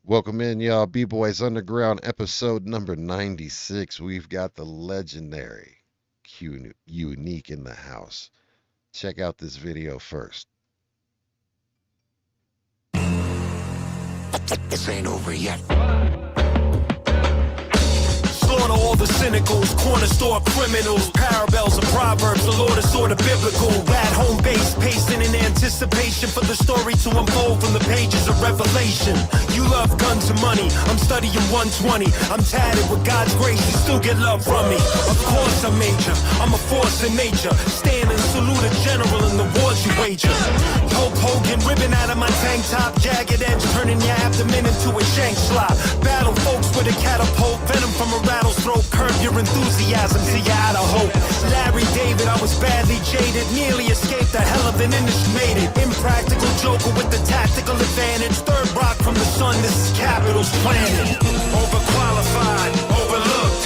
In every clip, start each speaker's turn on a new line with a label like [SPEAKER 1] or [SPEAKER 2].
[SPEAKER 1] Welcome in, y'all. B-Boys Underground, episode number 96. We've got the legendary Q Unique in the house. Check out this video first.
[SPEAKER 2] This ain't over yet. Slaughter all the cynicals, corner store criminals, parables of proverbs, the Lord is sort of biblical. At home base, pacing in anticipation for the story to unfold from the pages of Revelation. You love guns and money, I'm studying 120. I'm tatted with God's grace, you still get love from me. Of course I'm major, I'm a force in nature. Stand and salute a general in the wars you wager. Hulk Hogan ripping out of my tank top, jagged edge turning your abdomen into a shank slot. Battle folks with a catapult, venom from a rattle's throat. Curb your enthusiasm till you're out of hope. Larry David, I was badly jaded, nearly escaped the hell of an industry made it. Impractical joker with the tactical advantage. Third rock from the sun, this is Capital's planet. Overqualified, overlooked,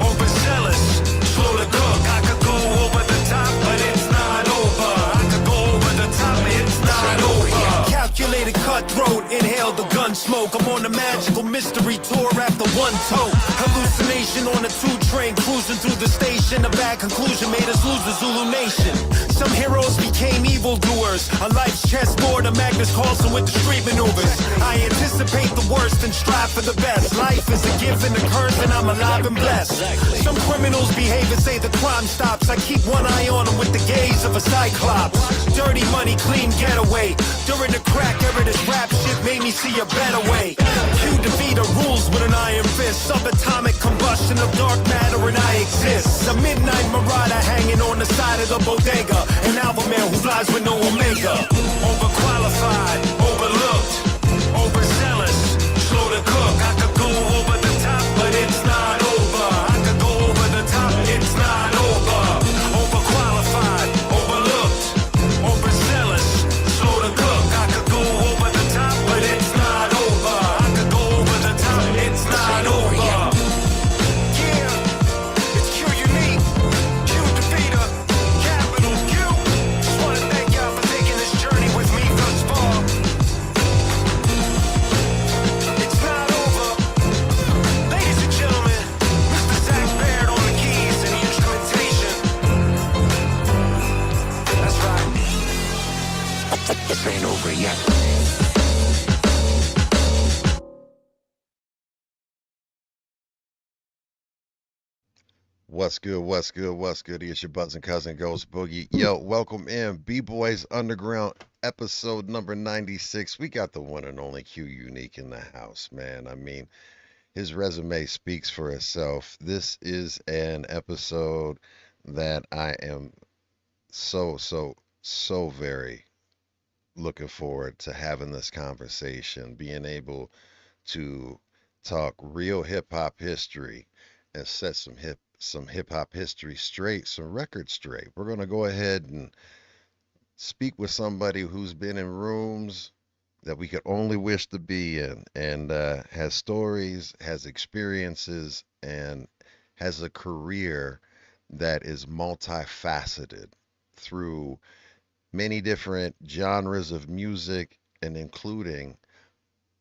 [SPEAKER 2] overzealous, slow to cook. I could go over the top, but it's not over. I could go over the top, it's not over. Calculated cutthroat, inhale the gun smoke. I'm on a magical mystery tour after one tote. Hallucination on a 2 train, cruising through the station. A bad conclusion made us lose the Zulu nation. Some heroes became evildoers. On life's chessboard, a Magnus Carlsen with the street maneuvers. I anticipate the worst and strive for the best. Life is a gift and a curse, and I'm alive and blessed. Some criminals behave and say the crime stops. I keep one eye on them with the gaze of a cyclops. Dirty money, clean getaway. During the crack era, this rap shit made me see a better way. Q defeat the rules with an iron fist. Subatomic combustion of dark matter, and I exist. A midnight marauder hanging on the side of the bodega. An album man who flies with no omega. Overqualified, overlooked, overzealous, slow to cook. I could go over the top, but it's not over. I could go over the top, it's not over. Overqualified, overlooked, overzealous, slow to cook. I could go over the top, but it's not over. I could go over the top, it's not over. Yeah, it's Q Unique, Q Defeater, capital Q. Just wanna thank y'all for taking this journey with me thus far. It's not over. Ladies and gentlemen, Mr. Zach Baird on the keys and the instrumentation. That's right. This ain't over yet.
[SPEAKER 1] What's good? What's good? What's good? It's your buzzing cousin Ghost Boogie. Yo, welcome in. B-Boys Underground, episode number 96. We got the one and only Q Unique in the house, man. I mean, his resume speaks for itself. This is an episode that I am so very looking forward to having this conversation, being able to talk real hip hop history and set some hip hop history straight, some records straight. We're going to go ahead and speak with somebody who's been in rooms that we could only wish to be in, and has stories, has experiences, and has a career that is multifaceted through many different genres of music and including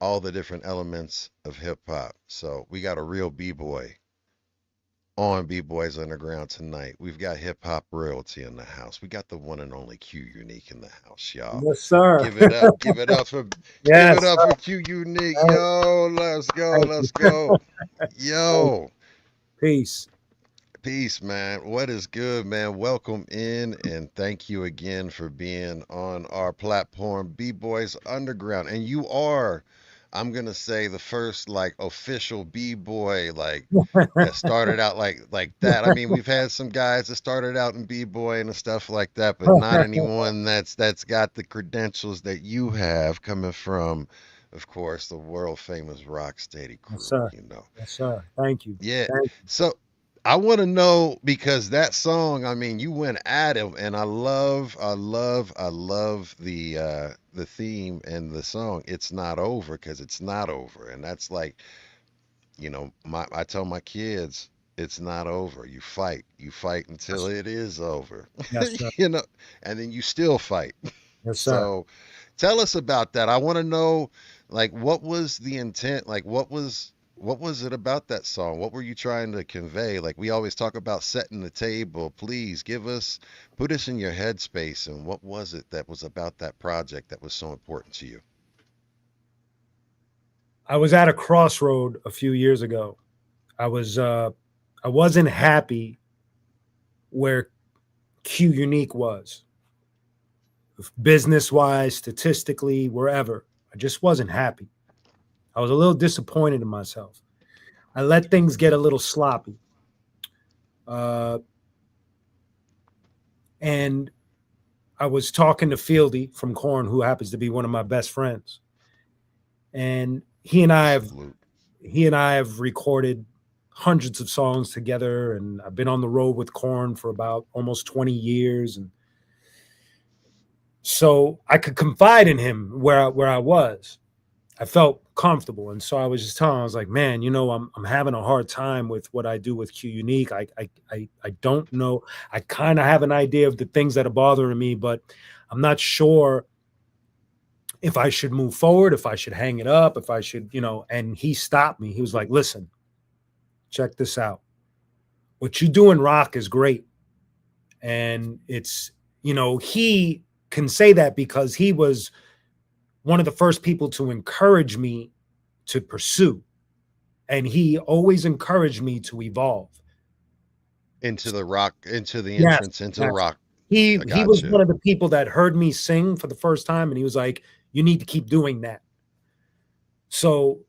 [SPEAKER 1] all the different elements of hip hop. So we got a real B-boy on B-Boys Underground tonight. We've got hip hop royalty in the house. We got the one and only Q Unique in the house, y'all.
[SPEAKER 3] Yes, sir.
[SPEAKER 1] Give it up. Give it up for
[SPEAKER 3] Yes,
[SPEAKER 1] give it up for Q Unique. Yo, let's go.
[SPEAKER 3] thank
[SPEAKER 1] Let's
[SPEAKER 3] you.
[SPEAKER 1] go. Yo.
[SPEAKER 3] Peace.
[SPEAKER 1] Peace, man. What is good, man? Welcome in and thank you again for being on our platform, B-Boys Underground. And you are, I'm gonna say, the first like official B-boy like that started out like that. I mean, we've had some guys that started out in B-boy and stuff like that, but not anyone that's got the credentials that you have coming from, of course, the world famous Rocksteady
[SPEAKER 3] Yes,
[SPEAKER 1] crew,
[SPEAKER 3] sir.
[SPEAKER 1] you know.
[SPEAKER 3] Yes, sir. Thank you.
[SPEAKER 1] Yeah.
[SPEAKER 3] Thank
[SPEAKER 1] So I want to know because that song, I mean, you went at him, and I love the theme and the song. It's not over because it's not over, and that's like, I tell my kids, it's not over. You fight until
[SPEAKER 3] you.
[SPEAKER 1] it is over,
[SPEAKER 3] Yes, sir.
[SPEAKER 1] you know, and then you still fight.
[SPEAKER 3] Yes, sir.
[SPEAKER 1] So tell us about that. I want to know Like, what was the intent? Like, what was it about that song? What were you trying to convey? Like, we always talk about setting the table. Please put us in your headspace. And what was it that was about that project that was so important to you?
[SPEAKER 3] I was at a crossroad a few years ago. I wasn't happy where Q Unique was, business wise, statistically, wherever. I just wasn't happy. I was a little disappointed in myself. I let things get a little sloppy. Uh, and I was talking to Fieldy from Korn, who happens to be one of my best friends. And
[SPEAKER 1] Salute.
[SPEAKER 3] he and I have recorded hundreds of songs together, and I've been on the road with Korn for about almost 20 years. And so I could confide in him where I was. I felt comfortable. And so I was just telling him, I was like, man, I'm having a hard time with what I do with Q Unique. I don't know. I kind of have an idea of the things that are bothering me, but I'm not sure if I should move forward, if I should hang it up, if I should, and he stopped me. He was like, listen, check this out. What you do in rock is great. And it's, he can say that because he was one of the first people to encourage me to pursue. And he always encouraged me to evolve.
[SPEAKER 1] Into the rock, into the
[SPEAKER 3] Yes,
[SPEAKER 1] entrance, into the
[SPEAKER 3] yes.
[SPEAKER 1] rock. I
[SPEAKER 3] He was
[SPEAKER 1] gotcha.
[SPEAKER 3] one of the people that heard me sing for the first time, and he was like, you need to keep doing that. So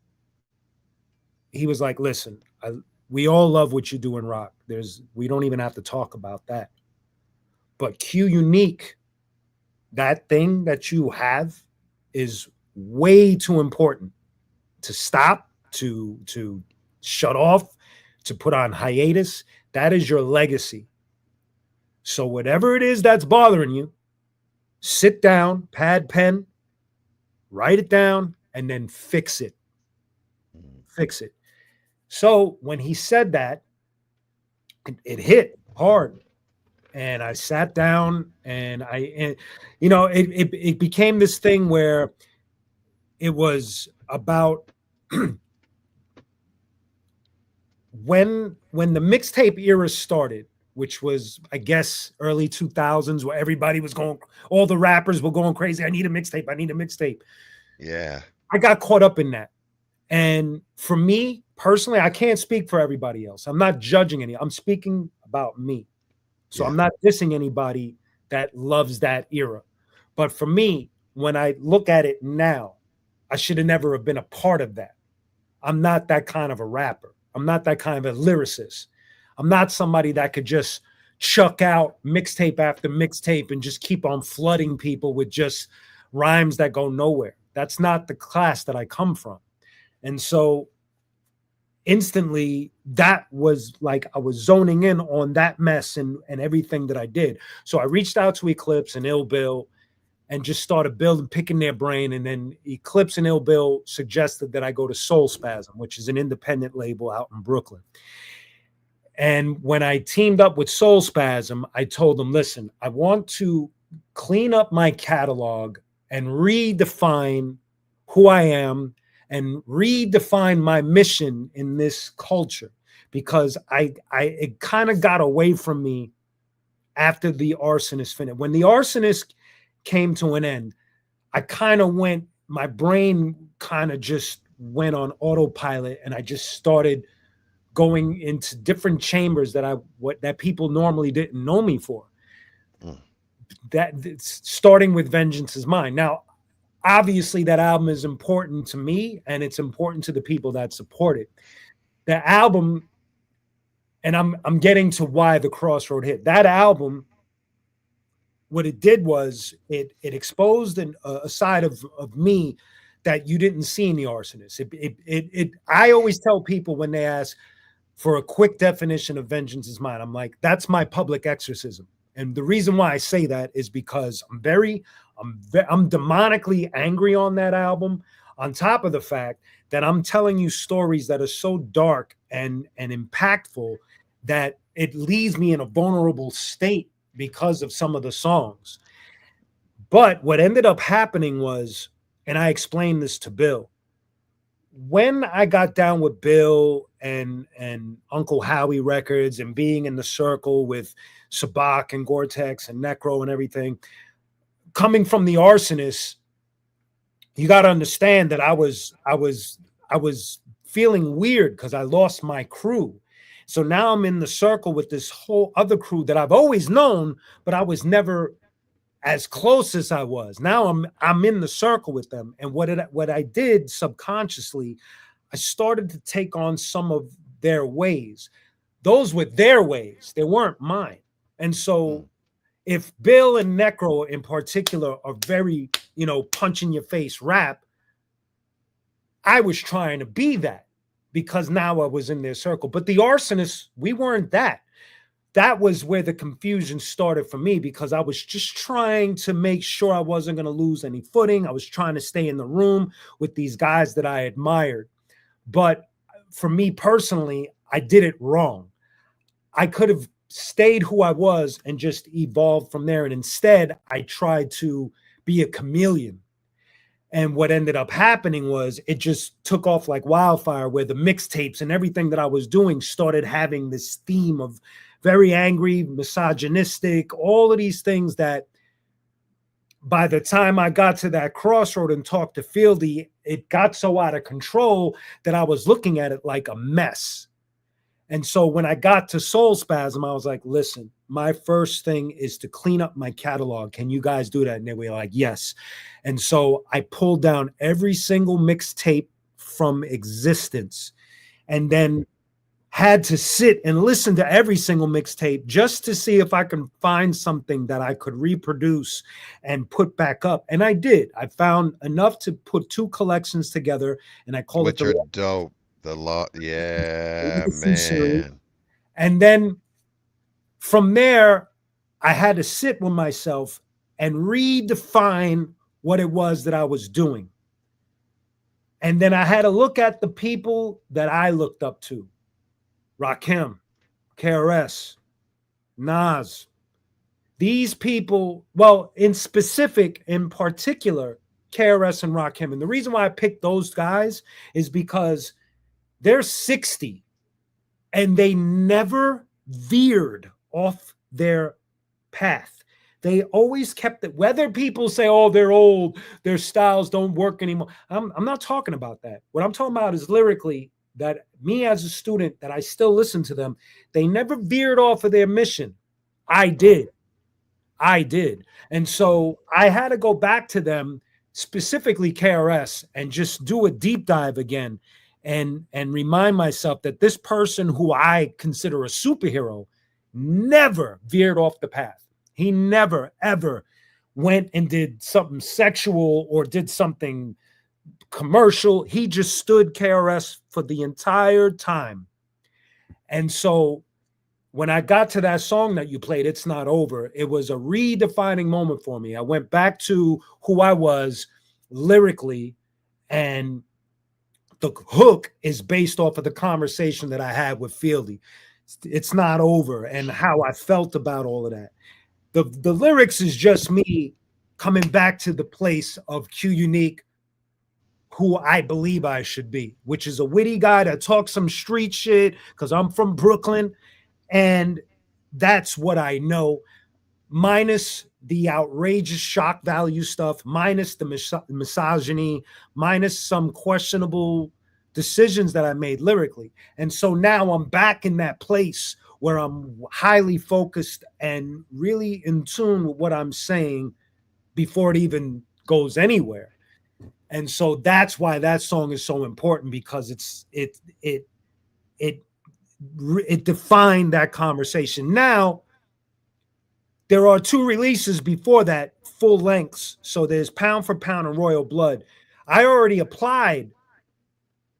[SPEAKER 3] he was like, listen, we all love what you do in rock. We don't even have to talk about that. But Q Unique, that thing that you have is way too important to stop, to shut off, to put on hiatus. That is your legacy. So whatever it is that's bothering you, sit down, pad, pen, write it down, and then fix it.
[SPEAKER 1] Mhm.
[SPEAKER 3] Fix it. So when he said that, it hit hard. And I sat down and it became this thing where it was about when the mixtape era started, which was I guess early 2000s, where everybody was going, all the rappers were going crazy. I need a mixtape. I need a mixtape.
[SPEAKER 1] Yeah.
[SPEAKER 3] I got caught up in that. And for me personally, I can't speak for everybody else. I'm not judging any. I'm speaking about me. So
[SPEAKER 1] Yeah.
[SPEAKER 3] I'm not dissing anybody that loves that era. But for me, when I look at it now, I should have never have been a part of that. I'm not that kind of a rapper. I'm not that kind of a lyricist. I'm not somebody that could just chuck out mixtape after mixtape and just keep on flooding people with just rhymes that go nowhere. That's not the class that I come from. And so instantly that was like I was zoning in on that mess and everything that I did. So I reached out to Eclipse and Ill Bill and just started building, picking their brain. And then Eclipse and Ill Bill suggested that I go to Soul Spasm, which is an independent label out in Brooklyn. And when I teamed up with Soul Spasm, I told them, listen, I want to clean up my catalog and redefine who I am and redefine my mission in this culture, because I it kind of got away from me after the Arsonist finished. When the Arsonist came to an end, I kind of went, my brain kind of just went on autopilot, and I just started going into different chambers that people normally didn't know me for.
[SPEAKER 1] Mm.
[SPEAKER 3] That starting with Vengeance Is Mine. Now, obviously, that album is important to me, and it's important to the people that support it. The album, and I'm getting to why the crossroad hit. That album, what it did was it exposed a side of me that you didn't see in the Arsonist. I always tell people when they ask for a quick definition of Vengeance Is Mine, I'm like, that's my public exorcism. And the reason why I say that is because I'm demonically angry on that album, on top of the fact that I'm telling you stories that are so dark and impactful that it leaves me in a vulnerable state because of some of the songs. But what ended up happening was, and I explained this to Bill. When I got down with Bill and Uncle Howie Records and being in the circle with Sabak and Gore-Tex and Necro and everything, coming from the Arsonists, you got to understand that I was feeling weird because I lost my crew. So now I'm in the circle with this whole other crew that I've always known, but I was never as close as I was. Now I'm in the circle with them. And what I did subconsciously, I started to take on some of their ways. Those were their ways. They weren't mine. And so if Bill and Necro in particular are very, punch in your face rap, I was trying to be that because now I was in their circle. But the Arsonists, we weren't that. That was where the confusion started for me because I was just trying to make sure I wasn't going to lose any footing. I was trying to stay in the room with these guys that I admired. But for me personally, I did it wrong. I could have stayed who I was and just evolved from there. And instead, I tried to be a chameleon. And what ended up happening was it just took off like wildfire, where the mixtapes and everything that I was doing started having this theme of very angry, misogynistic, all of these things that by the time I got to that crossroad and talked to Fieldy, it got so out of control that I was looking at it like a mess. And so when I got to Soul Spasm, I was like, listen, my first thing is to clean up my catalog. Can you guys do that? And they were like, yes. And so I pulled down every single mixtape from existence and then had to sit and listen to every single mixtape just to see if I can find something that I could reproduce and put back up. And I did. I found enough to put 2 collections together, and I call
[SPEAKER 1] Which
[SPEAKER 3] it
[SPEAKER 1] are
[SPEAKER 3] the
[SPEAKER 1] dope. Yeah,
[SPEAKER 3] Legacy series.
[SPEAKER 1] man.
[SPEAKER 3] And then from there, I had to sit with myself and redefine what it was that I was doing. And then I had to look at the people that I looked up to. Rakim, KRS, Nas. These people, well, in particular, KRS and Rakim. And the reason why I picked those guys is because they're 60 and they never veered off their path. They always kept it. Whether people say, oh, they're old, their styles don't work anymore. I'm not talking about that. What I'm talking about is lyrically, that me as a student, that I still listen to them, they never veered off of their mission. I did. And so I had to go back to them, specifically KRS, and just do a deep dive again and remind myself that this person who I consider a superhero never veered off the path. He never, ever went and did something sexual or did something commercial. He just stood KRS for the entire time. And so when I got to that song that you played, It's Not Over, it was a redefining moment for me. I went back to who I was lyrically, and the hook is based off of the conversation that I had with Fieldy. It's not over, and how I felt about all of that. The lyrics is just me coming back to the place of Q Unique, who I believe I should be, which is a witty guy that talks some street shit because I'm from Brooklyn, and that's what I know, minus the outrageous shock value stuff, minus the misogyny, minus some questionable decisions that I made lyrically. And so now I'm back in that place where I'm highly focused and really in tune with what I'm saying before it even goes anywhere. And so that's why that song is so important, because it defined that conversation. Now, there are 2 releases before that, full lengths. So there's Pound for Pound and Royal Blood. I already applied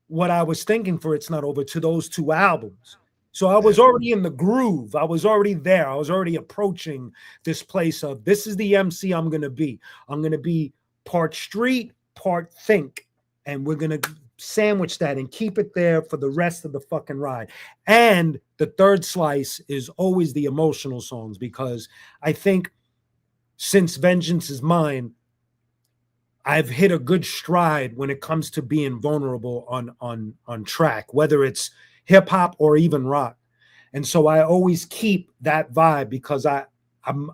[SPEAKER 3] what I was thinking for It's Not Over to those 2 albums. So I was already in the groove. I was already there. I was already approaching this place of, this is the MC I'm going to be. I'm going to be part street, part think. And we're going to sandwich that and keep it there for the rest of the fucking ride. And the third slice is always the emotional songs, because I think since Vengeance Is Mine, I've hit a good stride when it comes to being vulnerable on track, whether it's hip hop or even rock. And so I always keep that vibe because I'm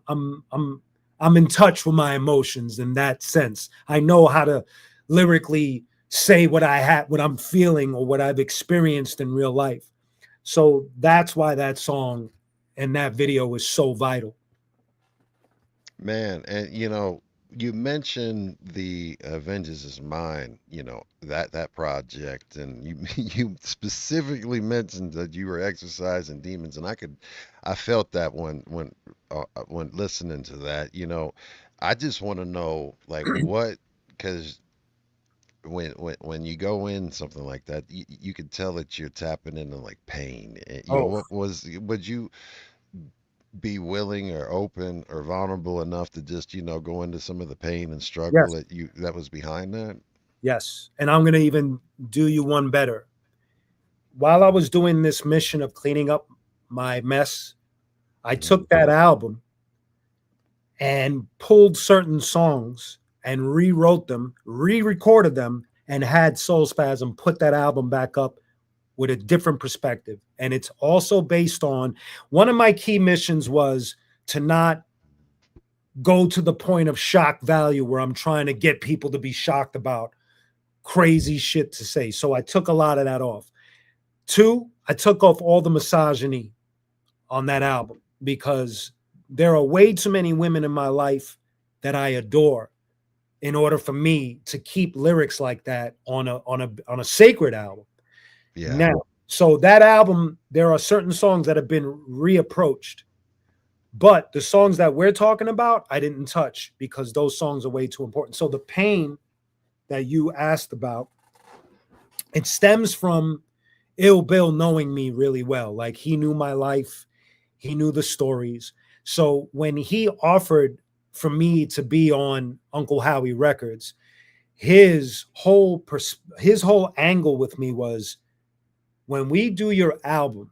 [SPEAKER 3] I'm I'm I'm in touch with my emotions in that sense. I know how to lyrically say what I'm feeling or what I've experienced in real life. So that's why that song and that video is so vital.
[SPEAKER 1] Man, and you mentioned the Vengeance is Mine, that project, and you you specifically mentioned that you were exercising demons, and I felt that when listening to that. I just want to know like what, because when you go in something like that, you can tell that you're tapping into like pain.
[SPEAKER 3] Oh,
[SPEAKER 1] Would you be willing or open or vulnerable enough to just go into some of the pain and struggle
[SPEAKER 3] yes,
[SPEAKER 1] that was behind that?
[SPEAKER 3] yes. And I'm going to even do you one better. While I was doing this mission of cleaning up my mess, I
[SPEAKER 1] Hmm.
[SPEAKER 3] took that album and pulled certain songs and rewrote them, re-recorded them, and had Soul Spasm put that album back up with a different perspective. And it's also based on one of my key missions was to not go to the point of shock value where I'm trying to get people to be shocked about crazy shit to say. So I took a lot of that off. Two, I took off all the misogyny on that album because there are way too many women in my life that I adore in order for me to keep lyrics like that on a sacred album.
[SPEAKER 1] Yeah.
[SPEAKER 3] Now, so that album, there are certain songs that have been reapproached, but the songs that we're talking about, I didn't touch because those songs are way too important. So the pain that you asked about, it stems from Ill Bill knowing me really well. Like he knew my life, he knew the stories. So when he offered for me to be on Uncle Howie Records, his whole angle with me was when we do your album,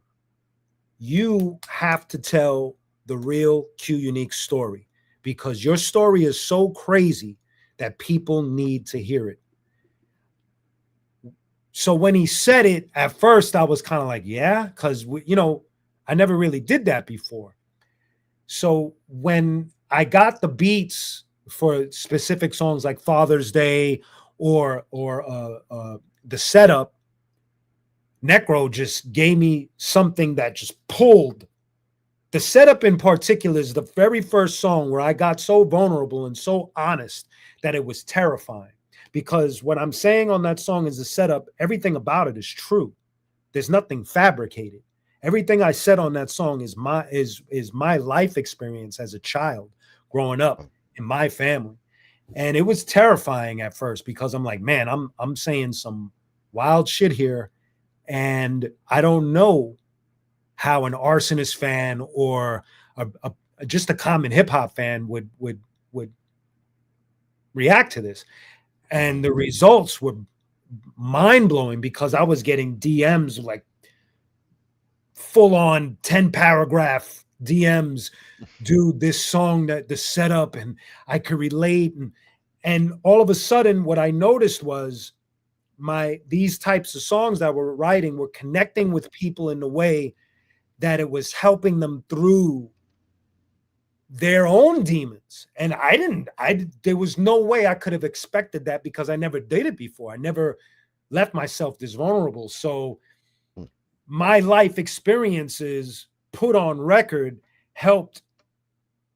[SPEAKER 3] you have to tell the real Q Unique story because your story is so crazy that people need to hear it. So when he said it, at first I was kind of like, yeah, because I never really did that before. So when I got the beats for specific songs like Father's Day or the setup, Necro just gave me something that just pulled. The setup in particular is the very first song where I got so vulnerable and so honest that it was terrifying. Because what I'm saying on that song is the setup, everything about it is true. There's nothing fabricated. Everything I said on that song is my life experience as a child growing up in my family. And it was terrifying at first because I'm like, man, I'm saying some wild shit here. And I don't know how an Arsonist fan or just a common hip hop fan would react to this. And
[SPEAKER 1] Hmm.
[SPEAKER 3] the results were mind blowing because I was getting DMs like full on 10 paragraph DMs, dude, this song, that the setup, and I could relate. And all of a sudden, what I noticed was these types of songs that we're writing were connecting with people in the way that it was helping them through their own demons. And there was no way I could have expected that because I never did it before. I never left myself this vulnerable. So my life experiences put on record helped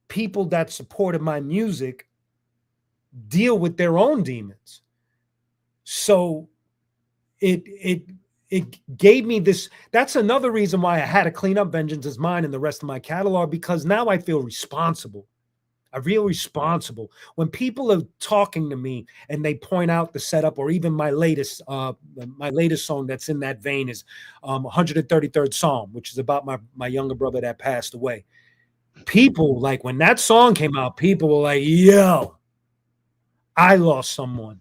[SPEAKER 3] people that supported my music deal with their own demons. So it gave me this. That's another reason why I had to clean up Vengeance is Mine and the rest of my catalog, because now I feel responsible. I feel responsible when people are talking to me and they point out the setup, or even my latest song that's in that vein is 133rd Psalm, which is about my younger brother that passed away. People, like, when that song came out, people were like, yo, I lost someone.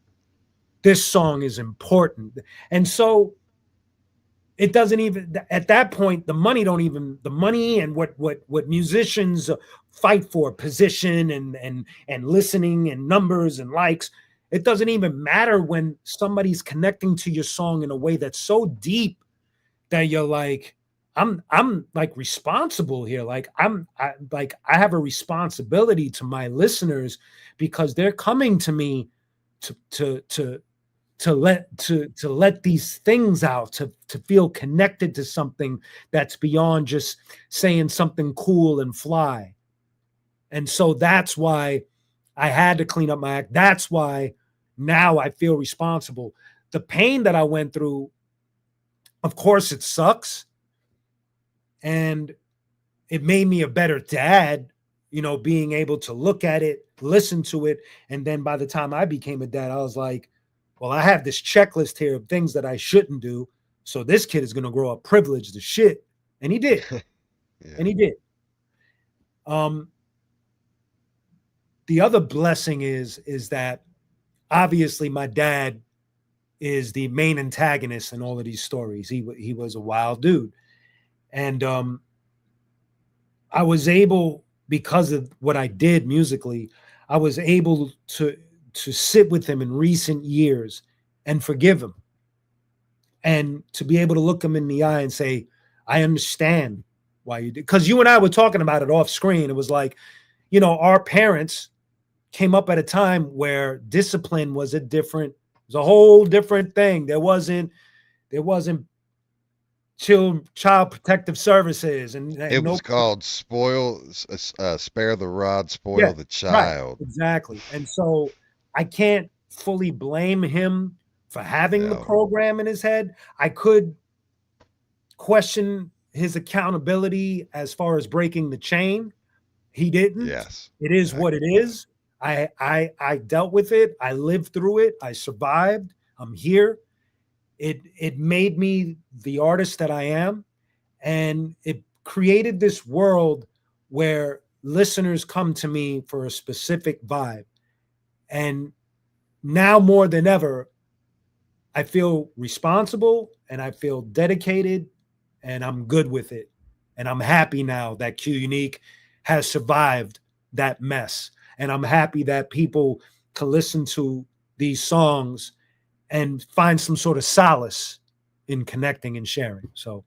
[SPEAKER 3] This song is important. And so it doesn't even, at that point, the money and what musicians fight for, position and listening and numbers and likes, It doesn't even matter when somebody's connecting to your song in a way that's so deep that you're like, I'm like responsible here. Like I have a responsibility to my listeners because they're coming to me to let these things out, to feel connected to something that's beyond just saying something cool and fly. And so that's why I had to clean up my act. That's why now I feel responsible. The pain that I went through, of course, it sucks. And it made me a better dad, being able to look at it, listen to it. And then by the time I became a dad, I was like, well, I have this checklist here of things that I shouldn't do. So this kid is going to grow up privileged as shit. And he did.
[SPEAKER 1] Yeah.
[SPEAKER 3] And he did. The other blessing is that obviously my dad is the main antagonist in all of these stories. He was a wild dude. And I was able, because of what I did musically, I was able to sit with him in recent years and forgive him. And to be able to look him in the eye and say, I understand why you did. Because you and I were talking about it off screen. It was like, our parents came up at a time where discipline was a whole different thing. There wasn't child protective services, and
[SPEAKER 1] It
[SPEAKER 3] no.
[SPEAKER 1] was called spare the rod,
[SPEAKER 3] Yeah,
[SPEAKER 1] spoil the
[SPEAKER 3] right,
[SPEAKER 1] child.
[SPEAKER 3] exactly. And so I can't fully blame him for having the
[SPEAKER 1] No.
[SPEAKER 3] program in his head. I could question his accountability as far as breaking the chain. He didn't.
[SPEAKER 1] Yes.
[SPEAKER 3] It is
[SPEAKER 1] I
[SPEAKER 3] what it
[SPEAKER 1] get that.
[SPEAKER 3] is. I dealt with it. I lived through it. I survived. I'm here. It made me the artist that I am, and it created this world where listeners come to me for a specific vibe. And now more than ever, I feel responsible and I feel dedicated and I'm good with it. And I'm happy now that Q Unique has survived that mess. And I'm happy that people can listen to these songs and find some sort of solace in connecting and sharing. So,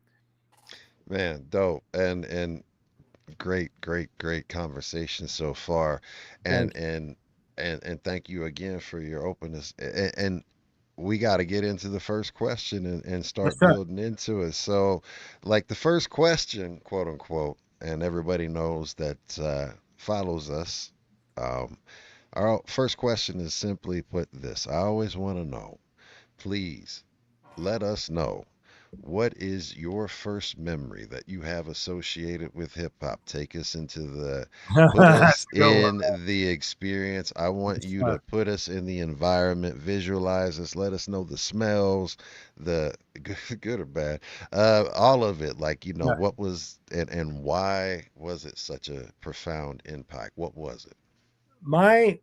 [SPEAKER 1] Man, dope. And great, great, great conversation so far. And
[SPEAKER 3] thank you.
[SPEAKER 1] and and thank you again for your openness. And we got to get into the first question and
[SPEAKER 3] Yes,
[SPEAKER 1] start
[SPEAKER 3] sir.
[SPEAKER 1] building into it. So, like the first question, quote unquote, and everybody knows that follows us. Um, our first question is simply put this: I always want to know. Please let us know, what is your first memory that you have associated with hip hop? Take us into put
[SPEAKER 3] That's
[SPEAKER 1] us
[SPEAKER 3] a good one.
[SPEAKER 1] in the experience. I want
[SPEAKER 3] Yes,
[SPEAKER 1] you to
[SPEAKER 3] sir.
[SPEAKER 1] put us in the environment, visualize us, let us know the smells, the good or bad, all of it. Like,
[SPEAKER 3] Yeah.
[SPEAKER 1] what was, and why was it such a profound impact? What was it?
[SPEAKER 3] My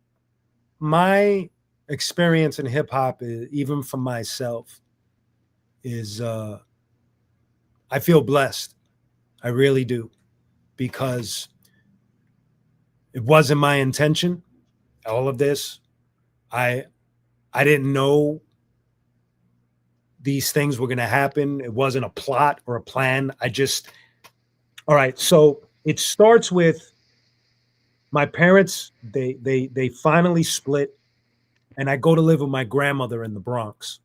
[SPEAKER 3] my experience in hip hop, even for myself, is I feel blessed. I really do, because it wasn't my intention. All of this, I I didn't know these things were going to happen. It wasn't a plot or a plan. All right. So it starts with my parents. They finally split, and I go to live with my grandmother in the Bronx.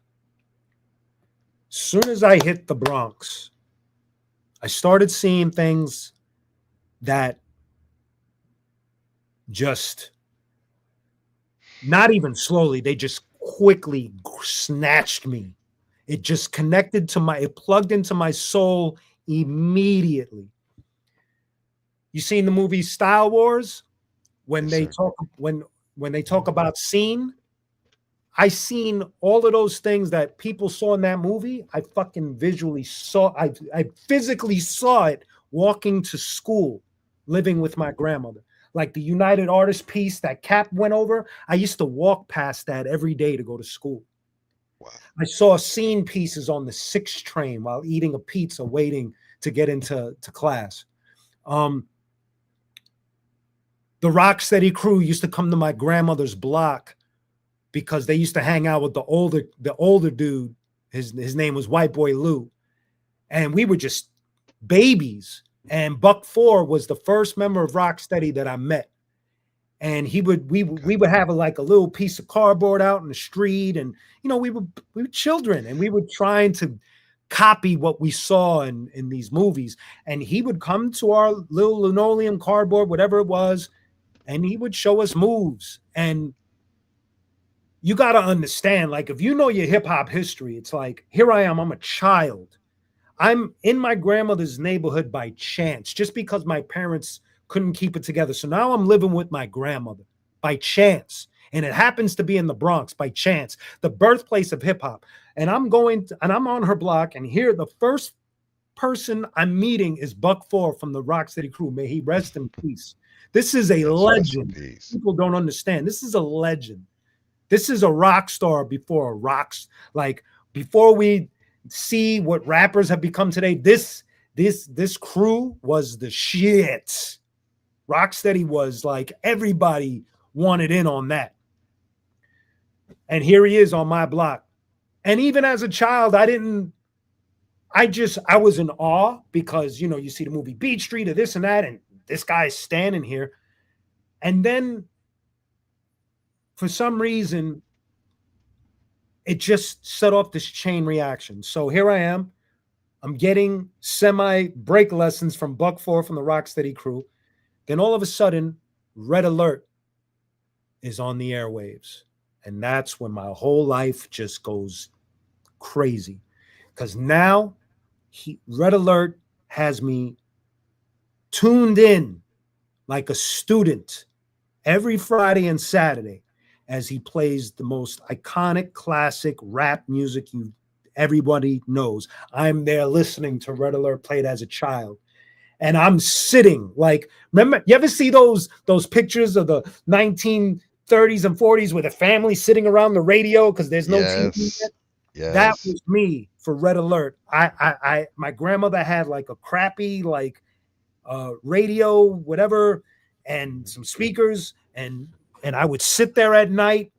[SPEAKER 3] Soon as I hit the Bronx, I started seeing things that just, not even slowly, they just quickly snatched me. It just it plugged into my soul immediately. You seen the movie Style Wars? When
[SPEAKER 1] Yes,
[SPEAKER 3] they
[SPEAKER 1] sir.
[SPEAKER 3] talk when they talk about scene, I seen all of those things that people saw in that movie. I fucking visually saw, I physically saw it walking to school, living with my grandmother. Like the United Artists piece that Cap went over, I used to walk past that every day to go to school.
[SPEAKER 1] Wow.
[SPEAKER 3] I saw scene pieces on the 6 train while eating a pizza, waiting to get into class. Um, the Rocksteady crew used to come to my grandmother's block because they used to hang out with the older dude. His name was White Boy Lou, and we were just babies. And Buck Four was the first member of Rocksteady that I met. And we would have like a little piece of cardboard out in the street, and we were children, and we were trying to copy what we saw in these movies. And he would come to our little linoleum cardboard, whatever it was, and he would show us moves. And you got to understand, like, if you know your hip hop history, it's like, here I am, I'm a child. I'm in my grandmother's neighborhood by chance, just because my parents couldn't keep it together. So now I'm living with my grandmother by chance. And it happens to be in the Bronx by chance, the birthplace of hip hop. And I'm on her block, and here the first person I'm meeting is Buck Four from the Rocksteady crew. May he rest in peace. This is a
[SPEAKER 1] Yes, rest in
[SPEAKER 3] legend.
[SPEAKER 1] peace.
[SPEAKER 3] People don't understand. This is a legend. This is a rock star before a rocks. Like, before we see what rappers have become today, this crew was the shit. Rocksteady was like, everybody wanted in on that. And here he is on my block. And even as a child, I was in awe, because, you see the movie Beat Street or this and that, and this guy's standing here. And then for some reason, it just set off this chain reaction. So here I am. I'm getting semi-break lessons from Buck Four from the Rocksteady crew. Then all of a sudden, Red Alert is on the airwaves. And that's when my whole life just goes crazy. Because now, Red Alert has me tuned in like a student every Friday and Saturday, as he plays the most iconic classic rap music everybody knows. I'm there listening to Red Alert played as a child. And I'm sitting like, remember, you ever see those pictures of the 1930s and 40s with a family sitting around the radio because there's no TV yet?
[SPEAKER 1] Yes.
[SPEAKER 3] That was me for Red Alert. My grandmother had like a crappy radio, whatever, and some speakers, and I would sit there at night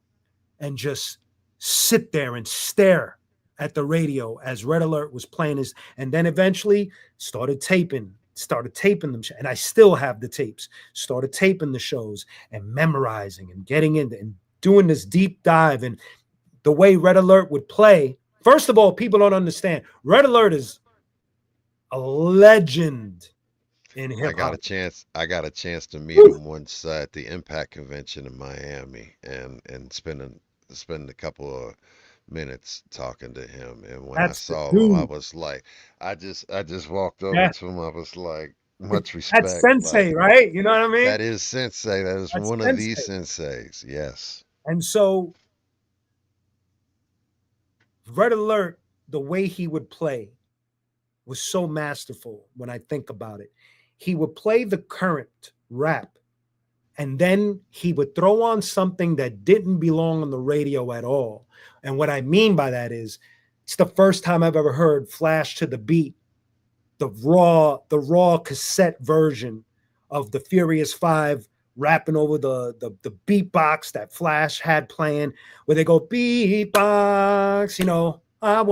[SPEAKER 3] and just sit there and stare at the radio as Red Alert was playing and then eventually started taping them, and I still have the tapes. Started taping the shows and memorizing and getting into and doing this deep dive. And the way Red Alert would play, first of all, people don't understand. Red Alert is a legend in hip hop.
[SPEAKER 1] I got a chance to meet him once at the Impact convention in Miami, and spend a couple of minutes talking to him. And when I saw him, I was like, I just walked over to him. I was like, much respect.
[SPEAKER 3] That's Sensei,
[SPEAKER 1] like,
[SPEAKER 3] right? You know what I mean?
[SPEAKER 1] That is Sensei. That's one
[SPEAKER 3] Sensei.
[SPEAKER 1] Of these senseis. Yes.
[SPEAKER 3] And so Red Alert, the way he would play was so masterful when I think about it. He would play the current rap, and then he would throw on something that didn't belong on the radio at all. And what I mean by that is, it's the first time I've ever heard Flash to the Beat, the raw cassette version of the Furious Five rapping over the beatbox that Flash had playing, where they go beatbox, I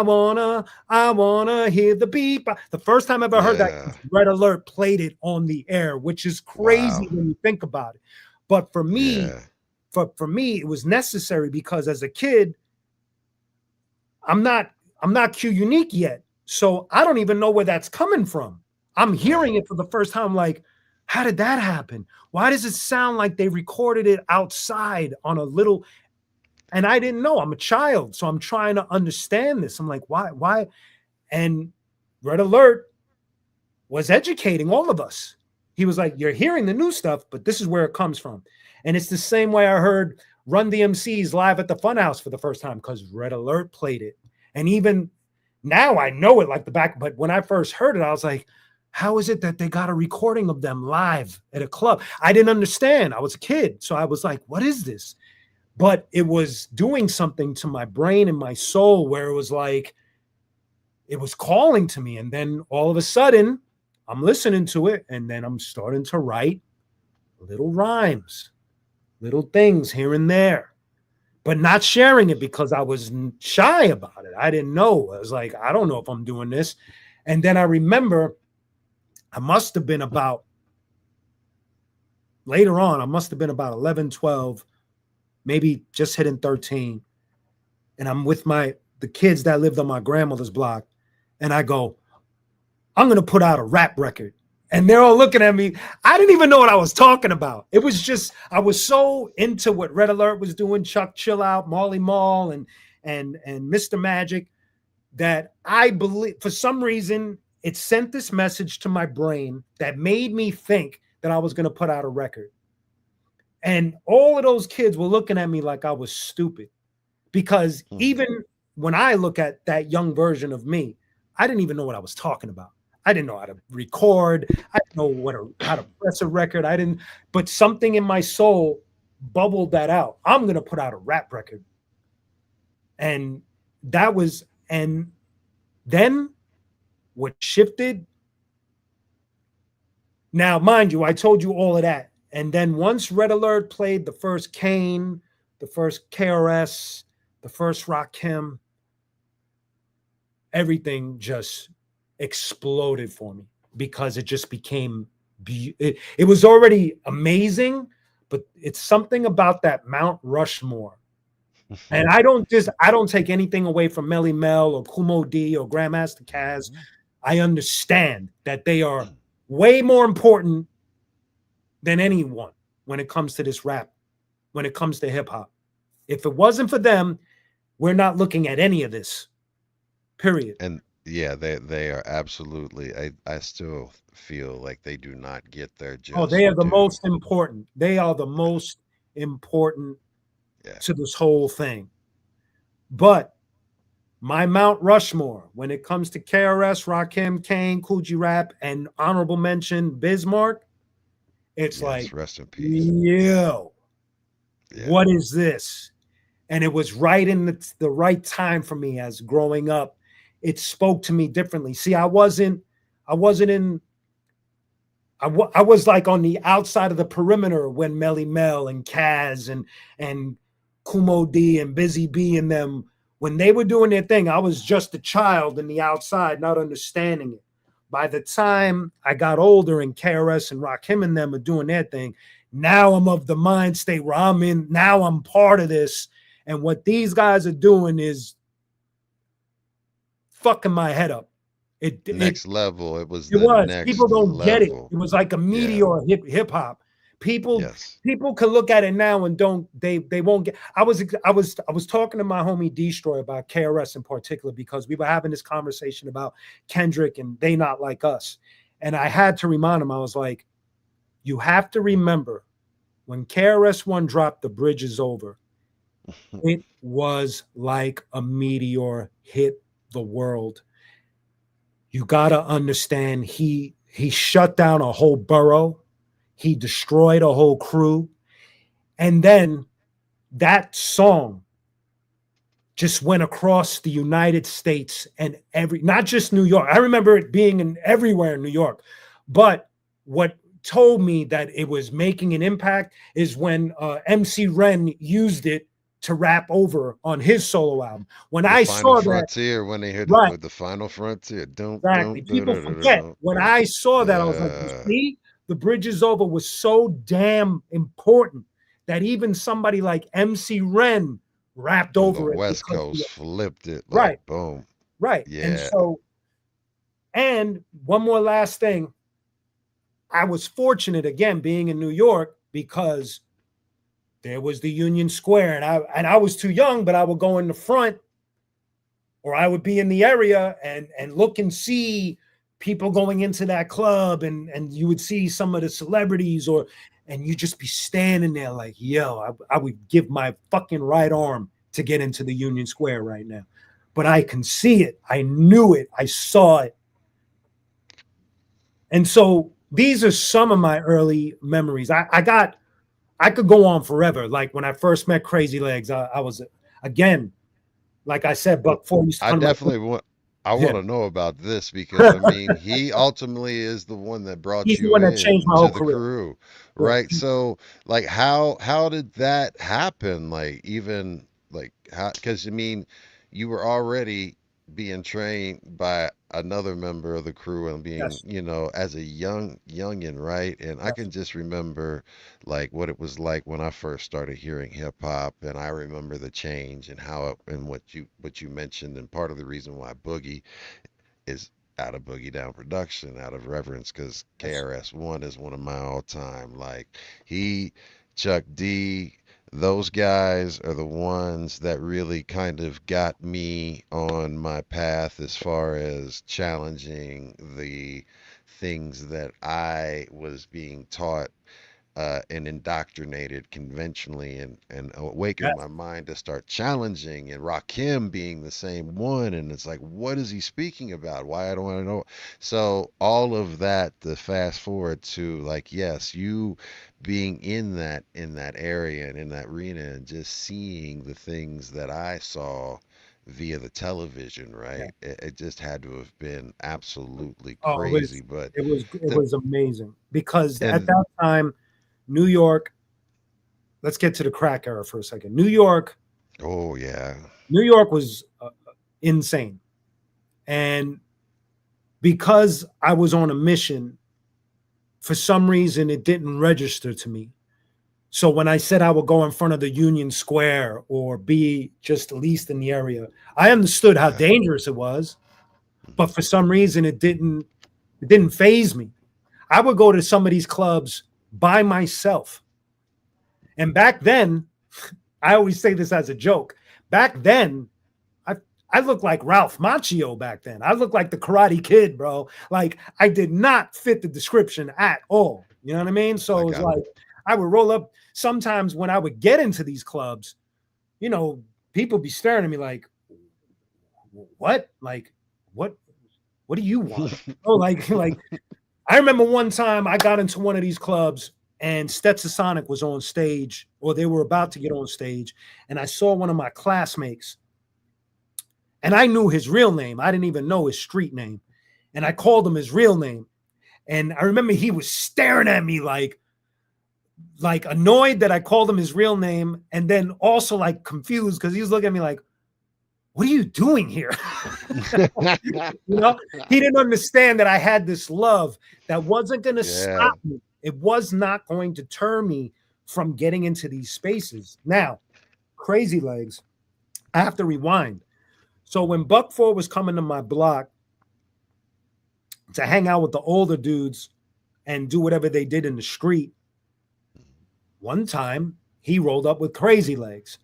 [SPEAKER 3] wanna hear the beatbox. The first time I ever heard that, Red Alert played it on the air, which is crazy when you think about it. But for me, for me, it was necessary, because as a kid, I'm not Q Unique yet. So I don't even know where that's coming from. I'm hearing it for the first time. Like, how did that happen? Why does it sound like they recorded it outside on a little? And I didn't know. I'm a child, so I'm trying to understand this. I'm like, why? And Red Alert was educating all of us. He was like, you're hearing the new stuff, but this is where it comes from. And it's the same way I heard Run DMC's live at the Funhouse for the first time, because Red Alert played it. And even now I know it like the back. But when I first heard it, I was like, how is it that they got a recording of them live at a club? I didn't understand. I was a kid. So I was like, what is this? But it was doing something to my brain and my soul, where it was like, it was calling to me. And then all of a sudden, I'm listening to it, and then I'm starting to write little rhymes, little things here and there. but not sharing it because I was shy about it. I didn't know. I was like, I don't know if I'm doing this. And then I remember I must have been about later on, I must have been about 11, 12, maybe just hitting 13. And I'm with the kids that lived on my grandmother's block. And I go, I'm going to put out a rap record. And they're all looking at me. I didn't even know what I was talking about. It was just, I was so into what Red Alert was doing, Chuck Chill Out, Marley Marl, and Mr. Magic, that I believe for some reason it sent this message to my brain that made me think that I was going to put out a record. And all of those kids were looking at me like I was stupid, because even when I look at that young version of me, I didn't even know what I was talking about. I didn't know how to record. I didn't know how to press a record. But something in my soul bubbled that out. I'm going to put out a rap record. And then what shifted. Now, mind you, I told you all of that. And then once Red Alert played the first Kane, the first KRS, the first Rakim, everything just exploded for me, because it just became it was already amazing, but it's something about that Mount Rushmore. And I don't take anything away from Melly Mel or Kumo D or Grandmaster Caz. I understand that they are way more important than anyone when it comes to this rap, when it comes to hip hop. If it wasn't for them, we're not looking at any of this. Period.
[SPEAKER 1] And yeah, they are absolutely. I still feel like they do not get their
[SPEAKER 3] Oh, they
[SPEAKER 1] just
[SPEAKER 3] are the
[SPEAKER 1] due.
[SPEAKER 3] most important. They are the most important
[SPEAKER 1] Yeah.
[SPEAKER 3] to this whole thing. But my Mount Rushmore, when it comes to KRS, Rakim, Kane, Coogee Rap, and honorable mention Bismarck, it's
[SPEAKER 1] Yes.
[SPEAKER 3] like,
[SPEAKER 1] Rest in peace.
[SPEAKER 3] yo,
[SPEAKER 1] Yeah.
[SPEAKER 3] what is this? And it was right in the right time for me as growing up. It spoke to me differently. See, I wasn't in. I was like on the outside of the perimeter when Melly Mel and Kaz and Kumo D and Busy B and them, when they were doing their thing, I was just a child in the outside, not understanding it. By the time I got older and KRS and Rakim and them are doing their thing, now I'm of the mind state where I'm in. Now I'm part of this, and what these guys are doing is fucking my head up.
[SPEAKER 1] Next level. It was
[SPEAKER 3] It
[SPEAKER 1] the
[SPEAKER 3] was. People
[SPEAKER 1] next
[SPEAKER 3] don't get it.
[SPEAKER 1] level.
[SPEAKER 3] It was like a
[SPEAKER 1] Yeah.
[SPEAKER 3] meteor hip hop. People
[SPEAKER 1] Yes.
[SPEAKER 3] people can look at it now and they won't get. I was talking to my homie Destroy about KRS in particular, because we were having this conversation about Kendrick and they not like us. And I had to remind him, I was like, you have to remember when KRS One dropped The Bridge Is Over, it was like a meteor hit the world. You got to understand, he shut down a whole borough, he destroyed a whole crew, and then that song just went across the United States and not just New York. I remember it being in everywhere in New York. But what told me that it was making an impact is when MC Ren used it to rap over on his solo album. When
[SPEAKER 1] The
[SPEAKER 3] I
[SPEAKER 1] final
[SPEAKER 3] saw that,
[SPEAKER 1] frontier. When they hear
[SPEAKER 3] right,
[SPEAKER 1] the final frontier. Don't
[SPEAKER 3] exactly.
[SPEAKER 1] don't do
[SPEAKER 3] People
[SPEAKER 1] do do
[SPEAKER 3] forget.
[SPEAKER 1] do
[SPEAKER 3] When
[SPEAKER 1] do.
[SPEAKER 3] I saw that, I was like, you
[SPEAKER 1] Yeah.
[SPEAKER 3] see, The Bridge Is Over was so damn important that even somebody like MC Ren rapped
[SPEAKER 1] From the
[SPEAKER 3] over it
[SPEAKER 1] West
[SPEAKER 3] because
[SPEAKER 1] Coast, flipped it like
[SPEAKER 3] right,
[SPEAKER 1] boom.
[SPEAKER 3] right. And
[SPEAKER 1] Yeah.
[SPEAKER 3] so, and one more last thing. I was fortunate again being in New York, because there was the Union Square, and I was too young, but I would go in the front, or I would be in the area and look and see people going into that club, and you would see some of the celebrities, and you just be standing there like, yo, I would give my fucking right arm to get into the Union Square right now. But I can see it. I knew it. I saw it. And so these are some of my early memories. I could go on forever. Like when I first met Crazy Legs, I was, again, like I said,
[SPEAKER 1] Well,
[SPEAKER 3] Buck 4 used to
[SPEAKER 1] I
[SPEAKER 3] come to my,
[SPEAKER 1] definitely want. I
[SPEAKER 3] yeah.
[SPEAKER 1] want to know about this because I mean, he ultimately is the one that brought
[SPEAKER 3] He's the
[SPEAKER 1] you
[SPEAKER 3] one that changed
[SPEAKER 1] in
[SPEAKER 3] my
[SPEAKER 1] to
[SPEAKER 3] whole
[SPEAKER 1] the
[SPEAKER 3] career.
[SPEAKER 1] crew,
[SPEAKER 3] Yeah.
[SPEAKER 1] right? So, like, how did that happen? Like, even Like how? Because I mean, you were already being trained by another member of the crew and being,
[SPEAKER 3] Yes,
[SPEAKER 1] as a youngin, right? And I
[SPEAKER 3] yes,
[SPEAKER 1] can just remember like what it was like when I first started hearing hip hop, and I remember the change and how it, and what you mentioned, and part of the reason why Boogie is out of Boogie Down Production, out of reverence, because
[SPEAKER 3] yes.
[SPEAKER 1] KRS-One is one of my all-time. Like he, Chuck D, those guys are the ones that really kind of got me on my path as far as challenging the things that I was being taught and indoctrinated conventionally, and awakened
[SPEAKER 3] Yes.
[SPEAKER 1] my mind to start challenging, and Rakim being the same one, and it's like, what is he speaking about? Why I don't want to know. So all of that, the fast forward to like, yes, you being in that area and in that arena and just seeing the things that I saw via the television,
[SPEAKER 3] Yeah.
[SPEAKER 1] right? It just had to have been absolutely
[SPEAKER 3] Oh,
[SPEAKER 1] crazy. But
[SPEAKER 3] it
[SPEAKER 1] the
[SPEAKER 3] was amazing because at
[SPEAKER 1] and
[SPEAKER 3] that time, New York. Let's get to the crack era for a second.
[SPEAKER 1] oh yeah.
[SPEAKER 3] New York was insane, and because I was on a mission, for some reason it didn't register to me. So when I said I would go in front of the Union Square or be just at least in the area, I understood how
[SPEAKER 1] Okay.
[SPEAKER 3] dangerous it was, but
[SPEAKER 1] Mhm.
[SPEAKER 3] for some reason it didn't phase me. I would go to some of these clubs by myself. And back then, I always say this as a joke. Back then, I I looked like Ralph Macchio back then. I looked like the Karate Kid, bro. Like I did not fit the description at all. You know what I mean? So
[SPEAKER 1] I
[SPEAKER 3] it was
[SPEAKER 1] got it.
[SPEAKER 3] like I would roll up. Sometimes when I would get into these clubs, you know, people be staring at me like, "What? Like, what? What do you want?" Oh, like I remember one time I got into one of these clubs and Stetsasonic was on stage, or they were about to get on stage, and I saw one of my classmates, and I knew his real name. I didn't even know his street name, and I called him his real name. And I remember he was staring at me like annoyed that I called him his real name, and then also like confused because he was looking at me like, "What are you doing here?" You know, he didn't understand that I had this love that wasn't going to
[SPEAKER 1] Yeah.
[SPEAKER 3] stop me. It was not going to turn me from getting into these spaces. Now, Crazy Legs, I have to rewind. So when Buck Four was coming to my block to hang out with the older dudes and do whatever they did in the street, one time he rolled up with Crazy Legs.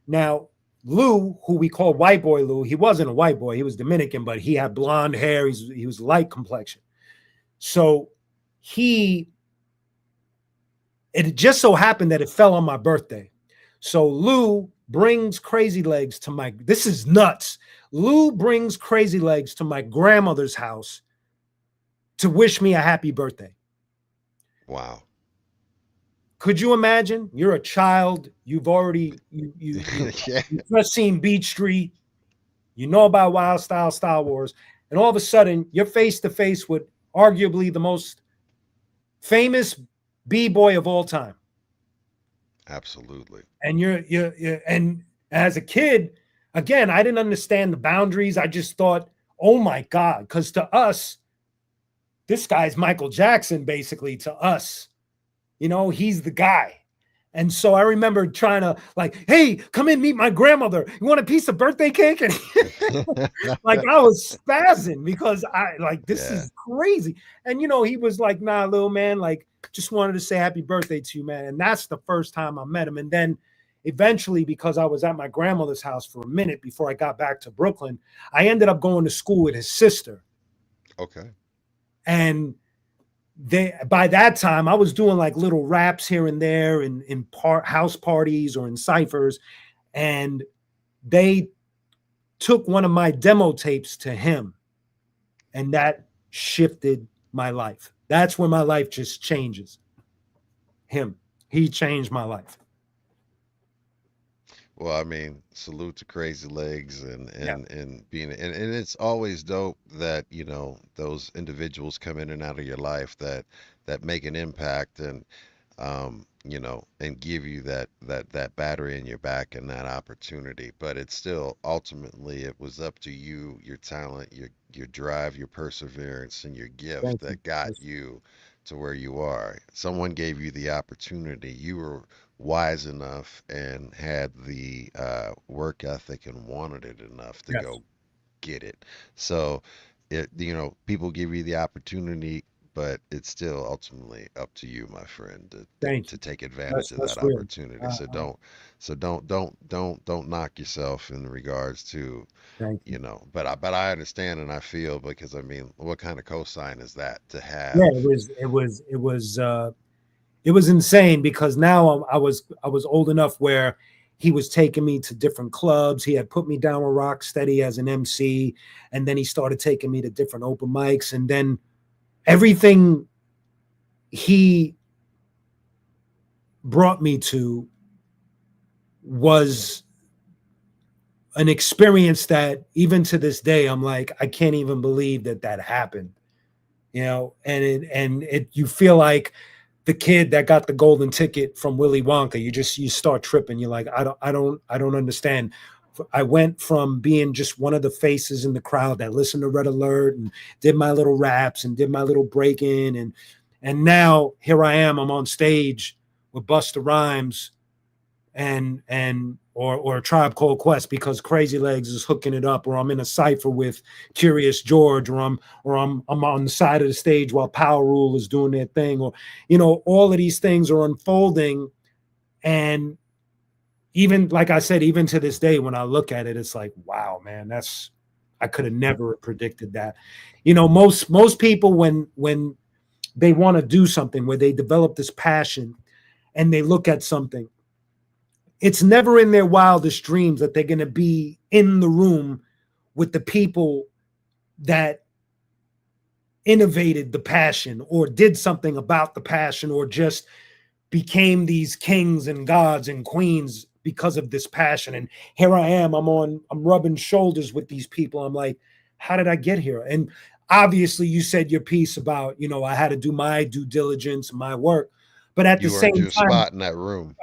[SPEAKER 3] Now, Lou, who we call White Boy Lou, he wasn't a white boy. He was Dominican, but he had blonde hair. He was light complexion. So he, it just so happened that it fell on my birthday. So Lou brings Crazy Legs to my, this is nuts. Lou brings Crazy Legs to my grandmother's house to wish me a happy birthday.
[SPEAKER 1] Wow.
[SPEAKER 3] Could you imagine? You're a child. You've already,
[SPEAKER 1] Yeah.
[SPEAKER 3] you've just seen Beach Street. You know about Wild Style Star Wars. And all of a sudden, you're face to face with arguably the most famous B-boy of all time.
[SPEAKER 1] Absolutely.
[SPEAKER 3] And and as a kid, again, I didn't understand the boundaries. I just thought, oh my God, because to us, this guy's Michael Jackson, basically, to us. He's the guy. And so I remember trying to like, hey, come in, meet my grandmother. You want a piece of birthday cake? And like I was spazzing because I like this
[SPEAKER 1] Yeah.
[SPEAKER 3] is crazy. And he was like, nah, little man, like just wanted to say happy birthday to you, man. And that's the first time I met him. And then eventually, because I was at my grandmother's house for a minute before I got back to Brooklyn, I ended up going to school with his sister.
[SPEAKER 1] Okay.
[SPEAKER 3] And they by that time I was doing like little raps here and there in house parties or in ciphers, and they took one of my demo tapes to him, and that shifted my life. That's when my life just changes. Him, he changed my life.
[SPEAKER 1] Well, I mean, salute to Crazy Legs, and
[SPEAKER 3] Yeah,
[SPEAKER 1] being, and it's always dope that, those individuals come in and out of your life that make an impact. And you know, and give you that battery in your back and that opportunity. But it's still ultimately it was up to you, your talent, your drive, your perseverance, and your gift
[SPEAKER 3] Thank you.
[SPEAKER 1] that got
[SPEAKER 3] That's,
[SPEAKER 1] you to where you are. Someone gave you the opportunity. You were wise enough and had the work ethic and wanted it enough to
[SPEAKER 3] yes.
[SPEAKER 1] go get it. So, you know, people give you the opportunity, but it's still ultimately up to you, my friend,
[SPEAKER 3] Thank
[SPEAKER 1] to
[SPEAKER 3] you.
[SPEAKER 1] take advantage of
[SPEAKER 3] That's
[SPEAKER 1] that
[SPEAKER 3] real.
[SPEAKER 1] opportunity.
[SPEAKER 3] Uh,
[SPEAKER 1] So
[SPEAKER 3] uh,
[SPEAKER 1] don't knock yourself in regards to,
[SPEAKER 3] thank you.
[SPEAKER 1] you know. But I understand and I feel because I mean, what kind of cosign is that to
[SPEAKER 3] Yeah,
[SPEAKER 1] have?
[SPEAKER 3] it was insane because now I was old enough where he was taking me to different clubs. He had put me down with Rocksteady as an MC, and then he started taking me to different open mics, and then everything he brought me to was an experience that even to this day I'm like I can't even believe that that happened, you know. And it you feel like the kid that got the golden ticket from Willy Wonka. You start tripping. You're like, I don't understand. I went from being just one of the faces in the crowd that listened to Red Alert and did my little raps and did my little break in, and now here I am. I'm on stage with Busta Rhymes and or a Tribe Called Quest because Crazy Legs is hooking it up, or I'm in a cipher with Curious George, or I'm on the side of the stage while Power Rule is doing their thing, or you know, all of these things are unfolding. And even like I said, even to this day, when I look at it, it's like, wow, man, that's I could have never predicted that. You know, most people when they want to do something where they develop this passion and they look at something, it's never in their wildest dreams that they're going to be in the room with the people that innovated the passion or did something about the passion or just became these kings and gods and queens because of this passion. And here I am, I'm rubbing shoulders with these people. I'm like, how did I get here? And obviously you said your piece about, you know, I had to do my due diligence, my work, but at the
[SPEAKER 1] You earned
[SPEAKER 3] same
[SPEAKER 1] your
[SPEAKER 3] time,
[SPEAKER 1] spot in that room.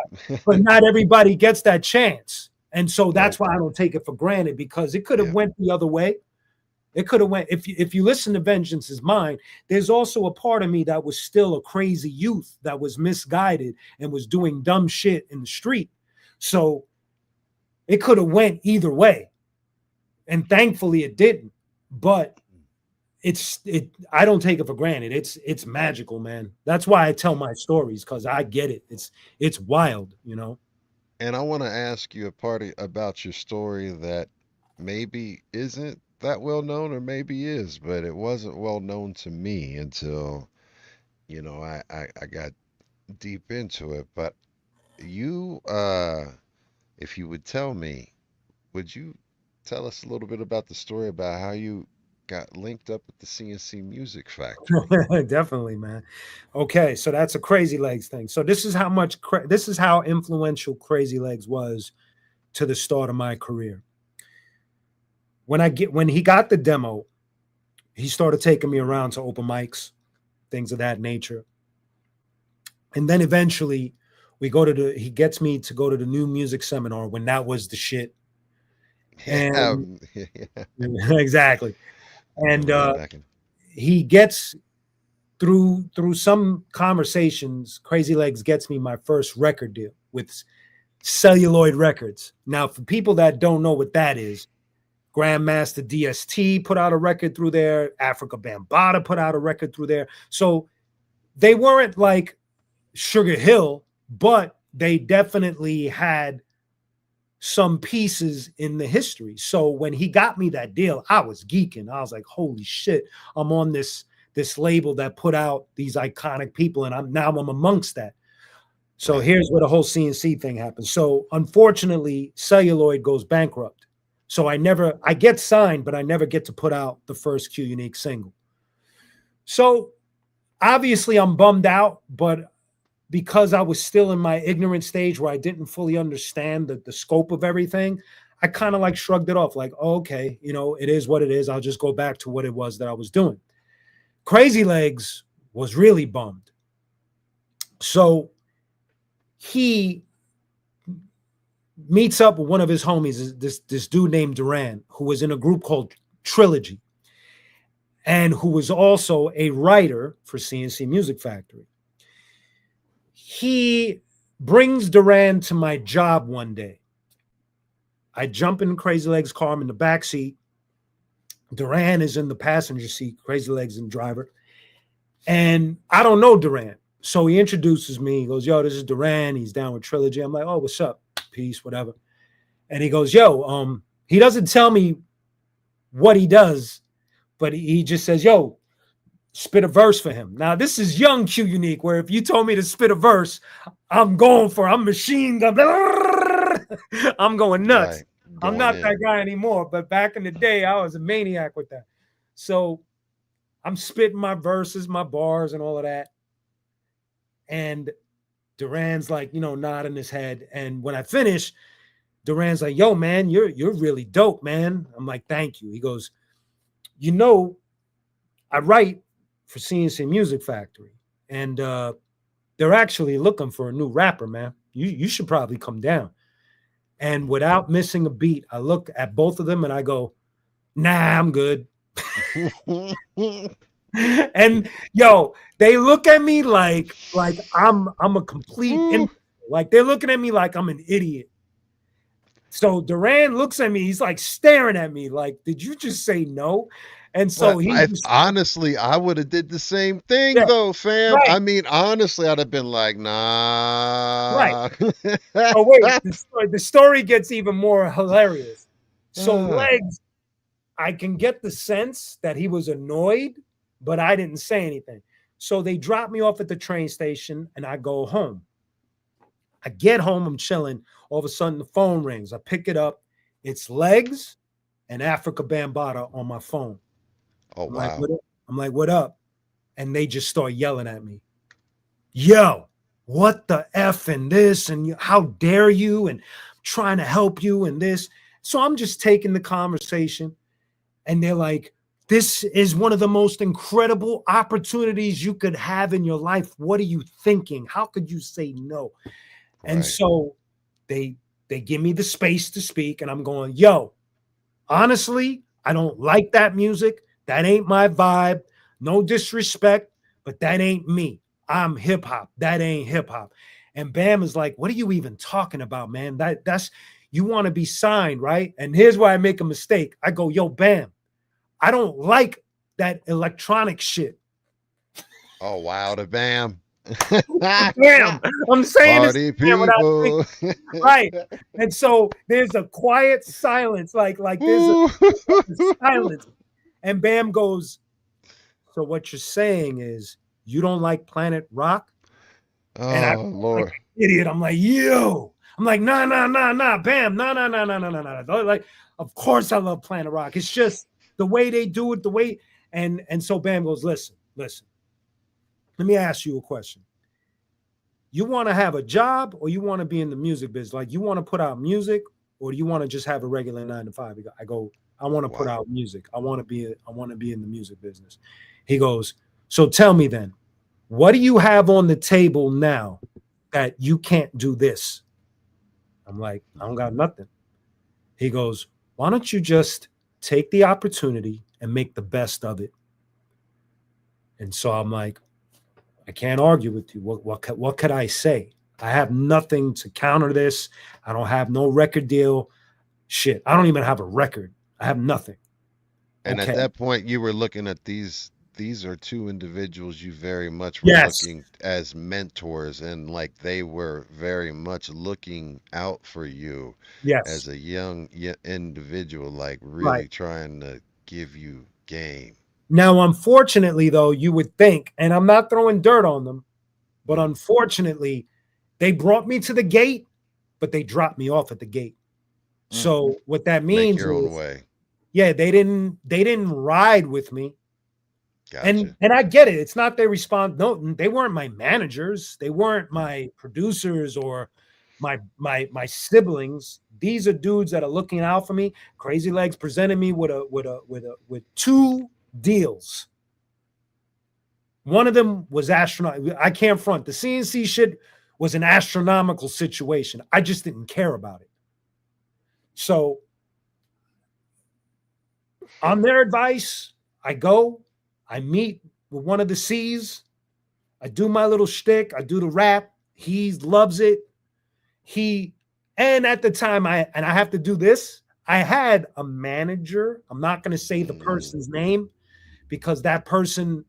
[SPEAKER 3] but not everybody gets that chance. And so that's
[SPEAKER 1] Nope.
[SPEAKER 3] why I don't take it for granted, because it could have
[SPEAKER 1] Yeah.
[SPEAKER 3] went the other way. It could have went, if you listen to Vengeance is Mine, there's also a part of me that was still a crazy youth that was misguided and was doing dumb shit in the street. So it could have went either way. And thankfully it didn't. But it I don't take it for granted. It's magical, man. That's why I tell my stories, because I get it. It's wild, you know.
[SPEAKER 1] And I want to ask you a part about your story that maybe isn't that well known or maybe is, but it wasn't well known to me until, you know, I got deep into it. But you, if you would tell me, would you tell us a little bit about the story about how you got linked up with the CNC Music Factory?
[SPEAKER 3] Definitely, man. Okay, so that's a Crazy Legs thing. So this is how influential Crazy Legs was to the start of my career. When he got the demo, he started taking me around to open mics, things of that nature. And then eventually he gets me to go to the new music seminar when that was the shit.
[SPEAKER 1] Yeah,
[SPEAKER 3] And
[SPEAKER 1] yeah,
[SPEAKER 3] exactly. And
[SPEAKER 1] remember that back in.
[SPEAKER 3] he gets through some conversations, Crazy Legs gets me my first record deal with Celluloid Records. Now, for people that don't know what that is, Grandmaster DST put out a record through there. Africa Bambaataa put out a record through there. So they weren't like Sugar Hill, but they definitely had some pieces in the history. So when he got me that deal, I was geeking. I was like, holy shit, I'm on this label that put out these iconic people, and I'm amongst that. So
[SPEAKER 1] Right.
[SPEAKER 3] here's where the whole CNC thing happens. So unfortunately, Celluloid goes bankrupt. So I get signed, but I never get to put out the first Q Unique single. So obviously I'm bummed out, but because I was still in my ignorant stage where I didn't fully understand the scope of everything, I kind of like shrugged it off, like, oh, okay, you know, it is what it is. I'll just go back to what it was that I was doing. Crazy Legs was really bummed. So he meets up with one of his homies, this dude named Duran, who was in a group called Trilogy, and who was also a writer for CNC Music Factory. He brings Duran to my job one day. I jump in Crazy Legs' car. I'm in the back seat. Duran is in the passenger seat. Crazy Legs and driver. And I don't know Duran. So he introduces me. He goes, yo, this is Duran. He's down with Trilogy. I'm like, oh, what's up? Peace, whatever. And he goes, yo, he doesn't tell me what he does, but he just says, yo, spit a verse for him. Now, this is young Q Unique, where if you told me to spit a verse, I'm machine gun. I'm going nuts.
[SPEAKER 1] Right.
[SPEAKER 3] I'm
[SPEAKER 1] Going
[SPEAKER 3] not
[SPEAKER 1] in.
[SPEAKER 3] that guy anymore. But back in the day, I was a maniac with that. So I'm spitting my verses, my bars, and all of that. And Duran's like, nodding his head. And when I finish, Duran's like, yo, man, you're really dope, man. I'm like, thank you. He goes, I write for CNC Music Factory, and they're actually looking for a new rapper, man. You should probably come down. And without missing a beat, I look at both of them and I go, nah, I'm good. And yo, they look at me like I'm a complete like they're looking at me like I'm an idiot. So Duran looks at me, he's like staring at me like, did you just say no? And so
[SPEAKER 1] Honestly, I would have did the same thing
[SPEAKER 3] yeah,
[SPEAKER 1] though, fam.
[SPEAKER 3] right,
[SPEAKER 1] I mean, honestly, I'd have been like,
[SPEAKER 3] right.
[SPEAKER 1] nah.
[SPEAKER 3] Oh wait, the story gets even more hilarious. So Legs, I can get the sense that he was annoyed, but I didn't say anything. So they drop me off at the train station and I go home. I get home, I'm chilling. All of a sudden, the phone rings. I pick it up. It's Legs and Africa Bambaataa on my phone.
[SPEAKER 1] Oh,
[SPEAKER 3] I'm
[SPEAKER 1] wow.
[SPEAKER 3] like, what up? I'm like, what up? And they just start yelling at me. Yo, what the F and this? And how dare you? And I'm trying to help you and this. So I'm just taking the conversation. And they're like, this is one of the most incredible opportunities you could have in your life. What are you thinking? How could you say no?
[SPEAKER 1] Right.
[SPEAKER 3] And so they give me the space to speak, and I'm going, yo, honestly, I don't like that music. That ain't my vibe. No disrespect, but that ain't me. I'm hip hop. That ain't hip hop. And Bam is like, what are you even talking about, man? That's you want to be signed, right? And here's where I make a mistake. I go, yo, Bam, I don't like that electronic shit.
[SPEAKER 1] Oh, wow, the Bam.
[SPEAKER 3] Damn, I'm saying
[SPEAKER 1] Party
[SPEAKER 3] this people. Right. And so there's a quiet silence, like there's a silence. And Bam goes, so what you're saying is you don't like Planet Rock?
[SPEAKER 1] Oh,
[SPEAKER 3] and
[SPEAKER 1] Lord.
[SPEAKER 3] like idiot. I'm like, yo. I'm like, nah, Bam, nah. Like, of course I love Planet Rock. It's just the way they do it, the way. And so Bam goes, listen. Let me ask you a question. You want to have a job or you want to be in the music business? Like, you want to put out music or do you want to just have a regular 9 to 5? I go, I want to put out music. I want to be in the music business. He goes, so tell me then, what do you have on the table now that you can't do this? I'm like, I don't got nothing. He goes, why don't you just take the opportunity and make the best of it? And so I'm like, I can't argue with you. What could I say? I have nothing to counter this. I don't have no record deal. Shit, I don't even have a record. I have nothing.
[SPEAKER 1] And
[SPEAKER 3] Okay.
[SPEAKER 1] at that point, you were looking at these are two individuals you very much were
[SPEAKER 3] Yes.
[SPEAKER 1] looking as mentors, and like they were very much looking out for you
[SPEAKER 3] Yes.
[SPEAKER 1] as a young individual, like really trying to give you game.
[SPEAKER 3] Now, unfortunately, though, you would think, and I'm not throwing dirt on them, but unfortunately, they brought me to the gate, but they dropped me off at the gate. So what that means
[SPEAKER 1] Make your own
[SPEAKER 3] is,
[SPEAKER 1] way.
[SPEAKER 3] yeah, they didn't ride with me.
[SPEAKER 1] Gotcha.
[SPEAKER 3] And I get it. It's not their response. No, they weren't my managers. They weren't my producers or my siblings. These are dudes that are looking out for me. Crazy Legs presented me with two deals. One of them was Astronaut. I can't front. The CNC shit was an astronomical situation. I just didn't care about it. So on their advice, I go, I meet with one of the C's, I do my little shtick, I do the rap. He loves it. And at the time, I have to do this. I had a manager. I'm not going to say the person's name because that person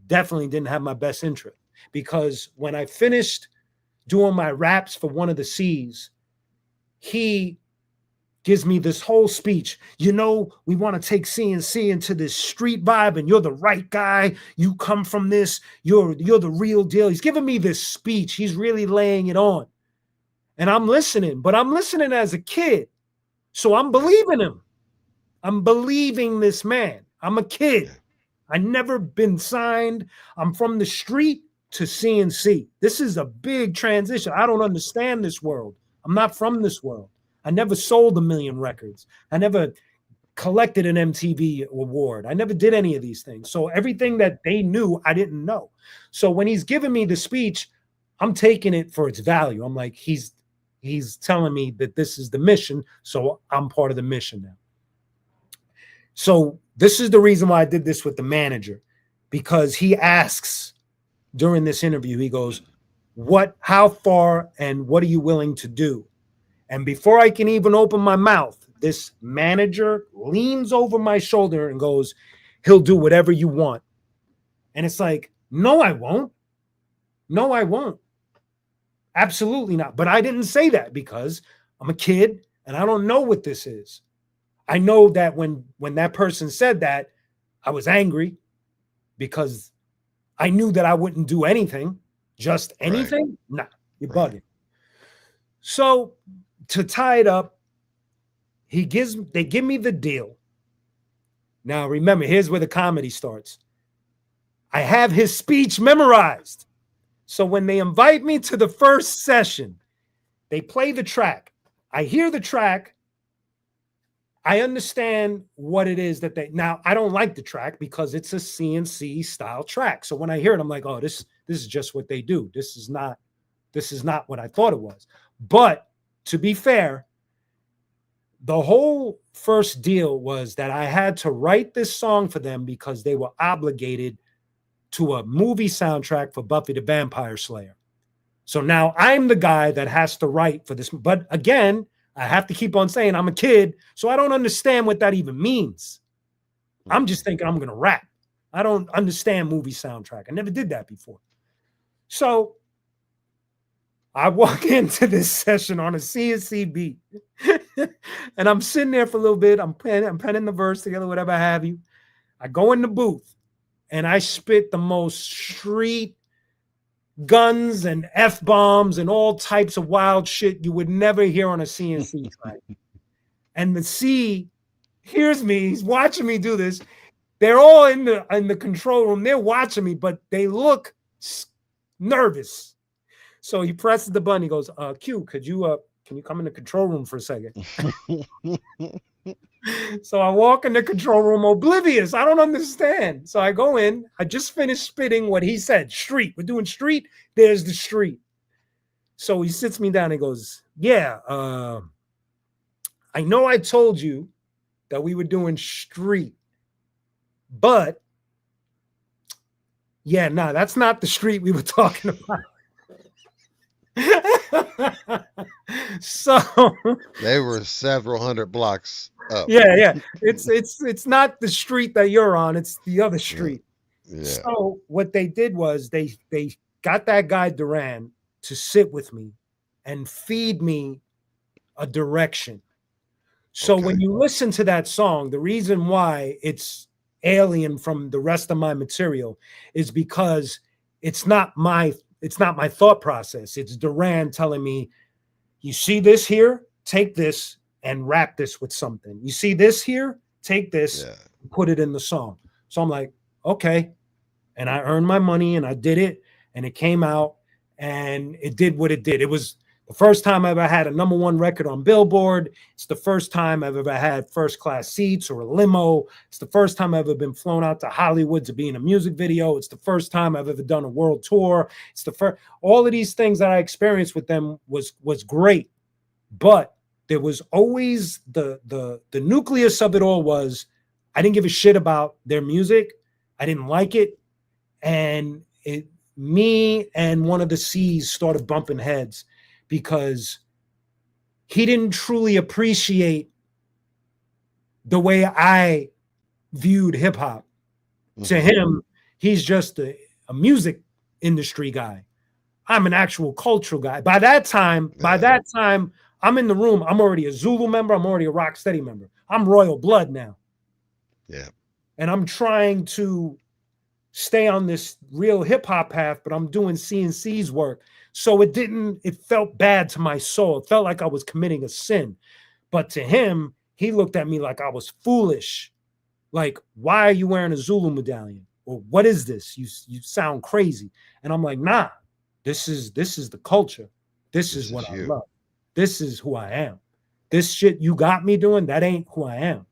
[SPEAKER 3] definitely didn't have my best interest. Because when I finished doing my raps for one of the C's, he gives me this whole speech. You know, we want to take CNC into this street vibe, and you're the right guy. You come from this. You're the real deal. He's giving me this speech. He's really laying it on. And I'm listening, but I'm listening as a kid. So I'm believing him. I'm believing this man. I'm a kid. I never been signed. I'm from the street to CNC. This is a big transition. I don't understand this world. I'm not from this world. I never sold 1 million records. I never collected an MTV award. I never did any of these things. So everything that they knew, I didn't know. So when he's giving me the speech, I'm taking it for its value. I'm like, he's telling me that this is the mission. So I'm part of the mission now. So this is the reason why I did this with the manager, because he asks during this interview, he goes, how far and what are you willing to do? And before I can even open my mouth, this manager leans over my shoulder and goes, he'll do whatever you want. And it's like, no, I won't. No, I won't. Absolutely not. But I didn't say that because I'm a kid and I don't know what this is. I know that when that person said that, I was angry because I knew that I wouldn't do anything. Just anything? Right. Nah, you're bugging. So to tie it up, they give me the deal. Now remember, here's where the comedy starts. I have his speech memorized. So when they invite me to the first session, they play the track. I hear the track. I understand what it is that now I don't like the track because it's a CNC style track. So when I hear it, I'm like, oh, this is just what they do. This is not what I thought it was. But to be fair, the whole first deal was that I had to write this song for them because they were obligated to a movie soundtrack for Buffy the Vampire Slayer. So now I'm the guy that has to write for this. But again, I have to keep on saying I'm a kid, so I don't understand what that even means. I'm just thinking I'm going to rap. I don't understand movie soundtrack. I never did that before. So I walk into this session on a CNC beat, and I'm sitting there for a little bit. I'm penning the verse together, whatever have you. I go in the booth, and I spit the most street guns and F-bombs and all types of wild shit you would never hear on a CNC track. And the C hears me. He's watching me do this. They're all in the control room. They're watching me, but they look nervous. So he presses the button. He goes, Q, can you come in the control room for a second? So I walk in the control room oblivious. I don't understand. So I go in. I just finished spitting what he said. Street. We're doing street. There's the street. So he sits me down and goes, yeah, I know I told you that we were doing street, but yeah, no, that's not the street we were talking about. So
[SPEAKER 1] they were several hundred blocks up.
[SPEAKER 3] Yeah. It's not the street that you're on, it's the other street. Yeah. So what they did was they got that guy Duran to sit with me and feed me a direction. So when you listen to that song, the reason why it's alien from the rest of my material is because it's not my thought process. It's Duran telling me, you see this here, take this and wrap this with something. You see this here, take this, put it in the song. So I'm like, okay. And I earned my money and I did it and it came out and it did what it did. The first time I ever had a #1 record on Billboard. It's the first time I've ever had first class seats or a limo. It's the first time I've ever been flown out to Hollywood to be in a music video. It's the first time I've ever done a world tour. It's the first. All of these things that I experienced with them was great, but there was always the nucleus of it all was I didn't give a shit about their music. I didn't like it, and me and one of the C's started bumping heads because he didn't truly appreciate the way I viewed hip hop. Mm-hmm. To him, he's just a music industry guy. I'm an actual cultural guy. By that time, I'm in the room. I'm already a Zulu member. I'm already a Rocksteady member. I'm royal blood now.
[SPEAKER 1] Yeah.
[SPEAKER 3] And I'm trying to stay on this real hip hop path, but I'm doing CNC's work. So it felt bad to my soul. It felt like I was committing a sin. But to him, he looked at me like I was foolish. Like, why are you wearing a Zulu medallion? Or what is this? You sound crazy. And I'm like, nah, this is the culture. This is what I love. This is who I am. This shit you got me doing, that ain't who I am.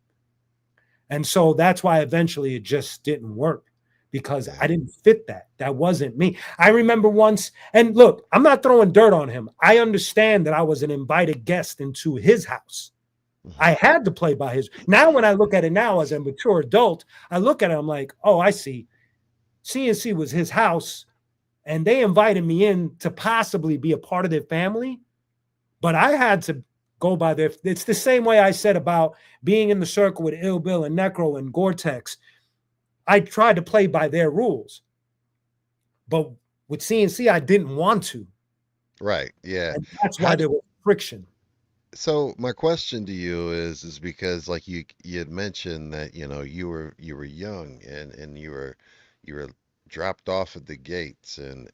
[SPEAKER 3] And so that's why eventually it just didn't work. Because I didn't fit that. That wasn't me. I remember once, and look, I'm not throwing dirt on him. I understand that I was an invited guest into his house. I had to play by his. Now, when I look at it now as a mature adult, I look at it, I'm like, oh, I see. CNC was his house, and they invited me in to possibly be a part of their family. But I had to go by their. It's the same way I said about being in the circle with Ill Bill and Necro and Gore-Tex. I tried to play by their rules, but with CNC, I didn't want to.
[SPEAKER 1] Right. Yeah.
[SPEAKER 3] And that's why there was friction.
[SPEAKER 1] So my question to you is because like you had mentioned that, you were young and you were dropped off at the gates and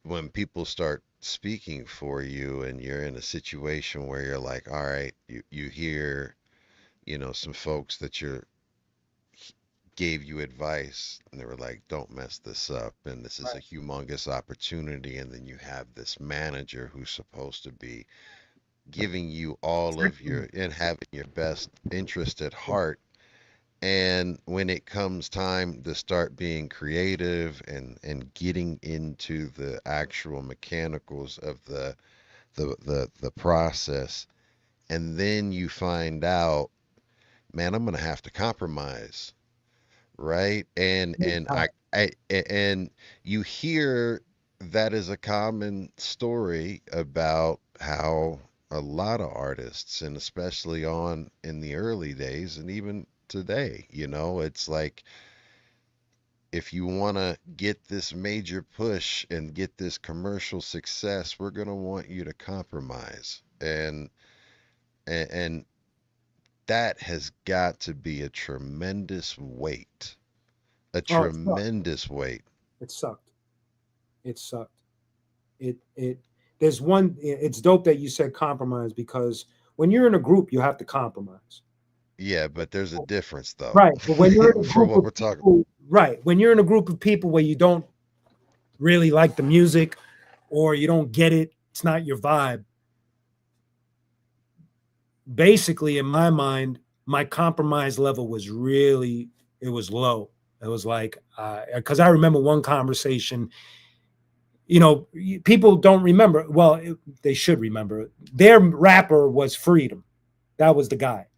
[SPEAKER 1] when people start speaking for you and you're in a situation where you're like, all right, you hear, some folks that gave you advice and they were like, don't mess this up, and this is a humongous opportunity, and then you have this manager who's supposed to be giving you all of your and having your best interest at heart, and when it comes time to start being creative and getting into the actual mechanicals of the process, and then you find out, man, I'm gonna have to compromise. Right. And and you hear that is a common story about how a lot of artists, and especially in the early days and even today, it's like if you want to get this major push and get this commercial success, we're going to want you to compromise. And that has got to be a tremendous weight. A tremendous weight.
[SPEAKER 3] It sucked. There's one, it's dope that you said compromise, because when you're in a group, you have to compromise.
[SPEAKER 1] Yeah, but there's a difference though.
[SPEAKER 3] Right. But when you're in a
[SPEAKER 1] for
[SPEAKER 3] group
[SPEAKER 1] what we're talking
[SPEAKER 3] people, right. When you're in a group of people where you don't really like the music or you don't get it, it's not your vibe. Basically, in my mind, my compromise level was it was low. It was like, because I remember one conversation, people don't remember. Well, they should remember. Their rapper was Freedom. That was the guy.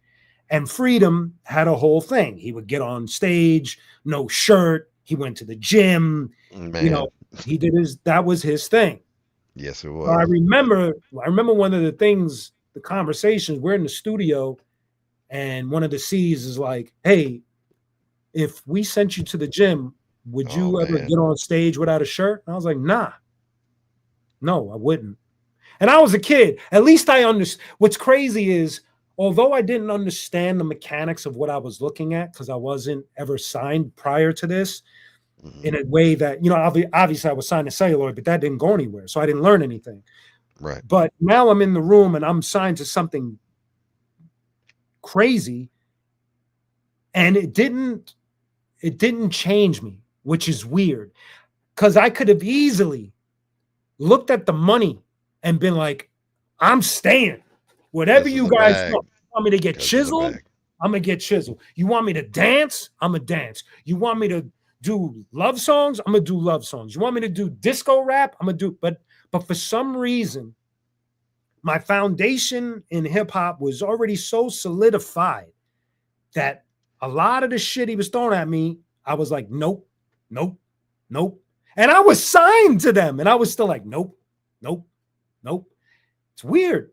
[SPEAKER 3] And Freedom had a whole thing. He would get on stage, no shirt. He went to the gym.
[SPEAKER 1] Man.
[SPEAKER 3] He did that was his thing.
[SPEAKER 1] Yes, it was.
[SPEAKER 3] I remember one of the things, the conversations, we're in the studio and one of the C's is like, hey, if we sent you to the gym, would you ever get on stage without a shirt? And I was like, nah, no, I wouldn't. And I was a kid. At least I understand. What's crazy is, although I didn't understand the mechanics of what I was looking at, because I wasn't ever signed prior to this, in a way that, obviously I was signed to Celluloid, but that didn't go anywhere. So I didn't learn anything.
[SPEAKER 1] Right.
[SPEAKER 3] But now I'm in the room and I'm signed to something crazy. And it didn't change me, which is weird, because I could have easily looked at the money and been like, I'm staying. Whatever
[SPEAKER 1] Because of
[SPEAKER 3] you
[SPEAKER 1] the
[SPEAKER 3] guys
[SPEAKER 1] bag.
[SPEAKER 3] want me to get
[SPEAKER 1] Because of the
[SPEAKER 3] chiseled,
[SPEAKER 1] bag.
[SPEAKER 3] I'm gonna get chiseled. You want me to dance? I'm gonna dance. You want me to do love songs? I'm gonna do love songs. You want me to do disco rap? I'm gonna do, but for some reason, my foundation in hip hop was already so solidified that a lot of the shit he was throwing at me, I was like, nope, nope, nope. And I was signed to them, and I was still like, nope, nope, nope. It's weird.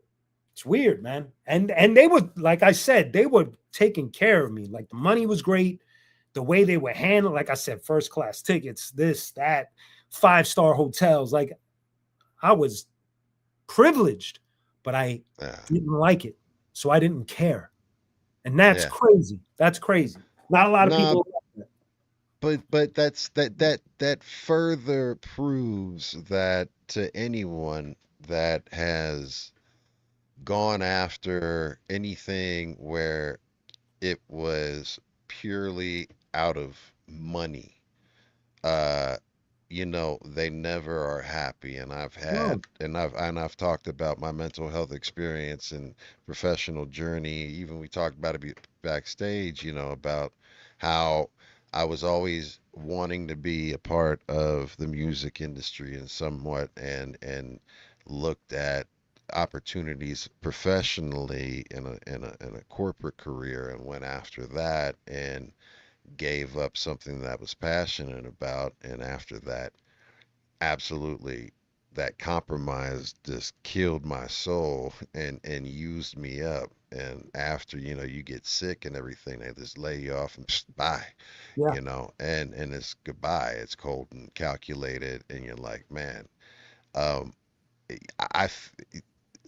[SPEAKER 3] It's weird, man. And they were, like I said, they were taking care of me. Like the money was great. The way they were handled, like I said, first class tickets, this, that, 5-star hotels. Like I was privileged, but I
[SPEAKER 1] Yeah.
[SPEAKER 3] didn't like it. So I didn't care. And that's
[SPEAKER 1] Yeah.
[SPEAKER 3] crazy. That's crazy. Not a lot of
[SPEAKER 1] No,
[SPEAKER 3] people.
[SPEAKER 1] but that further proves that to anyone that has gone after anything where it was purely out of money, uh they never are happy. And
[SPEAKER 3] No.
[SPEAKER 1] I've talked about my mental health experience and professional journey. Even we talked about it backstage, about how I was always wanting to be a part of the music industry and somewhat, and looked at opportunities professionally in a corporate career, and went after that, and gave up something that I was passionate about. And after that, absolutely, that compromise just killed my soul and used me up. And after, you get sick and everything, they just lay you off and psh, bye,
[SPEAKER 3] Yeah.
[SPEAKER 1] and it's goodbye. It's cold and calculated, and you're like, man, um,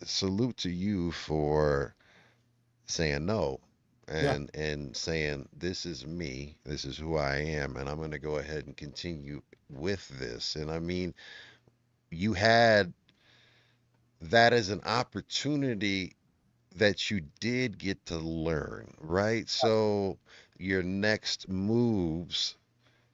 [SPEAKER 1] salute to you for saying no,
[SPEAKER 3] Yeah.
[SPEAKER 1] and saying, this is me, this is who I am, and I'm going to go ahead and continue with this. And I mean, you had that as an opportunity that you did get to learn, right? So your next moves,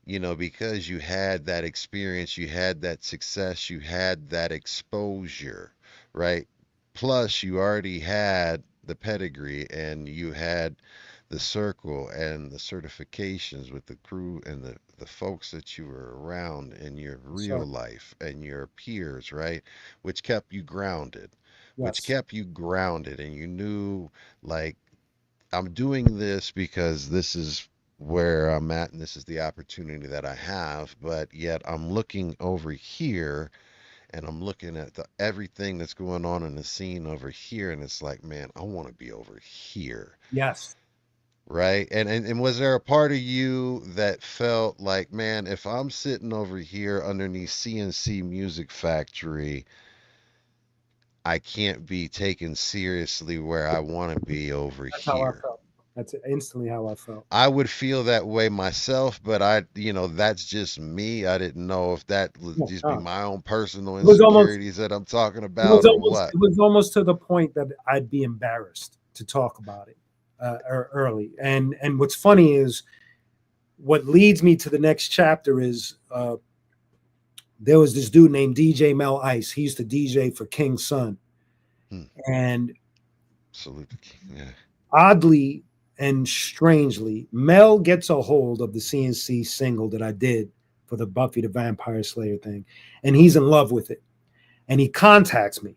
[SPEAKER 1] because you had that experience, you had that success, you had that exposure, right? Plus, you already had the pedigree, and you had the circle and the certifications with the crew and the folks that you were around in your real
[SPEAKER 3] So
[SPEAKER 1] life and your peers, right? Which kept you grounded,
[SPEAKER 3] yes.
[SPEAKER 1] and you knew, like, I'm doing this because this is where I'm at, and this is the opportunity that I have. But yet I'm looking over here, and I'm looking at everything that's going on in the scene over here, and it's like, man, I want to be over here,
[SPEAKER 3] Yes.
[SPEAKER 1] right? And was there a part of you that felt like, man, if I'm sitting over here underneath CNC Music Factory, I can't be taken seriously where I want to be over
[SPEAKER 3] That's how I
[SPEAKER 1] here?
[SPEAKER 3] felt. That's instantly how I felt.
[SPEAKER 1] I would feel that way myself, but that's just me. I didn't know if that would
[SPEAKER 3] Yeah,
[SPEAKER 1] just be
[SPEAKER 3] no.
[SPEAKER 1] my own personal
[SPEAKER 3] It was almost
[SPEAKER 1] insecurities that I'm talking
[SPEAKER 3] it was
[SPEAKER 1] about, or
[SPEAKER 3] almost
[SPEAKER 1] what.
[SPEAKER 3] it was almost to the point that I'd be embarrassed to talk about it early. And what's funny is what leads me to the next chapter is there was this dude named DJ Mel Ice. He used to DJ for King's Son.
[SPEAKER 1] Hmm.
[SPEAKER 3] And
[SPEAKER 1] Salute the king. Yeah.
[SPEAKER 3] oddly and strangely, Mel gets a hold of the CNC single that I did for the Buffy the Vampire Slayer thing, and he's in love with it. And he contacts me,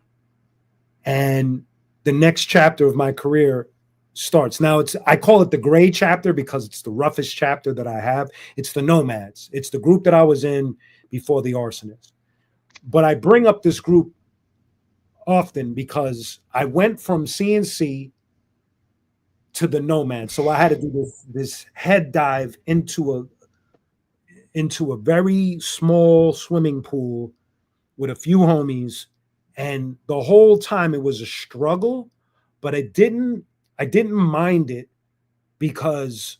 [SPEAKER 3] and the next chapter of my career starts. Now I call it the gray chapter because it's the roughest chapter that I have. It's the Nomads. It's the group that I was in before the Arsonists. But I bring up this group often because I went from CNC to the Nomad. So I had to do this head dive into a very small swimming pool with a few homies, and the whole time it was a struggle, but I didn't mind it because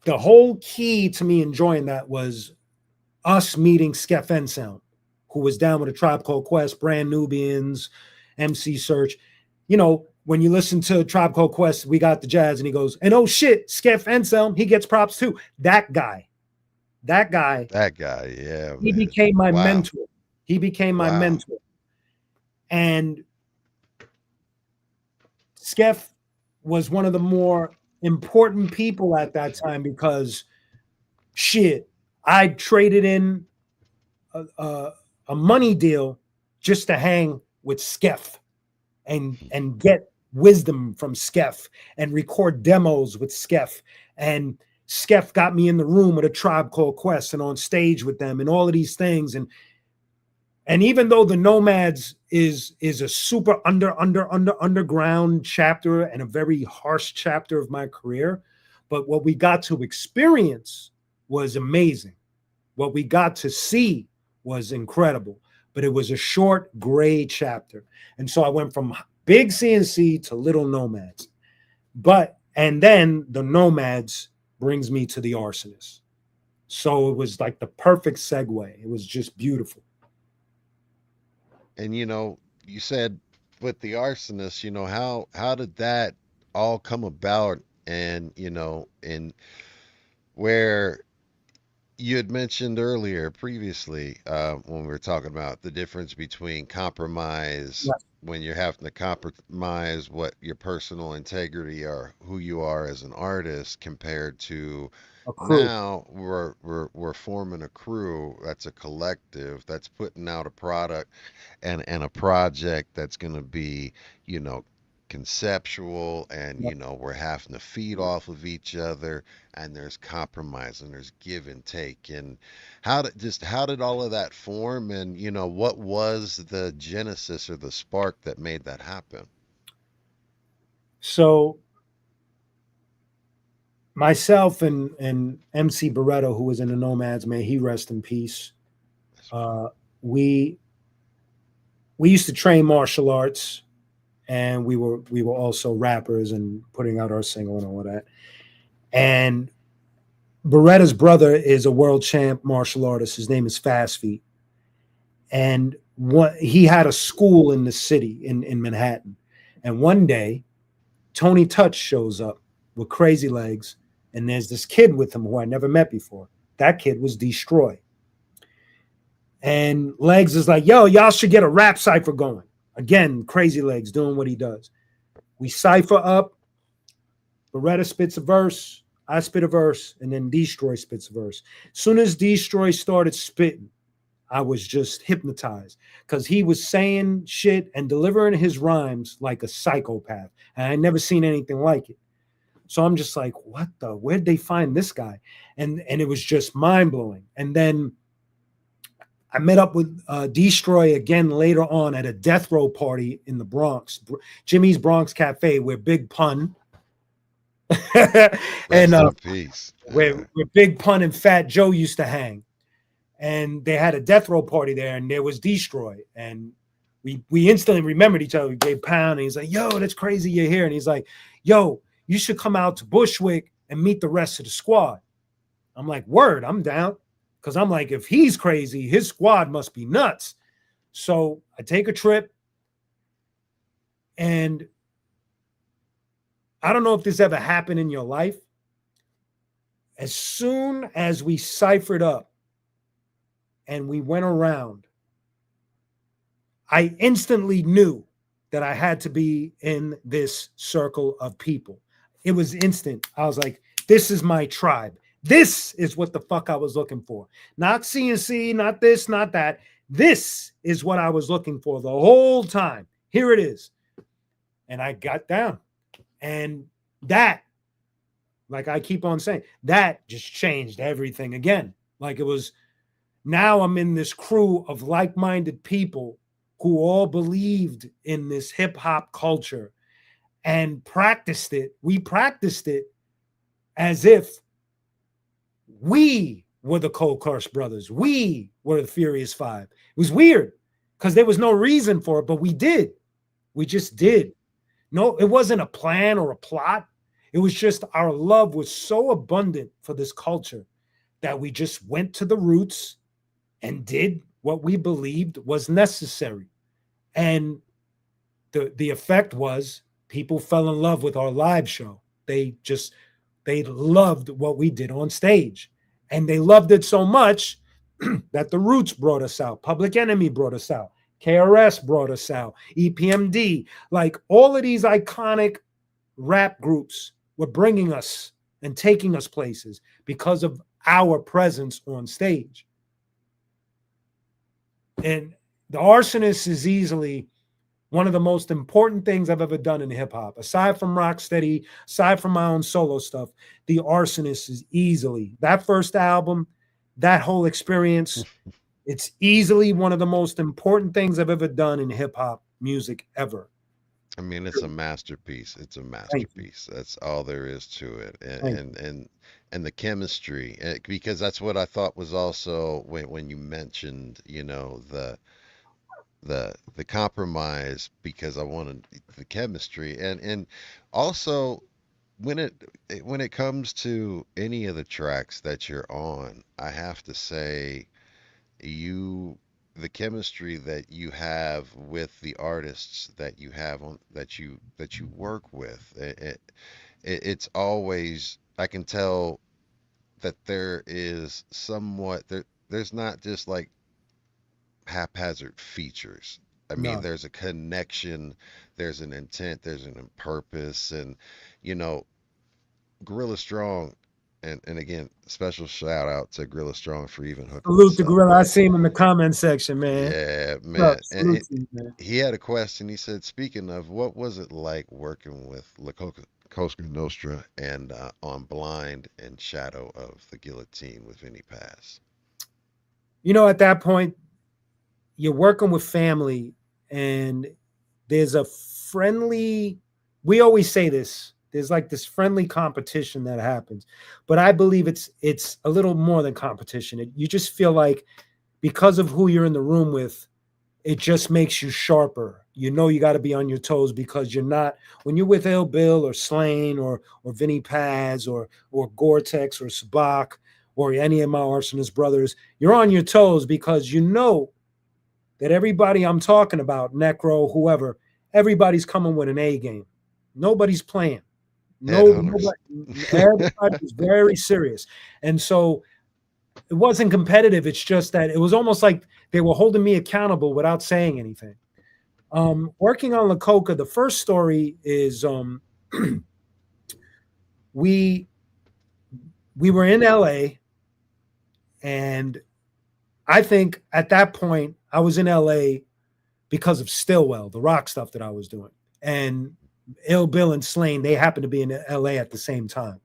[SPEAKER 3] the whole key to me enjoying that was us meeting Skef Ensound, who was down with a Tribe Called Quest, Brand Nubians, MC Search. When you listen to Tribe Called Quest, we got the jazz, and he goes, and oh shit, Skef Enselm, he gets props too. That guy,
[SPEAKER 1] That guy, yeah,
[SPEAKER 3] he
[SPEAKER 1] man.
[SPEAKER 3] became my
[SPEAKER 1] Wow.
[SPEAKER 3] mentor. He became my
[SPEAKER 1] Wow.
[SPEAKER 3] mentor. And Skeff was one of the more important people at that time because shit, I traded in a money deal just to hang with Skeff and get wisdom from Skeff and record demos with Skeff. And Skeff got me in the room with A Tribe Called Quest and on stage with them and all of these things. And even though the Nomads is a super underground chapter and a very harsh chapter of my career, but what we got to experience was amazing. What we got to see was incredible, but it was a short gray chapter. And so I went from big CNC to little Nomads. And then the Nomads brings me to the Arsonists. So it was like the perfect segue. It was just beautiful.
[SPEAKER 1] And you said with the arsonist, how did that all come about? And and where you had mentioned earlier previously, when we were talking about the difference between compromise,
[SPEAKER 3] Yes.
[SPEAKER 1] when you're having to compromise what your personal integrity or who you are as an artist, compared to
[SPEAKER 3] A crew.
[SPEAKER 1] now we're forming a crew that's a collective that's putting out a product and a project that's going to be, you know, conceptual, and
[SPEAKER 3] Yep.
[SPEAKER 1] we're having to feed off of each other, and there's compromise and there's give and take. And how did all of that form, and what was the genesis or the spark that made that happen?
[SPEAKER 3] So myself and MC Barreto, who was in the Nomads, may he rest in peace.
[SPEAKER 1] That's right.
[SPEAKER 3] Uh, we we used to train martial arts, and we were also rappers and putting out our single and all of that. And Beretta's brother is a world champ martial artist. His name is Fast Feet, and he had a school in the city in Manhattan. And one day, Tony Touch shows up with Crazy Legs, and there's this kid with him who I never met before. That kid was Destroy. And Legs is like, yo, y'all should get a rap cipher going. Again, Crazy Legs doing what he does. We cipher up. Beretta spits a verse. I spit a verse. And then Destroy spits a verse. As soon as Destroy started spitting, I was just hypnotized because he was saying shit and delivering his rhymes like a psychopath. And I never seen anything like it. So I'm just like, where'd they find this guy? And it was just mind blowing. And then I met up with Destroy again later on at a death row party in the Bronx, Jimmy's Bronx Cafe, where Big Pun and
[SPEAKER 1] Rest in peace.
[SPEAKER 3] where Big Pun and Fat Joe used to hang. And they had a death row party there, and there was Destroy. And we instantly remembered each other. We gave pound, and he's like, yo, that's crazy you're here. And he's like, yo, you should come out to Bushwick and meet the rest of the squad. I'm like, word, I'm down. Because I'm like, if he's crazy, his squad must be nuts. So I take a trip, and I don't know if this ever happened in your life. As soon as we ciphered up and we went around, I instantly knew that I had to be in this circle of people. It was instant. I was like, this is my tribe. This is what the fuck I was looking for. Not CNC, not this, not that. This is what I was looking for the whole time. Here it is. And I got down. And that, like I keep on saying, that just changed everything again. Like it was, now I'm in this crew of like-minded people who all believed in this hip hop culture and practiced it. We practiced it as if we were the Cold Crush brothers. We were the Furious Five. It was weird because there was no reason for it, but we did. We just did. No, it wasn't a plan or a plot. It was just our love was so abundant for this culture that we just went to the roots and did what we believed was necessary. And the effect was people fell in love with our live show. They loved what we did on stage. And they loved it so much that the Roots brought us out, Public Enemy brought us out, KRS brought us out, EPMD, like all of these iconic rap groups were bringing us and taking us places because of our presence on stage. And the Arsonists is easily one of the most important things I've ever done in hip hop. Aside from Rocksteady, aside from my own solo stuff, the Arsonists is easily that first album, that whole experience. It's easily one of the most important things I've ever done in hip hop music ever.
[SPEAKER 1] I mean, it's a masterpiece. It's a masterpiece. That's all there is to it. And the chemistry, because that's what I thought was also when you mentioned, the compromise, because I wanted the chemistry, and also when it comes to any of the tracks that you're on, I have to say you the chemistry that you have with the artists that you have on that you work with, it's always, I can tell that there is somewhat there's not just like haphazard features. I mean,
[SPEAKER 3] No,
[SPEAKER 1] there's a connection, there's an intent, there's an purpose, and you know, Gorilla Strong, and again, special shout out to Gorilla Strong for even hooking
[SPEAKER 3] salute
[SPEAKER 1] us
[SPEAKER 3] the
[SPEAKER 1] up.
[SPEAKER 3] gorilla. I
[SPEAKER 1] But
[SPEAKER 3] see him in the comment section, man.
[SPEAKER 1] yeah,
[SPEAKER 3] Look,
[SPEAKER 1] man, and
[SPEAKER 3] salute to you, man.
[SPEAKER 1] he had a question. He said, speaking of, what was it like working with Cosa Nostra and on Blind and Shadow of the Guillotine with Vinny Paz?
[SPEAKER 3] At that point, you're working with family, and there's a friendly, we always say this, there's like this friendly competition that happens, but I believe it's a little more than competition. You just feel like because of who you're in the room with, it just makes you sharper. You got to be on your toes, because you're not, when you're with Ill Bill or Slain or Vinny Paz or Gore-Tex or Sabak or any of my arsonist brothers, you're on your toes, because that everybody I'm talking about, Necro, whoever, everybody's coming with an A game. Nobody's playing.
[SPEAKER 1] Headhunters.
[SPEAKER 3] Everybody's very serious. And so it wasn't competitive. It's just that it was almost like they were holding me accountable without saying anything. Working on La Coca, the first story is we were in LA, and I think at that point I was in LA because of StillWell, the rock stuff that I was doing. And Ill Bill and Slain, they happened to be in LA at the same time.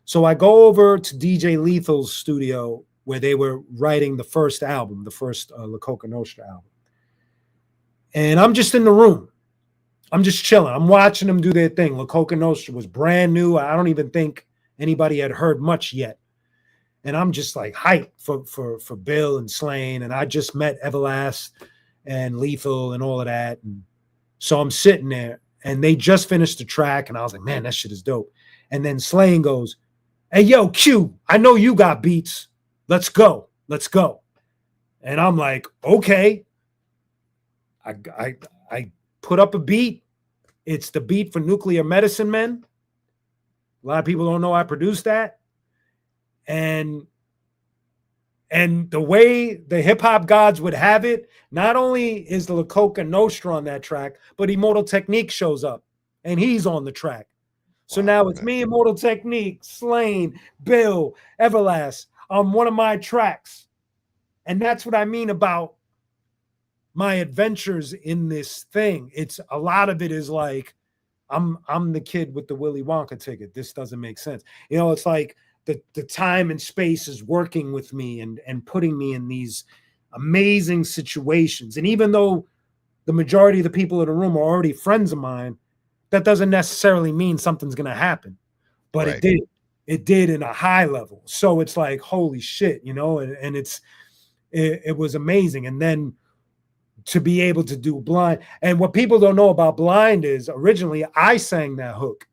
[SPEAKER 3] So I go over to DJ Lethal's studio where they were writing the first album, the first La Coca Nostra album. And I'm just in the room. I'm just chilling. I'm watching them do their thing. La Coca Nostra was brand new. I don't even think anybody had heard much yet. And I'm just like hyped for Bill and Slain. And I just met Everlast and Lethal and all of that. And so I'm sitting there, and they just finished the track. And I was like, man, that shit is dope. And then Slain goes, hey, yo, Q, I know you got beats. Let's go. Let's go. And I'm like, okay. I put up a beat. It's the beat for Nuclear Medicine Men. A lot of people don't know I produced that. And the way the hip hop gods would have it, not only is the La Coca Nostra on that track, but Immortal Technique shows up, and he's on the track. So
[SPEAKER 1] Wow,
[SPEAKER 3] now it's
[SPEAKER 1] man.
[SPEAKER 3] me, Immortal Technique, Slain, Bill, Everlast on one of my tracks. And that's what I mean about my adventures in this thing. It's a lot of it is like, I'm the kid with the Willy Wonka ticket. This doesn't make sense. It's like the time and space is working with me and putting me in these amazing situations. And even though the majority of the people in the room are already friends of mine, that doesn't necessarily mean something's going to happen. But
[SPEAKER 1] Right.
[SPEAKER 3] it did in a high level. So it's like, holy shit, and it was amazing. And then to be able to do Blind. And what people don't know about Blind is originally I sang that hook.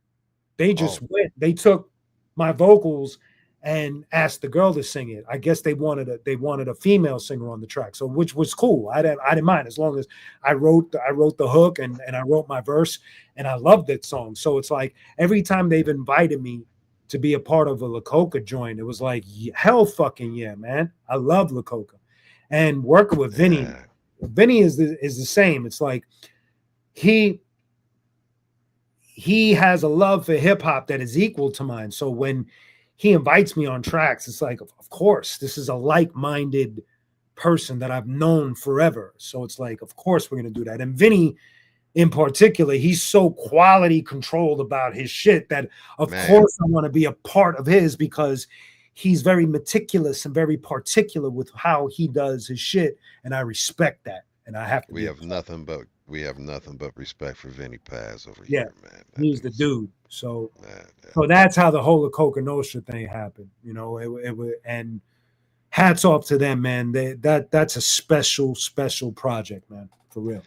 [SPEAKER 3] They just they took my vocals and asked the girl to sing it. I guess they wanted a female singer on the track. So which was cool. I didn't mind, as long as I wrote the hook and I wrote my verse, and I loved that song. So it's like every time they've invited me to be a part of a Lakota joint. It was like hell fucking yeah, man. I love Lakota. And working with Vinny,
[SPEAKER 1] Yeah,
[SPEAKER 3] Vinny is the same. It's like he he has a love for hip hop that is equal to mine. So when he invites me on tracks, it's like, of course, this is a like minded person that I've known forever. So it's like, of course, we're going to do that. And Vinny, in particular, he's so quality controlled about his shit that, of
[SPEAKER 1] man.
[SPEAKER 3] course, I want to be a part of his because he's very meticulous and very particular with how he does his shit. And I respect that. And I have to be a part.
[SPEAKER 1] We have nothing but respect for Vinny Paz over
[SPEAKER 3] Yeah,
[SPEAKER 1] here, man. That
[SPEAKER 3] he's the
[SPEAKER 1] dude's
[SPEAKER 3] dude. So
[SPEAKER 1] man.
[SPEAKER 3] so that's how the whole Coca Nostra thing happened. You know, and hats off to them, man. That's a special project, man, for real.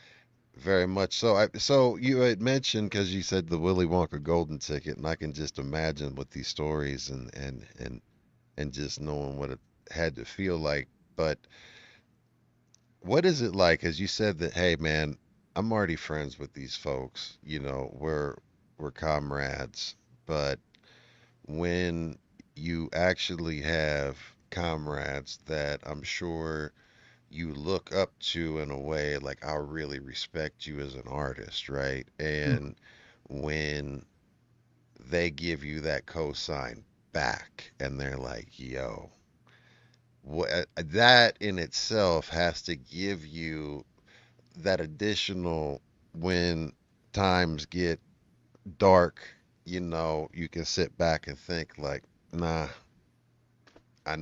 [SPEAKER 1] Very much so. So you had mentioned because you said the Willy Wonka golden ticket, and I can just imagine with these stories and just knowing what it had to feel like. But what is it like? As you said that, hey man, I'm already friends with these folks. You know, we're comrades. But when you actually have comrades that I'm sure you look up to in a way like I really respect you as an artist, right?
[SPEAKER 3] Mm.
[SPEAKER 1] And when they give you that cosign back and they're like, yo, that in itself has to give you that additional when times get dark, you can sit back and think like, nah, I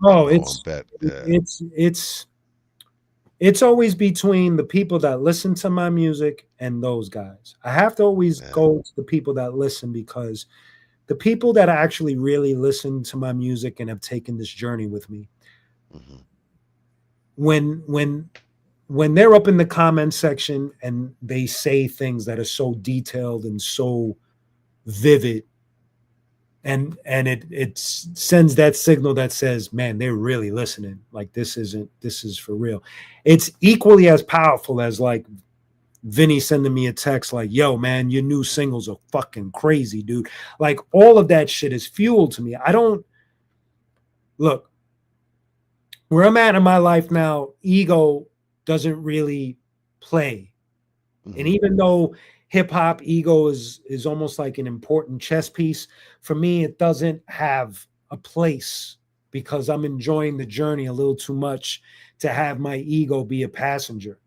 [SPEAKER 3] Oh,
[SPEAKER 1] know I'm bet.
[SPEAKER 3] it's it's always between the people that listen to my music and those guys. I have to always
[SPEAKER 1] Yeah.
[SPEAKER 3] go to the people that listen because the people that actually really listen to my music and have taken this journey with me,
[SPEAKER 1] Hmm.
[SPEAKER 3] when when when they're up in the comment section and they say things that are so detailed and so vivid, and it sends that signal that says, man, they're really listening, like this is for real. It's equally as powerful as like Vinny sending me a text like, yo, man, your new singles are fucking crazy, dude. Like all of that shit is fuel to me. I don't look where I'm at in my life now. Ego doesn't really play. And
[SPEAKER 1] Hmm.
[SPEAKER 3] even though hip hop ego is almost like an important chess piece, for me it doesn't have a place because I'm enjoying the journey a little too much to have my ego be a passenger.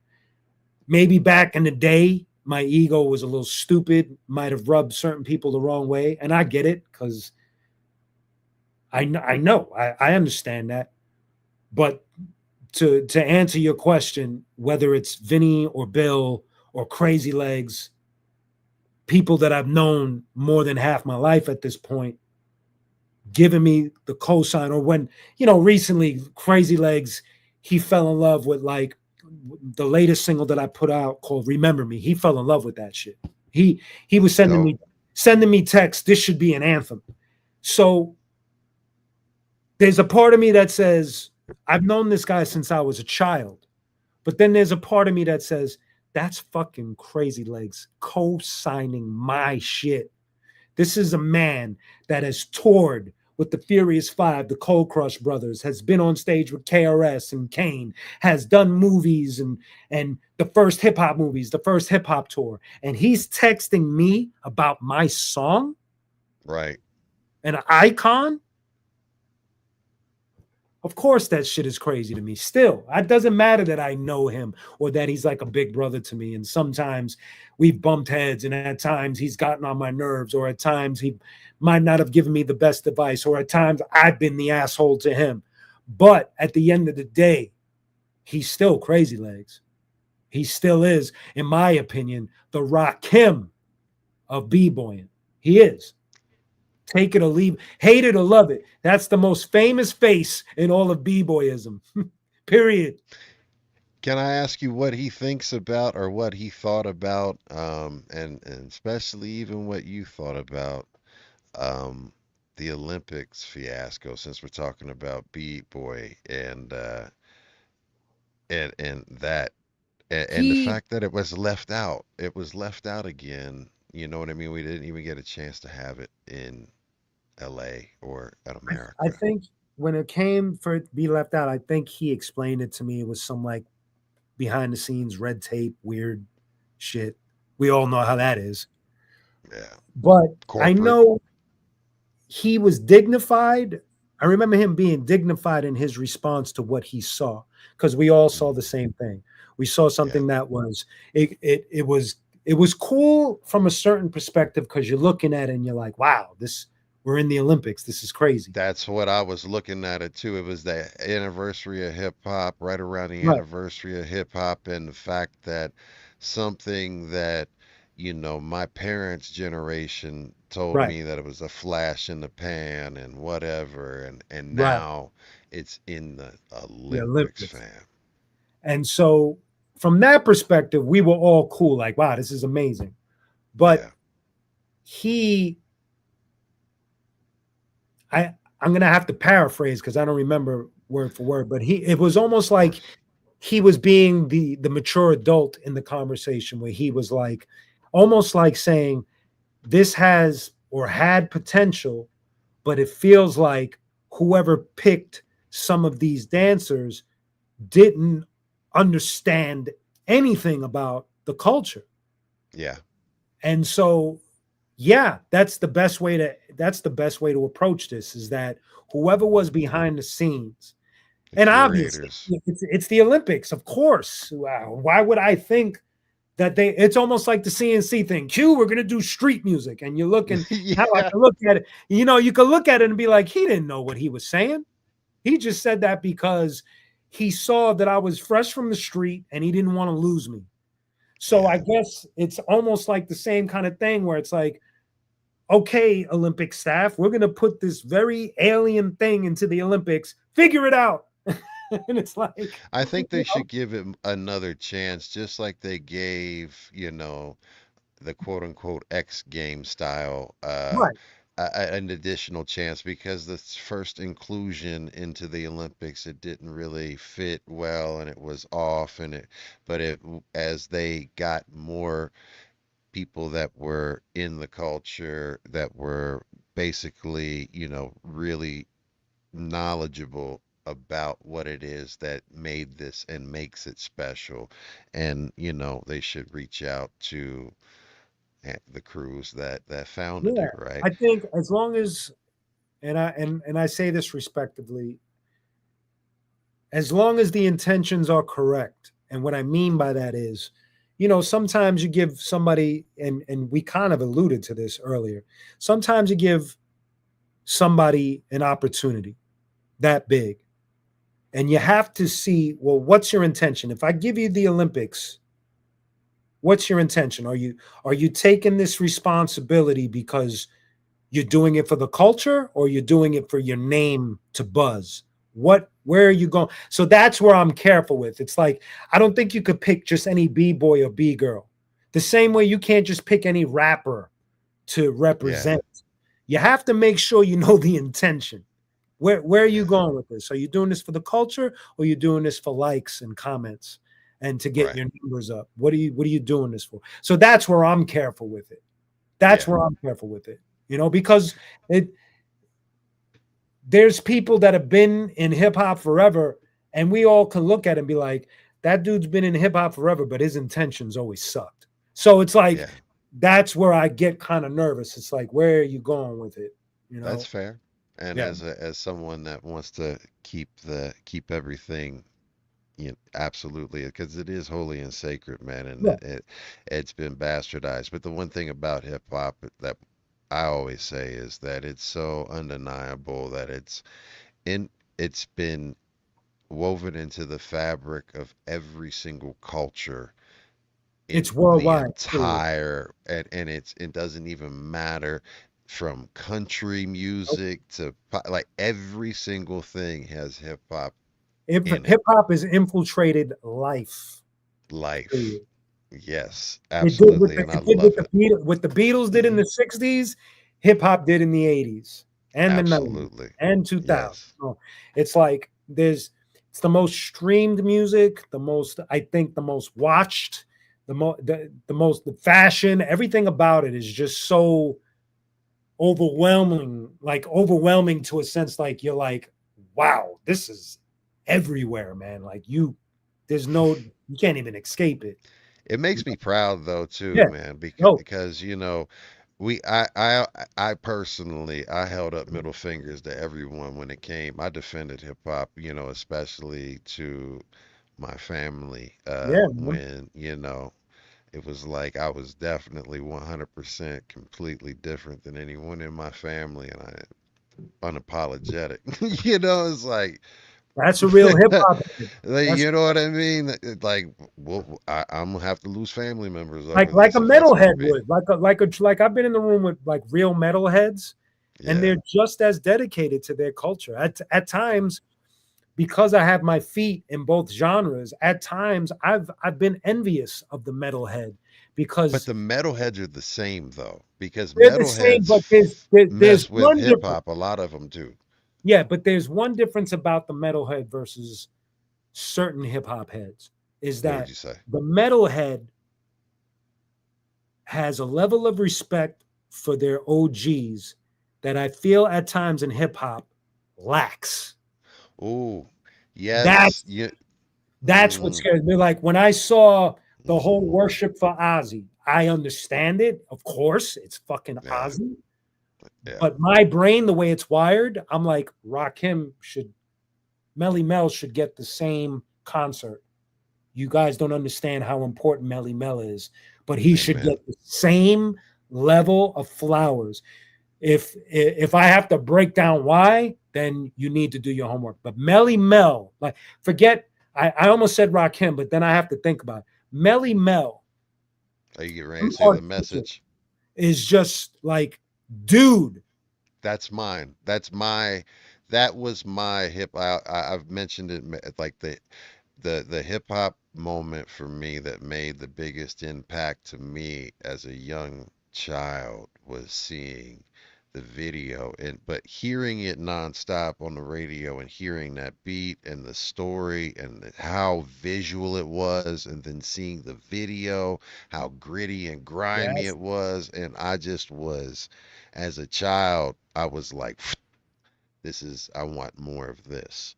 [SPEAKER 3] Maybe back in the day my ego was a little stupid, might have rubbed certain people the wrong way, and I get it because I understand that. But to answer your question, whether it's Vinny or Bill or Crazy Legs, people that I've known more than half my life at this point, giving me the cosign, or when, recently Crazy Legs, he fell in love with like the latest single that I put out called Remember Me. He fell in love with that shit. He was
[SPEAKER 1] Dope.
[SPEAKER 3] sending me texts, this should be an anthem. So there's a part of me that says, I've known this guy since I was a child. But then there's a part of me that says, that's fucking Crazy Legs co-signing my shit. This is a man that has toured with the Furious Five, the Cold Crush Brothers, has been on stage with KRS and Kane, has done movies and the first hip hop movies, the first hip hop tour. And he's texting me about my song,
[SPEAKER 1] Right.
[SPEAKER 3] an icon. Of course, that shit is crazy to me. Still, it doesn't matter that I know him or that he's like a big brother to me. And sometimes we've bumped heads, and at times he's gotten on my nerves, or at times he might not have given me the best advice, or at times I've been the asshole to him. But at the end of the day, he's still Crazy Legs. He still is, in my opinion, the Rakim of b-boying. He is. Take it or leave, hate it or love it. That's the most famous face in all of b-boyism. Period.
[SPEAKER 1] Can I ask you what he thinks about or what he thought about, and especially even what you thought about um, the Olympics fiasco, since we're talking about B-boy and that and the
[SPEAKER 3] He
[SPEAKER 1] fact that it was left out. It was left out again. You know what I mean? We didn't even get a chance to have it in. LA or in
[SPEAKER 3] I
[SPEAKER 1] America.
[SPEAKER 3] think when it came for it to be left out, I think he explained it to me. It was some like behind the scenes red tape, weird shit. We all know how that is.
[SPEAKER 1] Yeah.
[SPEAKER 3] But I
[SPEAKER 1] Corporate.
[SPEAKER 3] know he was dignified. I remember him being dignified in his response to what he saw because we all saw the
[SPEAKER 1] Mhm.
[SPEAKER 3] same thing. We saw
[SPEAKER 1] Yeah.
[SPEAKER 3] something that was it was cool from a certain perspective because you're looking at it and you're like, wow, this we're in the Olympics. This is crazy.
[SPEAKER 1] That's what I was looking at it too. It was the anniversary of hip hop, right around the
[SPEAKER 3] Right,
[SPEAKER 1] anniversary of hip hop, and the fact that something that, my parents' generation told
[SPEAKER 3] right,
[SPEAKER 1] me that it was a flash in the pan and whatever, and
[SPEAKER 3] right.
[SPEAKER 1] now it's in the
[SPEAKER 3] The
[SPEAKER 1] Olympics,
[SPEAKER 3] Olympics.
[SPEAKER 1] fam.
[SPEAKER 3] And so from that perspective, we were all cool, like, wow, this is amazing. But
[SPEAKER 1] Yeah.
[SPEAKER 3] he I I'm gonna have to paraphrase because I don't remember word for word, but he it was almost
[SPEAKER 1] Of
[SPEAKER 3] like
[SPEAKER 1] course.
[SPEAKER 3] he was being the mature adult in the conversation where he was like almost like saying this has or had potential, but it feels like whoever picked some of these dancers didn't understand anything about the culture.
[SPEAKER 1] Yeah.
[SPEAKER 3] And so yeah, that's the best way to approach this is that whoever was
[SPEAKER 1] Hmm.
[SPEAKER 3] behind the scenes.
[SPEAKER 1] The
[SPEAKER 3] And obviously,
[SPEAKER 1] curators.
[SPEAKER 3] it's the Olympics, of course. Wow. Why would I think that it's almost like the CNC thing. Q, we're gonna do street music. And you're looking how I
[SPEAKER 1] Yeah.
[SPEAKER 3] can look at it. You can look at it and be like, he didn't know what he was saying. He just said that because he saw that I was fresh from the street and he didn't want to lose me. So I
[SPEAKER 1] Yeah.
[SPEAKER 3] guess it's almost like the same kind of thing where it's like, okay, Olympic staff, we're going to put this very alien thing into the Olympics. Figure it out. And it's like,
[SPEAKER 1] I think they should give it another chance, just like they gave, the quote unquote X game style
[SPEAKER 3] right.
[SPEAKER 1] an additional chance because the first inclusion into the Olympics it didn't really fit well and it was off but it as they got more people that were in the culture that were basically really knowledgeable about what it is that made this and makes it special and they should reach out to the crews that founded
[SPEAKER 3] Yeah.
[SPEAKER 1] it, right?
[SPEAKER 3] I think as long as, and I say this respectively, as long as the intentions are correct. And what I mean by that is, sometimes you give somebody, and we kind of alluded to this earlier, sometimes you give somebody an opportunity that big. And you have to see, well, what's your intention? If I give you the Olympics, what's your intention? Are you taking this responsibility because you're doing it for the culture or you're doing it for your name to buzz? Where are you going? So that's where I'm careful with. It's like I don't think you could pick just any B-boy or B-girl. The same way you can't just pick any rapper to
[SPEAKER 1] Yeah,
[SPEAKER 3] represent. You have to make sure you know the intention. Where are you
[SPEAKER 1] yeah,
[SPEAKER 3] going with this? Are you doing this for the culture or are you doing this for likes and comments and to get
[SPEAKER 1] right.
[SPEAKER 3] your numbers up? What are you doing this for? So that's where I'm careful with it. That's
[SPEAKER 1] Yeah,
[SPEAKER 3] where I'm careful with it. Because it there's people that have been in hip hop forever, and we all can look at it and be like, that dude's been in hip hop forever, but his intentions always sucked. So it's like
[SPEAKER 1] yeah.
[SPEAKER 3] that's where I get kind of nervous. It's like, where are you going with it? You
[SPEAKER 1] That's
[SPEAKER 3] know?
[SPEAKER 1] fair. And
[SPEAKER 3] Yeah.
[SPEAKER 1] as someone that wants to keep everything, absolutely, because it is holy and sacred, man, and
[SPEAKER 3] Yeah.
[SPEAKER 1] it's been bastardized. But the one thing about hip hop that I always say is that it's so undeniable that in it's been woven into the fabric of every single culture
[SPEAKER 3] It's
[SPEAKER 1] in the
[SPEAKER 3] worldwide. Period.
[SPEAKER 1] entire and it doesn't even matter from country music to like every single thing has hip hop in it.
[SPEAKER 3] Hip hop has infiltrated life.
[SPEAKER 1] Life.
[SPEAKER 3] Period.
[SPEAKER 1] Yes,
[SPEAKER 3] It did
[SPEAKER 1] absolutely, and I
[SPEAKER 3] it did with
[SPEAKER 1] love it.
[SPEAKER 3] what the Beatles did in
[SPEAKER 1] Hmm.
[SPEAKER 3] the '60s. Hip hop did in the '80s and the '90s
[SPEAKER 1] Absolutely.
[SPEAKER 3] and 2000.
[SPEAKER 1] Yes.
[SPEAKER 3] So it's like it's the most streamed music, the most I think the most watched, the most the fashion, everything about it is just so overwhelming to a sense like you're like, wow, this is everywhere, man. Like there's no, you can't even escape it.
[SPEAKER 1] It makes me proud though too,
[SPEAKER 3] Yeah.
[SPEAKER 1] man,
[SPEAKER 3] No.
[SPEAKER 1] because you know, I personally I held up middle fingers to everyone when it came. I defended hip hop, you know, especially to my family
[SPEAKER 3] Yeah, man.
[SPEAKER 1] when, you know, it was like I was definitely 100% completely different than anyone in my family and I unapologetic. You know, it's like
[SPEAKER 3] That's a real hip hop.
[SPEAKER 1] like,
[SPEAKER 3] That's
[SPEAKER 1] you know what I mean? Like, well, I'm gonna have to lose family members over
[SPEAKER 3] like a
[SPEAKER 1] this if that's gonna
[SPEAKER 3] metalhead
[SPEAKER 1] be.
[SPEAKER 3] would, like I've been in the room with like real metalheads, and
[SPEAKER 1] Yeah.
[SPEAKER 3] they're just as dedicated to their culture. At times, because I have my feet in both genres, at times I've been envious of the metalhead
[SPEAKER 1] But
[SPEAKER 3] because
[SPEAKER 1] the metalheads are the same though, because
[SPEAKER 3] they're the same,
[SPEAKER 1] metalheads
[SPEAKER 3] but there's
[SPEAKER 1] mess with
[SPEAKER 3] one
[SPEAKER 1] hip
[SPEAKER 3] difference.
[SPEAKER 1] hop. A lot of them do.
[SPEAKER 3] Yeah, but there's one difference about the metalhead versus certain hip hop heads is
[SPEAKER 1] What would
[SPEAKER 3] that
[SPEAKER 1] you say?
[SPEAKER 3] the metalhead has a level of respect for their OGs that I feel at times in hip hop lacks.
[SPEAKER 1] Oh, yes.
[SPEAKER 3] That's
[SPEAKER 1] Yeah.
[SPEAKER 3] that's what
[SPEAKER 1] Mm,
[SPEAKER 3] scares me. Like when I saw the whole
[SPEAKER 1] hmm.
[SPEAKER 3] worship for Ozzy, I understand it. Of course, it's fucking
[SPEAKER 1] Yeah.
[SPEAKER 3] Ozzy.
[SPEAKER 1] Yeah.
[SPEAKER 3] But my brain, the way it's wired, I'm like, Rakim should, Melly Mel should get the same concert. You guys don't understand how important Melly Mel is, but he should
[SPEAKER 1] Amen.
[SPEAKER 3] get the same level of flowers. If I have to break down why, then you need to do your homework. But Melly Mel, like forget, I almost said Rakim, but then I have to think about it. Melly Mel,
[SPEAKER 1] Are you getting ready
[SPEAKER 3] him
[SPEAKER 1] to say the
[SPEAKER 3] artistic,
[SPEAKER 1] message?
[SPEAKER 3] is just like, dude,
[SPEAKER 1] That's mine. That's my. That was my hip. I've mentioned it like the hip hop moment for me that made the biggest impact to me as a young child was seeing the video and but hearing it nonstop on the radio and hearing that beat and the story and how visual it was and then seeing the video how gritty and grimy
[SPEAKER 3] yes,
[SPEAKER 1] it was and I just was as a child I was like this is I want more of this.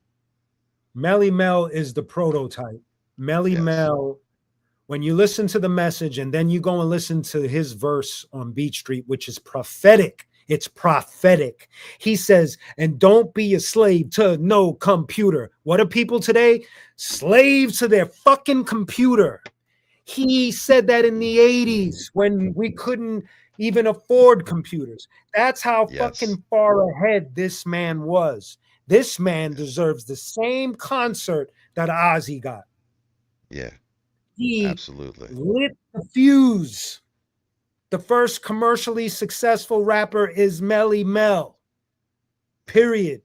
[SPEAKER 3] Melly Mel is the prototype. Melly
[SPEAKER 1] Yes.
[SPEAKER 3] Mel, when you listen to the message and then you go and listen to his verse on Beat Street, which is prophetic. It's prophetic. He says, and don't be a slave to no computer. What are people today? Slaves to their fucking computer. He said that in the 80s when we couldn't even afford computers. That's how
[SPEAKER 1] Yes.
[SPEAKER 3] fucking far ahead this man was. This man
[SPEAKER 1] Yeah.
[SPEAKER 3] deserves the same concert that Ozzy got.
[SPEAKER 1] Yeah.
[SPEAKER 3] He
[SPEAKER 1] Absolutely.
[SPEAKER 3] lit the fuse. The first commercially successful rapper is Melly Mel. Period.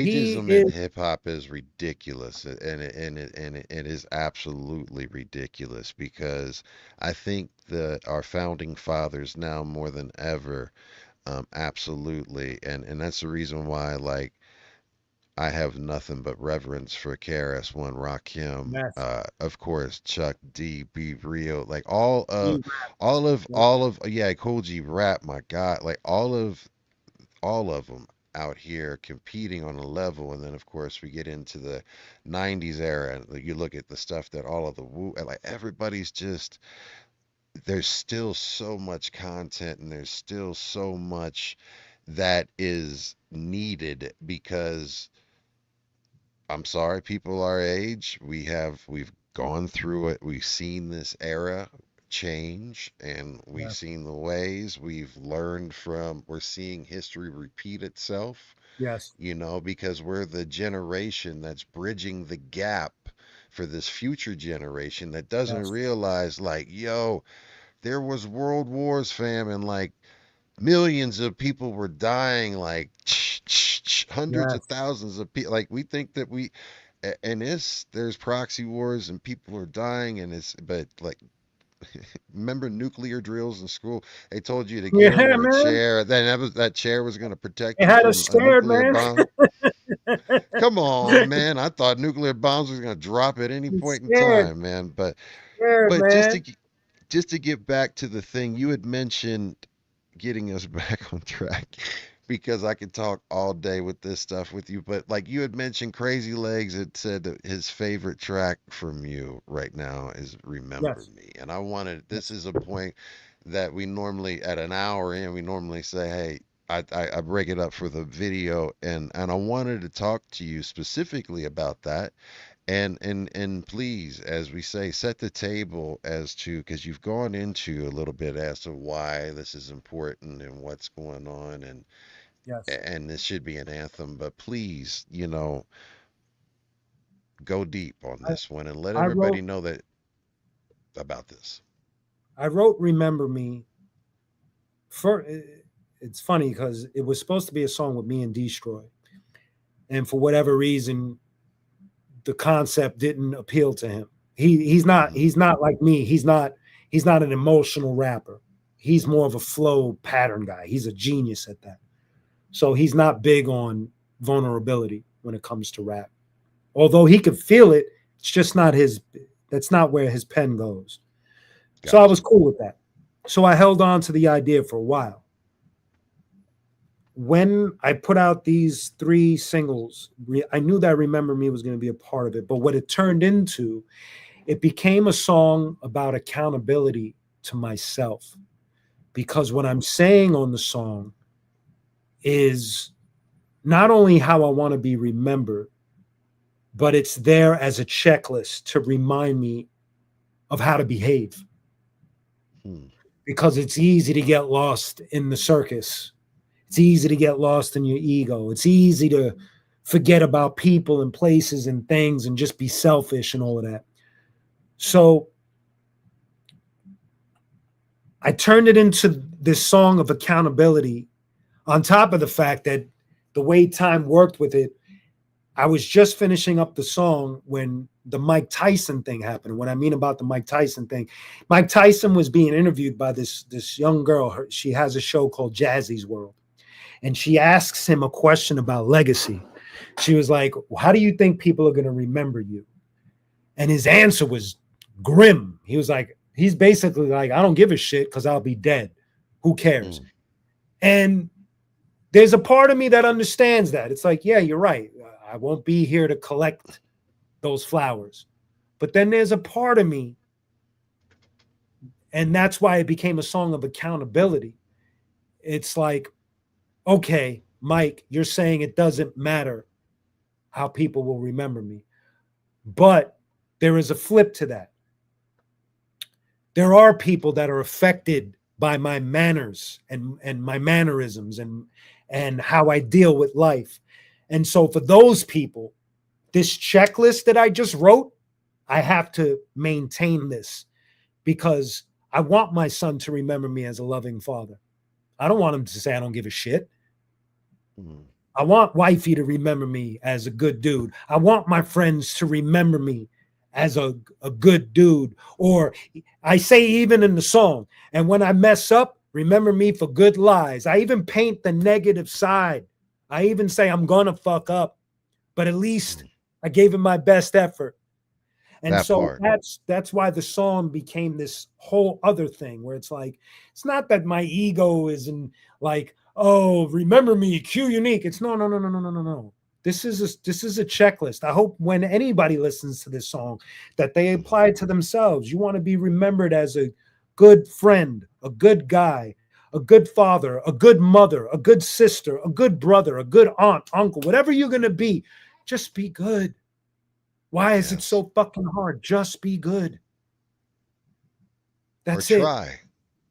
[SPEAKER 3] He
[SPEAKER 1] Ageism in
[SPEAKER 3] is,
[SPEAKER 1] hip hop is ridiculous, and it is absolutely ridiculous because I think that our founding fathers now more than ever, absolutely, and that's the reason why like I have nothing but reverence for KRS-One, Rakim,
[SPEAKER 3] yes,
[SPEAKER 1] of course Chuck D, Be Real, like all of yeah, Cool G Rap, my God, like all of them out here competing on a level. And then, of course, we get into the 90s era and like, you look at the stuff that all of the Wu, like everybody's just, there's still so much content and there's still so much that is needed because I'm sorry, people our age, we've gone through it. We've seen this era change and we've
[SPEAKER 3] yes,
[SPEAKER 1] seen the ways we've learned from, we're seeing history repeat itself,
[SPEAKER 3] yes,
[SPEAKER 1] you know, because we're the generation that's bridging the gap for this future generation that doesn't
[SPEAKER 3] yes,
[SPEAKER 1] realize, like, yo, there was world wars, fam, and like millions of people were dying, like hundreds of
[SPEAKER 3] yes.
[SPEAKER 1] thousands of people. Like we think that and there's proxy wars and people are dying, and it's but like remember nuclear drills in school? They told you to get
[SPEAKER 3] Yeah,
[SPEAKER 1] under a
[SPEAKER 3] man.
[SPEAKER 1] chair. Then that chair was going to protect
[SPEAKER 3] It
[SPEAKER 1] you
[SPEAKER 3] had us
[SPEAKER 1] from a
[SPEAKER 3] scared,
[SPEAKER 1] nuclear
[SPEAKER 3] man.
[SPEAKER 1] bomb. Come on, man. I thought nuclear bombs was going to drop at any
[SPEAKER 3] It's
[SPEAKER 1] point in
[SPEAKER 3] scared,
[SPEAKER 1] time, man.
[SPEAKER 3] scared,
[SPEAKER 1] But
[SPEAKER 3] man.
[SPEAKER 1] just to get back to the thing you had mentioned, getting us back on track because I could talk all day with this stuff with you. But like you had mentioned, Crazy Legs had said that his favorite track from you right now is Remember
[SPEAKER 3] Yes.
[SPEAKER 1] Me. And I wanted, this
[SPEAKER 3] Yes.
[SPEAKER 1] is a point that we normally, at an hour in, we normally say, hey, I break it up for the video, and I wanted to talk to you specifically about that, and please, as we say, set the table as to, because you've gone into a little bit as to why this is important and what's going on,
[SPEAKER 3] Yes.
[SPEAKER 1] and this should be an anthem. But please, go deep on
[SPEAKER 3] I,
[SPEAKER 1] this one and let
[SPEAKER 3] I
[SPEAKER 1] everybody
[SPEAKER 3] wrote
[SPEAKER 1] know that about this.
[SPEAKER 3] I wrote Remember Me for it's funny because it was supposed to be a song with me and Destroy. And for whatever reason, the concept didn't appeal to him. He's not
[SPEAKER 1] Hmm.
[SPEAKER 3] he's not like me. He's not an emotional rapper. He's more of a flow pattern guy. He's a genius at that. So he's not big on vulnerability when it comes to rap. Although he could feel it, it's just not his that's not where his pen goes. So I was
[SPEAKER 1] Gotcha.
[SPEAKER 3] cool with that. So I held on to the idea for a while. When I put out these three singles, I knew that Remember Me was going to be a part of it. But what it turned into, it became a song about accountability to myself. Because what I'm saying on the song is not only how I want to be remembered, but it's there as a checklist to remind me of how to behave.
[SPEAKER 1] Hmm.
[SPEAKER 3] Because it's easy to get lost in the circus. It's easy to get lost in your ego. It's easy to forget about people and places and things and just be selfish and all of that. So I turned it into this song of accountability, on top of the fact that the way time worked with it, I was just finishing up the song when the Mike Tyson thing happened. What I mean about the Mike Tyson thing, Mike Tyson was being interviewed by this young girl. She has a show called Jazzy's World, and she asks him a question about legacy. She was like, "How do you think people are going to remember you?" And his answer was grim. He was like, he's basically like, "I don't give a shit because I'll be dead. Who cares?"
[SPEAKER 1] Hmm.
[SPEAKER 3] And there's a part of me that understands that. It's like, yeah, you're right. I won't be here to collect those flowers. But then there's a part of me, and that's why it became a song of accountability. It's like, okay, Mike, you're saying it doesn't matter how people will remember me. But there is a flip to that. There are people that are affected by my manners and my mannerisms and how I deal with life. And so for those people, this checklist that I just wrote, I have to maintain this because I want my son to remember me as a loving father. I don't want him to say I don't give a shit.
[SPEAKER 1] Hmm.
[SPEAKER 3] I want wifey to remember me as a good dude. I want my friends to remember me as a good dude. Or I say even in the song, and when I mess up, remember me for good lies. I even paint the negative side. I even say I'm gonna fuck up, but at least
[SPEAKER 1] Hmm.
[SPEAKER 3] I gave it my best effort. And
[SPEAKER 1] That
[SPEAKER 3] so
[SPEAKER 1] part.
[SPEAKER 3] that's why the song became this whole other thing where it's like, it's not that my ego is in like, oh, remember me, Q unique. It's no, no, no, no, no, no, no, no. This is a checklist. I hope when anybody listens to this song that they
[SPEAKER 1] Hmm.
[SPEAKER 3] apply it to themselves. You want to be remembered as a good friend, a good guy, a good father, a good mother, a good sister, a good brother, a good aunt, uncle, whatever you're gonna be, just be good. Why is it
[SPEAKER 1] Yes.
[SPEAKER 3] so fucking hard? Just be good.
[SPEAKER 1] Or
[SPEAKER 3] That's it.
[SPEAKER 1] try.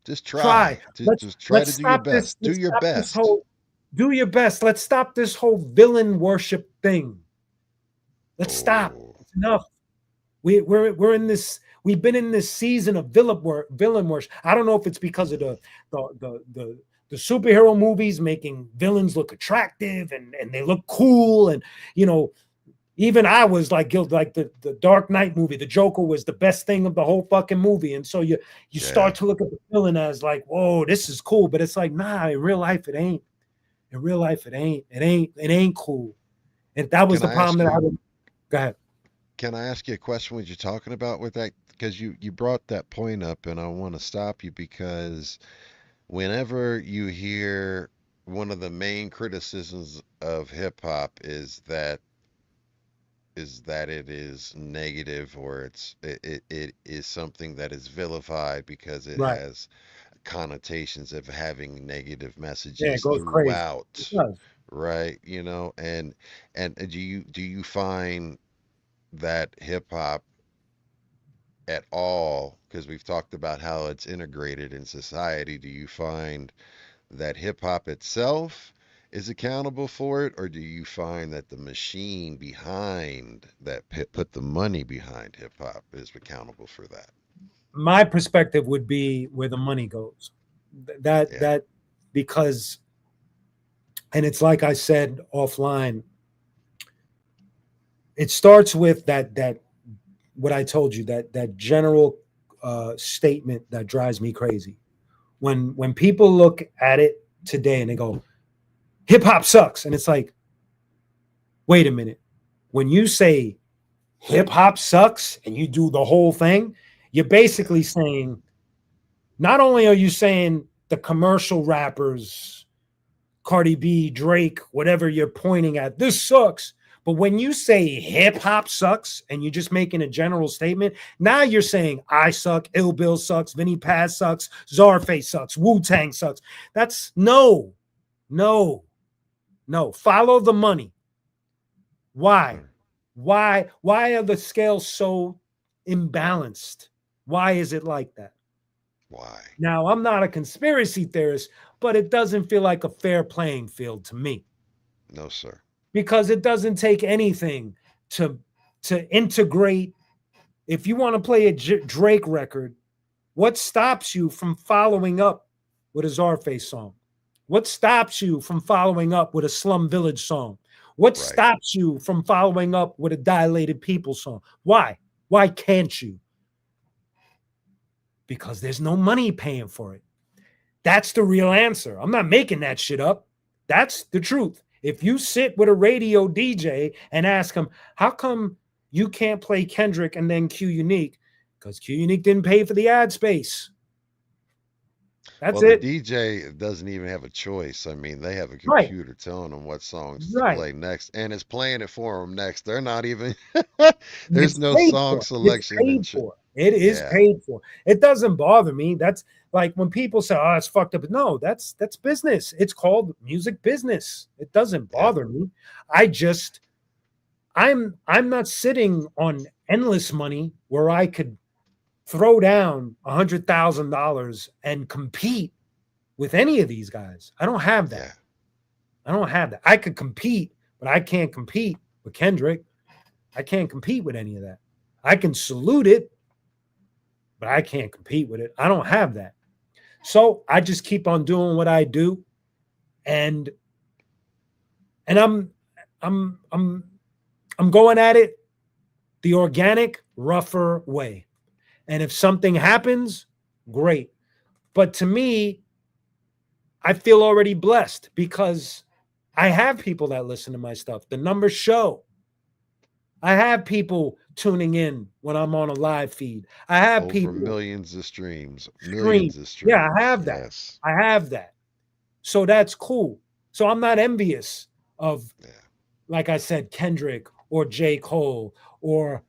[SPEAKER 1] Just
[SPEAKER 3] Try.
[SPEAKER 1] try.
[SPEAKER 3] Let's
[SPEAKER 1] Just try
[SPEAKER 3] let's
[SPEAKER 1] to do your
[SPEAKER 3] stop this.
[SPEAKER 1] best. Do
[SPEAKER 3] Let's
[SPEAKER 1] your
[SPEAKER 3] stop this
[SPEAKER 1] best.
[SPEAKER 3] whole do your best. Let's stop this whole villain worship thing. Let's stop.
[SPEAKER 1] Oh,
[SPEAKER 3] It's enough. We're in this. We've been in this season of villain worship. I don't know if it's because of the superhero movies making villains look attractive and they look cool and you know even I was like guilty, like the Dark Knight movie, the Joker was the best thing of the whole fucking movie. And so you
[SPEAKER 1] yeah.
[SPEAKER 3] start to look at the villain as like, whoa, this is cool. But it's like, nah, in real life, it ain't. In real life, it ain't. It ain't cool. And that was
[SPEAKER 1] Can
[SPEAKER 3] the
[SPEAKER 1] I
[SPEAKER 3] problem
[SPEAKER 1] ask
[SPEAKER 3] that I
[SPEAKER 1] you?
[SPEAKER 3] would go ahead.
[SPEAKER 1] Can I ask you a question? What you're talking about with that? Because you brought that point up, and I want to stop you because whenever you hear one of the main criticisms of hip hop is that it is negative, or it is something that is vilified because it
[SPEAKER 3] Right.
[SPEAKER 1] has connotations of having negative
[SPEAKER 3] Yeah, it
[SPEAKER 1] messages
[SPEAKER 3] goes crazy. It
[SPEAKER 1] throughout,
[SPEAKER 3] does.
[SPEAKER 1] right? And do you find that hip hop at all, because we've talked about how it's integrated in society, do you find that hip hop itself is accountable for it, or do you find that the machine behind that put the money behind hip hop is accountable for that?
[SPEAKER 3] My perspective would be where the money goes. That
[SPEAKER 1] Yeah,
[SPEAKER 3] that because, and it's like I said offline, it starts with that what I told you, that general statement that drives me crazy. When people look at it today and they go, hip hop sucks, and it's like, wait a minute. When you say hip hop sucks and you do the whole thing, you're
[SPEAKER 1] yeah,
[SPEAKER 3] basically saying, not only are you saying the commercial rappers, Cardi B, Drake, whatever you're pointing at, this sucks. But when you say hip hop sucks and you're just making a general statement, now you're saying I suck, Ill Bill sucks, Vinny Paz sucks, Czarface sucks, Wu Tang sucks. That's no, no, no. Follow the money. Why?
[SPEAKER 1] mm,
[SPEAKER 3] Why are the scales so imbalanced? Why is it like that?
[SPEAKER 1] why?
[SPEAKER 3] Now, I'm not a conspiracy theorist, but it doesn't feel like a fair playing field to me,
[SPEAKER 1] No, sir.
[SPEAKER 3] because it doesn't take anything to integrate. If you want to play a Drake record, what stops you from following up with a Czarface song? What stops you from following up with a Slum Village song? What
[SPEAKER 1] Right.
[SPEAKER 3] stops you from following up with a Dilated People song? Why? Why can't you? Because there's no money paying for it. That's the real answer. I'm not making that shit up. That's the truth. If you sit with a radio DJ and ask him, how come you can't play Kendrick and then Q Unique? Because Q Unique didn't pay for the ad space. That's
[SPEAKER 1] Well, the
[SPEAKER 3] it.
[SPEAKER 1] DJ doesn't even have a choice. I mean, they have a
[SPEAKER 3] Right.
[SPEAKER 1] computer telling them what songs to
[SPEAKER 3] Right.
[SPEAKER 1] play next, and it's playing it for them next. They're not even, there's
[SPEAKER 3] It's
[SPEAKER 1] no
[SPEAKER 3] paid
[SPEAKER 1] song
[SPEAKER 3] for. It's
[SPEAKER 1] selection and
[SPEAKER 3] paid
[SPEAKER 1] shit.
[SPEAKER 3] for. It is
[SPEAKER 1] Yeah,
[SPEAKER 3] paid for. It doesn't bother me. That's like when people say, "Oh, it's fucked up." No, that's business. It's called music business. It doesn't
[SPEAKER 1] yeah,
[SPEAKER 3] bother me. I just I'm not sitting on endless money where I could throw down $100,000 and compete with any of these guys. I don't have that.
[SPEAKER 1] yeah,
[SPEAKER 3] I don't have that. I could compete, but I can't compete with Kendrick. I can't compete with any of that. I can salute it, but I can't compete with it. I don't have that. So I just keep on doing what I do, and and I'm going at it the organic, rougher way. And if something happens, great. But to me, I feel already blessed because I have people that listen to my stuff. The numbers show. I have people tuning in when I'm on a live feed. I have
[SPEAKER 1] over
[SPEAKER 3] people
[SPEAKER 1] millions of streams,
[SPEAKER 3] stream.
[SPEAKER 1] millions of
[SPEAKER 3] Yeah, I
[SPEAKER 1] streams.
[SPEAKER 3] have that.
[SPEAKER 1] Yes,
[SPEAKER 3] I have that. So that's cool. So I'm not envious of,
[SPEAKER 1] yeah,
[SPEAKER 3] like I said, Kendrick or J. Cole or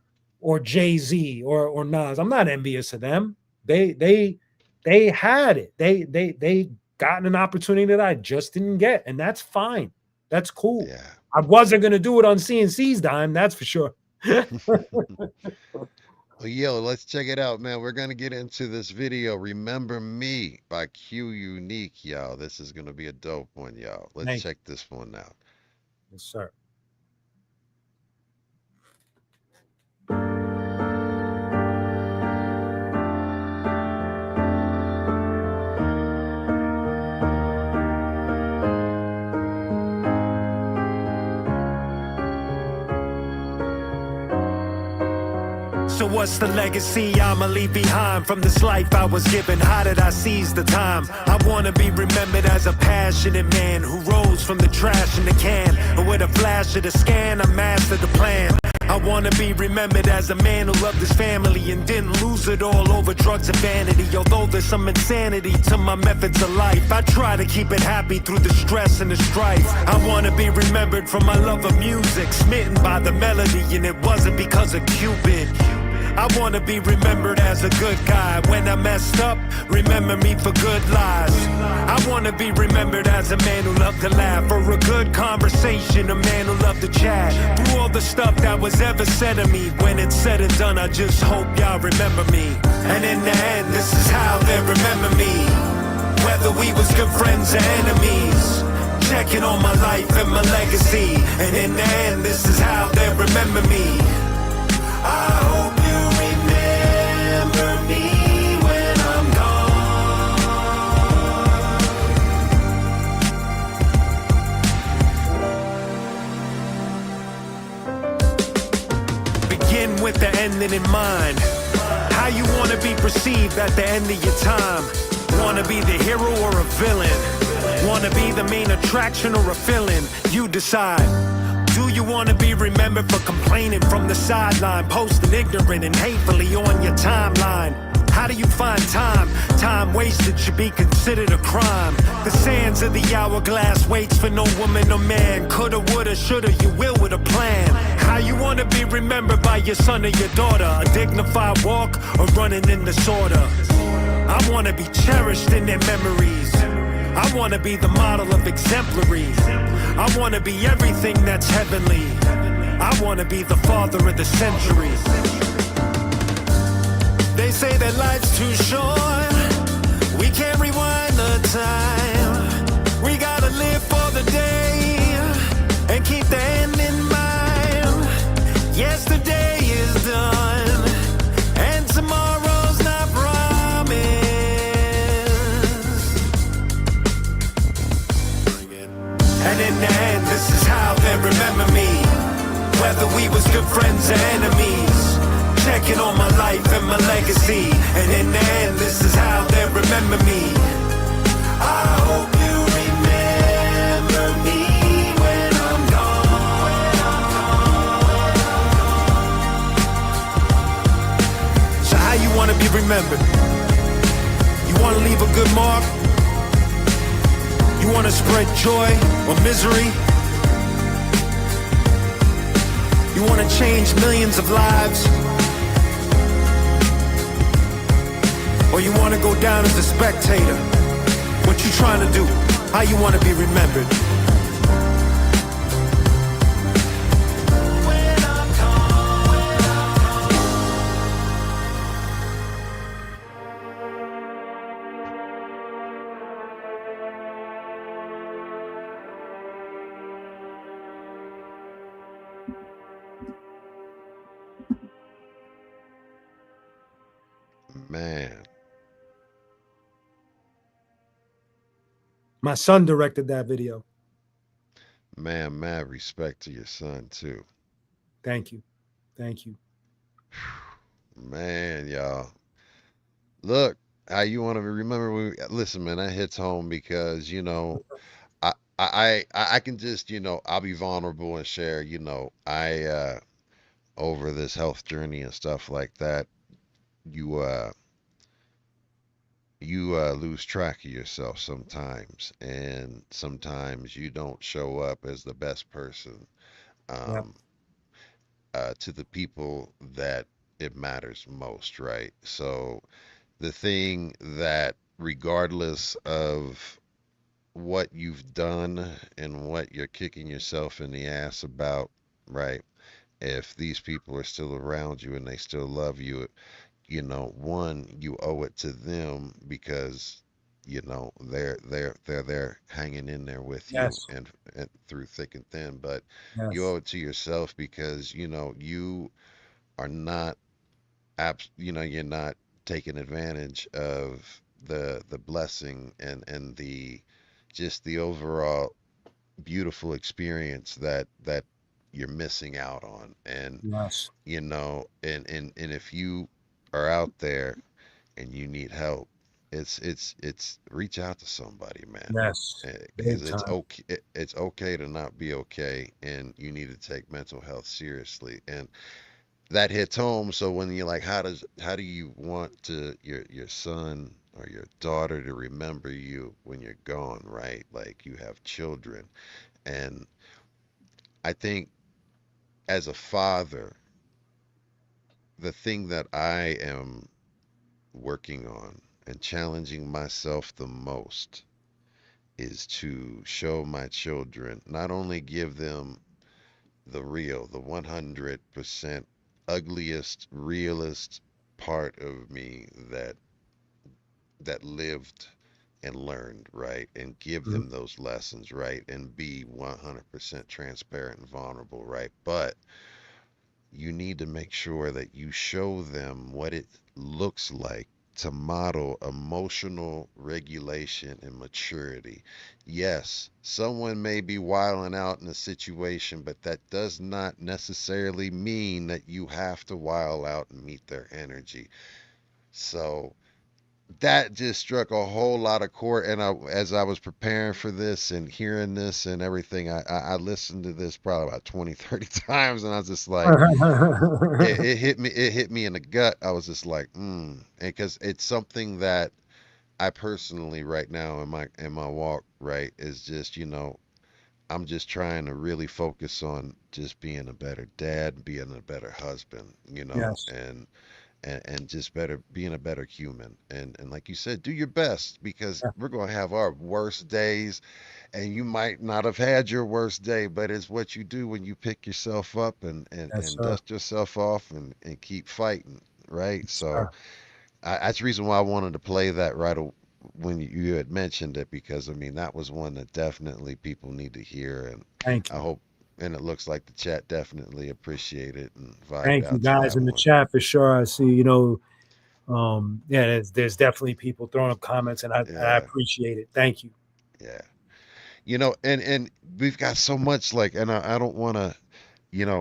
[SPEAKER 3] Jay-Z or Nas. I'm not envious of them. They had it. They gotten an opportunity that I just didn't get, and that's fine. That's cool.
[SPEAKER 1] yeah.
[SPEAKER 3] I wasn't gonna do it on CNC's dime, that's for sure.
[SPEAKER 1] Well, yo, let's check it out, man. We're gonna get into this video. Remember Me by Q Unique, y'all. This is gonna be a dope one, y'all. Let's
[SPEAKER 3] Thank you.
[SPEAKER 1] check this one out.
[SPEAKER 3] Yes, sir.
[SPEAKER 2] So what's the legacy I'ma leave behind from this life I was given? How did I seize the time? I wanna be remembered as a passionate man who rose from the trash in the can, and with a flash of the scan, I mastered the plan. I wanna be remembered as a man who loved his family and didn't lose it all over drugs and vanity. Although there's some insanity to my methods of life, I try to keep it happy through the stress and the strife. I wanna be remembered for my love of music, smitten by the melody, and it wasn't because of Cupid. I wanna be remembered as a good guy. When I messed up, remember me for good lies. I wanna be remembered as a man who loved to laugh, for a good conversation, a man who loved to chat. Through all the stuff that was ever said of me, when it's said and done, I just hope y'all remember me. And in the end, this is how they remember me. Whether we was good friends or enemies, checking on my life and my legacy. And in the end, this is how they remember me. I hope you remember me when I'm gone. Begin with the ending in mind. How you wanna be perceived at the end of your time. Wanna be the hero or a villain? Wanna be the main attraction or a villain? You decide. Do you wanna be remembered for complaining from the sideline, posting ignorant and hatefully on your timeline? How do you find time? Time wasted should be considered a crime. The sands of the hourglass waits for no woman or man. Coulda, woulda, shoulda, you will with a plan. How you wanna be remembered by your son or your daughter? A dignified walk or running in disorder? I wanna be cherished in their memories. I wanna be the model of exemplary. I wanna be everything that's heavenly. I wanna be the father of the century. They say that life's too short, we can't rewind the time. We gotta live for the day and keep the end in mind. Yesterday is done and tomorrow's not promised. And in the end, this is how they remember me. Whether we was good friends or enemies, checking on my life and my legacy. And in the end, this is how they remember me. I hope you remember me when I'm gone. So how you wanna be remembered? You wanna leave a good mark? You wanna spread joy or misery? You wanna change millions of lives? Or you wanna go down as a spectator? What you trying to do? How you wanna be remembered?
[SPEAKER 1] Man,
[SPEAKER 3] My son directed that video.
[SPEAKER 1] man, mad respect to your son too.
[SPEAKER 3] Thank you. Thank you.
[SPEAKER 1] Man, y'all. Look, how you want to remember listen, man, that hits home because, I can just, I'll be vulnerable and share, over this health journey and stuff like that, you lose track of yourself sometimes, and sometimes you don't show up as the best person
[SPEAKER 3] Yeah.
[SPEAKER 1] um to the people that it matters most, right? So the thing that regardless of what you've done and what you're kicking yourself in the ass about, right? If these people are still around you and they still love you, one, you owe it to them because, they're there hanging in there with you
[SPEAKER 3] Yes.
[SPEAKER 1] and through thick and thin. But you
[SPEAKER 3] Yes.
[SPEAKER 1] owe it to yourself because, you are not you're not taking advantage of the blessing and the just the overall beautiful experience that you're missing out on. And
[SPEAKER 3] Yes.
[SPEAKER 1] and if you are out there and you need help, it's reach out to somebody, man.
[SPEAKER 3] Yes,
[SPEAKER 1] Because
[SPEAKER 3] big time.
[SPEAKER 1] it's okay to not be okay, and you need to take mental health seriously. And that hits home. So when you're like, how do you want to your son or your daughter to remember you when you're gone, right? Like you have children, and I think as a father, the thing that I am working on and challenging myself the most is to show my children, not only give them the real, the 100% ugliest, realest part of me that lived and learned, right? And give
[SPEAKER 3] Mhm.
[SPEAKER 1] them those lessons, right? And be 100% transparent and vulnerable, right? But you need to make sure that you show them what it looks like to model emotional regulation and maturity. Yes, someone may be wilding out in a situation, but that does not necessarily mean that you have to wild out and meet their energy. So that just struck a whole lot of chord. And as I was preparing for this and hearing this and everything, I listened to this probably about 20, 30 times, and I was just like, it hit me. It hit me in the gut. I was just like, because it's something that I personally right now in my walk, right, is just I'm just trying to really focus on just being a better dad, being a better husband,
[SPEAKER 3] Yes.
[SPEAKER 1] and just better being a better human. And like you said, do your best because
[SPEAKER 3] Yeah.
[SPEAKER 1] we're gonna have our worst days, and you might not have had your worst day, but it's what you do when you pick yourself up
[SPEAKER 3] Yes,
[SPEAKER 1] and
[SPEAKER 3] sir.
[SPEAKER 1] dust yourself off and keep fighting, right?
[SPEAKER 3] Yes,
[SPEAKER 1] So
[SPEAKER 3] sir.
[SPEAKER 1] that's the reason why I wanted to play that when you had mentioned it, because I mean that was one that definitely people need to hear, and
[SPEAKER 3] Thank
[SPEAKER 1] I
[SPEAKER 3] you.
[SPEAKER 1] hope, and it looks like the chat definitely appreciated and vibed
[SPEAKER 3] Thank you
[SPEAKER 1] out to
[SPEAKER 3] guys
[SPEAKER 1] that
[SPEAKER 3] in the
[SPEAKER 1] one.
[SPEAKER 3] chat for sure. I see, yeah, there's definitely people throwing up comments, and I
[SPEAKER 1] Yeah,
[SPEAKER 3] appreciate it. Thank you.
[SPEAKER 1] yeah. And we've got so much, like, and I don't want to,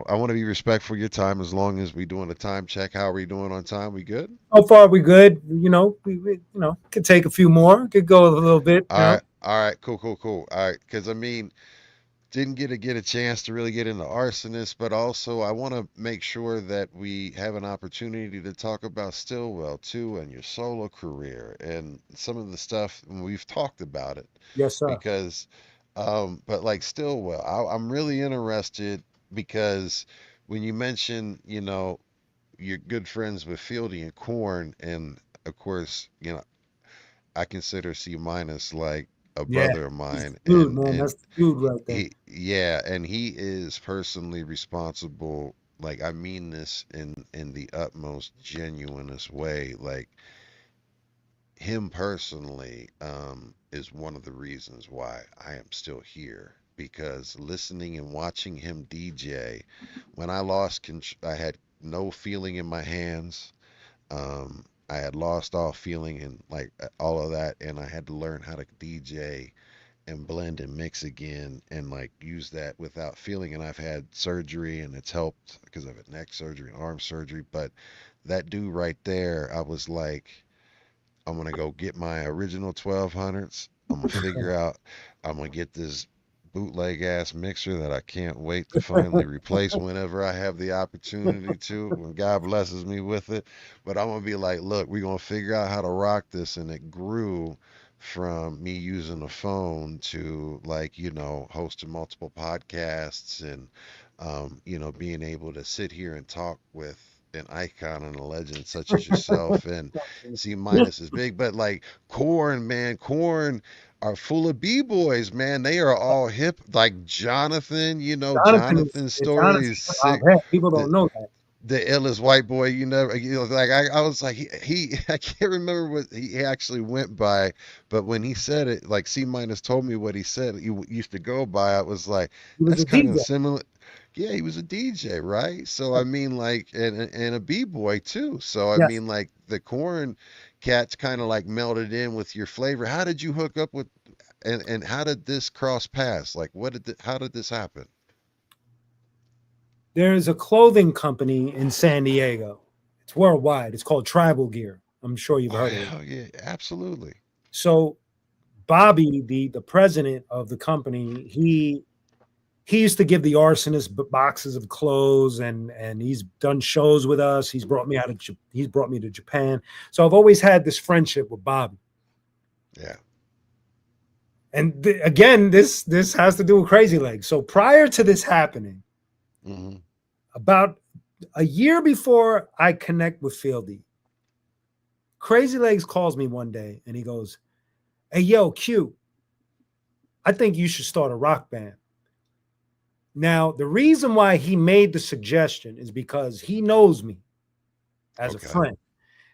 [SPEAKER 1] I want to be respectful of your time as long as we doing a time check. How are we doing on time? We good?
[SPEAKER 3] So far, we good. We could take a few more. Could go a little bit.
[SPEAKER 1] All right, cool, cool, cool. All right, because I mean, didn't get a chance to really get into Arsonists, but also I want to make sure that we have an opportunity to talk about Stillwell too and your solo career and some of the stuff, and we've talked about it
[SPEAKER 3] Yes, sir.
[SPEAKER 1] because, but like Stillwell, I'm really interested because when you mention, you're good friends with Fieldy and Corn, and of course, I consider C minus like a
[SPEAKER 3] Yeah,
[SPEAKER 1] brother of
[SPEAKER 3] he's the
[SPEAKER 1] mine,
[SPEAKER 3] dude,
[SPEAKER 1] and
[SPEAKER 3] man.
[SPEAKER 1] and
[SPEAKER 3] That's the dude right there.
[SPEAKER 1] yeah, and he is personally responsible. Like I mean this in the utmost genuinest way. Like him personally is one of the reasons why I am still here, because listening and watching him DJ, when I lost I had no feeling in my hands. I had lost all feeling and like all of that, and I had to learn how to DJ and blend and mix again and like use that without feeling. And I've had surgery and it's helped because I've had neck surgery and arm surgery. But that dude right there, I was like, I'm gonna go get my original 1200s. I'm gonna figure out. I'm gonna get this bootleg ass mixer that I can't wait to finally replace whenever I have the opportunity to, when God blesses me with it. But I'm gonna be like, look, we're gonna figure out how to rock this, and it grew from me using a phone to like hosting multiple podcasts and being able to sit here and talk with an icon and a legend such as yourself. And C minus is big, but like Corn, man, Corn are full of b-boys, man. They are all hip, like Jonathan. Jonathan's story
[SPEAKER 3] Jonathan
[SPEAKER 1] is
[SPEAKER 3] is hot
[SPEAKER 1] sick.
[SPEAKER 3] head. People
[SPEAKER 1] The
[SPEAKER 3] don't know that.
[SPEAKER 1] the illest white boy like I was like I can't remember what he actually went by, but when he said it, like C minus told me what he said he used to go by, I was like,
[SPEAKER 3] He was
[SPEAKER 1] that's
[SPEAKER 3] a
[SPEAKER 1] kind of
[SPEAKER 3] DJ.
[SPEAKER 1] similar. Yeah, he was a DJ, right? So I mean, like, and a b-boy too. So I
[SPEAKER 3] Yes.
[SPEAKER 1] mean, like, the Corn cats kind of like melded in with your flavor. How did you hook up with, and how did this cross paths? Like, how did this happen?
[SPEAKER 3] There's a clothing company in San Diego. It's worldwide. It's called Tribal Gear. I'm sure you've
[SPEAKER 1] Oh
[SPEAKER 3] heard of it.
[SPEAKER 1] hell yeah, absolutely.
[SPEAKER 3] So Bobby, the president of the company, he used to give the arsonist boxes of clothes, and he's done shows with us. He's brought me to Japan. So I've always had this friendship with Bobby.
[SPEAKER 1] Yeah.
[SPEAKER 3] And again, this has to do with Crazy Legs. So prior to this happening,
[SPEAKER 1] Hmm.
[SPEAKER 3] about a year before I connect with Fieldy, Crazy Legs calls me one day and he goes, "Hey, yo, Q, I think you should start a rock band." Now, the reason why he made the suggestion is because he knows me as a
[SPEAKER 1] Okay.
[SPEAKER 3] friend.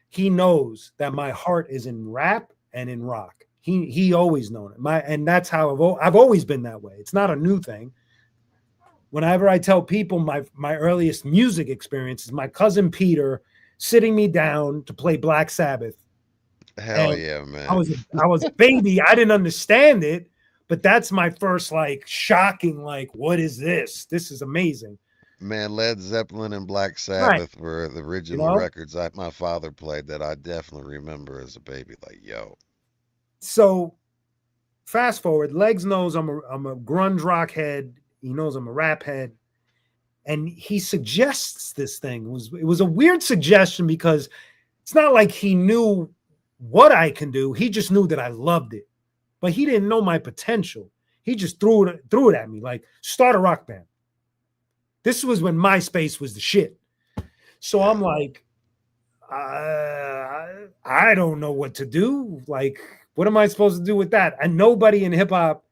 [SPEAKER 3] He knows that my heart is in rap and in rock. He always known it. And that's how I've always been that way. It's not a new thing. Whenever I tell people my earliest music experience is my cousin Peter sitting me down to play Black Sabbath.
[SPEAKER 1] Hell
[SPEAKER 3] And
[SPEAKER 1] yeah,
[SPEAKER 3] I
[SPEAKER 1] man.
[SPEAKER 3] was I was a baby. I didn't understand it, but that's my first like shocking, like, what is this? This is amazing.
[SPEAKER 1] Man, Led Zeppelin and Black
[SPEAKER 3] Right.
[SPEAKER 1] Sabbath were the
[SPEAKER 3] You
[SPEAKER 1] original
[SPEAKER 3] know?
[SPEAKER 1] records my father played that I definitely remember as a baby. Like, yo,
[SPEAKER 3] So fast forward, Legs knows I'm a grunge rock head. He knows I'm a rap head. And he suggests this thing. It was a weird suggestion because it's not like he knew what I can do. He just knew that I loved it. But he didn't know my potential. He just threw it at me like, start a rock band. This was when MySpace was the shit. So
[SPEAKER 1] yeah,
[SPEAKER 3] I'm like, I don't know what to do. Like, what am I supposed to do with that? And nobody in hip hop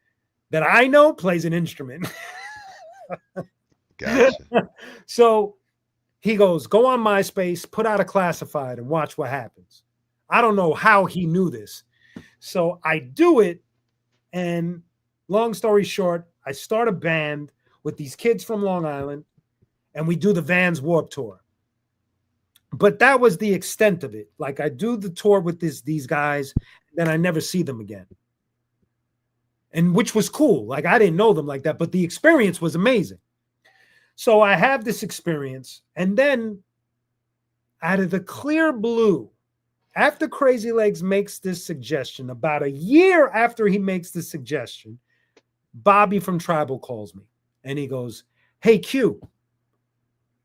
[SPEAKER 3] that I know plays an instrument.
[SPEAKER 1] gotcha.
[SPEAKER 3] So he goes, go on MySpace, put out a classified, and watch what happens. I don't know how he knew this. So I do it. And long story short, I start a band with these kids from Long Island, and we do the Vans Warp Tour. But that was the extent of it. Like, I do the tour with these guys, then I never see them again. And which was cool. Like, I didn't know them like that, but the experience was amazing. So I have this experience, and then out of the clear blue, after Crazy Legs makes this suggestion, about a year after he makes this suggestion, Bobby from Tribal calls me and he goes, "Hey, Q,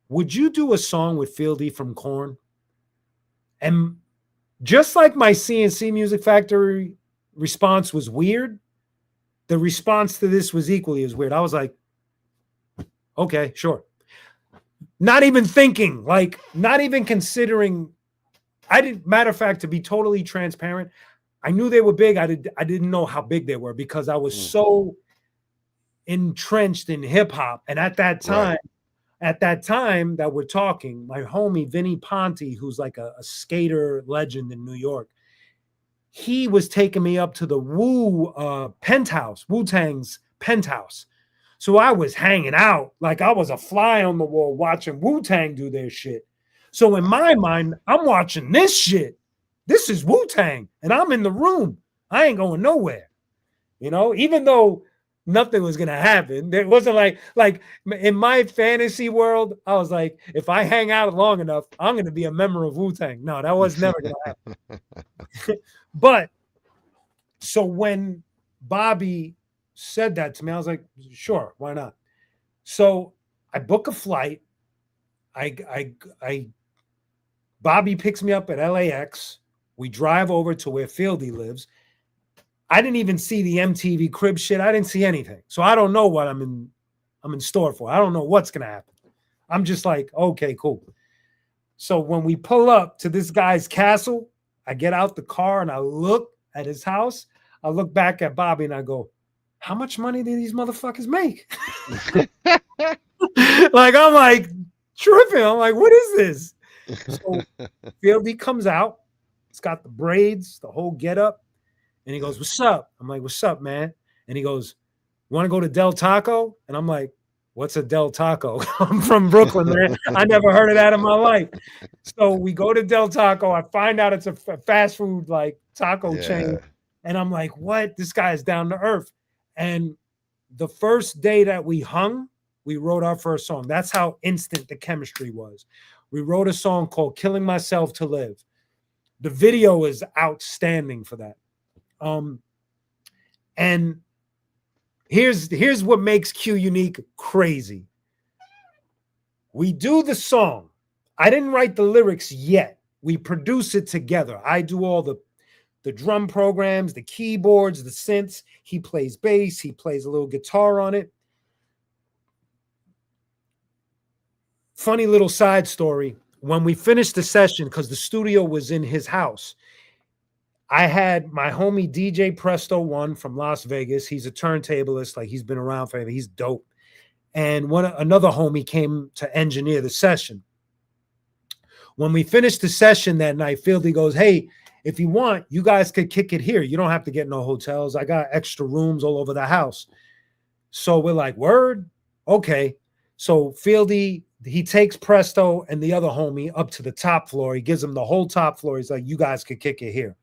[SPEAKER 3] would you do a song with Fieldy from Korn?" And just like my CNC Music Factory response was weird, the response to this was equally as weird. I was like, okay, sure. Not even thinking, like, not even considering. I didn't, matter of fact, to be totally transparent, I knew they were big. I didn't know how big they were because I was
[SPEAKER 1] Mm,
[SPEAKER 3] so entrenched in hip hop. And
[SPEAKER 1] right.
[SPEAKER 3] at that time that we're talking, my homie Vinny Ponte, who's like a skater legend in New York, he was taking me up to the penthouse, Wu-Tang's penthouse. So I was hanging out like I was a fly on the wall watching Wu-Tang do their shit. So in my mind, I'm watching this shit. This is Wu-Tang, and I'm in the room. I ain't going nowhere. Even though nothing was gonna happen. It wasn't like in my fantasy world, I was like, if I hang out long enough, I'm gonna be a member of Wu-Tang. No, that was never gonna happen. But so when Bobby said that to me, I was like, sure, why not? So I book a flight. I Bobby picks me up at LAX. We drive over to where Fieldy lives. I didn't even see the MTV Crib shit. I didn't see anything. So I don't know what I'm in store for. I don't know what's gonna happen. I'm just like, okay, cool. So when we pull up to this guy's castle, I get out the car and I look at his house. I look back at Bobby and I go, how much money do these motherfuckers make? Like, I'm like tripping. I'm like, what is this? So Fieldy comes out. It's got the braids, the whole get up. And he
[SPEAKER 1] Yeah.
[SPEAKER 3] goes, what's up? I'm like, what's up, man? And he goes, want to go to Del Taco? And I'm like, what's a Del Taco? I'm from Brooklyn, man. I never heard of that in my life. So we go to Del Taco. I find out it's a fast food like taco chain.
[SPEAKER 1] Yeah.
[SPEAKER 3] And I'm like, what? This guy is down to earth. And the first day that we hung, we wrote our first song. That's how instant the chemistry was. We wrote a song called Killing Myself to Live. The video is outstanding for that. And here's what makes Q Unique crazy. We do the song. I didn't write the lyrics yet. We produce it together. I do all the drum programs, the keyboards, the synths. He plays bass. He plays a little guitar on it. Funny little side story. When we finished the session, because the studio was in his house, I had my homie DJ Presto One from Las Vegas. He's a turntablist. Like, he's been around forever. He's dope. And another homie came to engineer the session. When we finished the session that night, Fieldy goes, hey, if you want, you guys could kick it here. You don't have to get no hotels. I got extra rooms all over the house. So we're like, word? Okay. So Fieldy, he takes Presto and the other homie up to the top floor. He gives them the whole top floor. He's like, you guys could kick it here.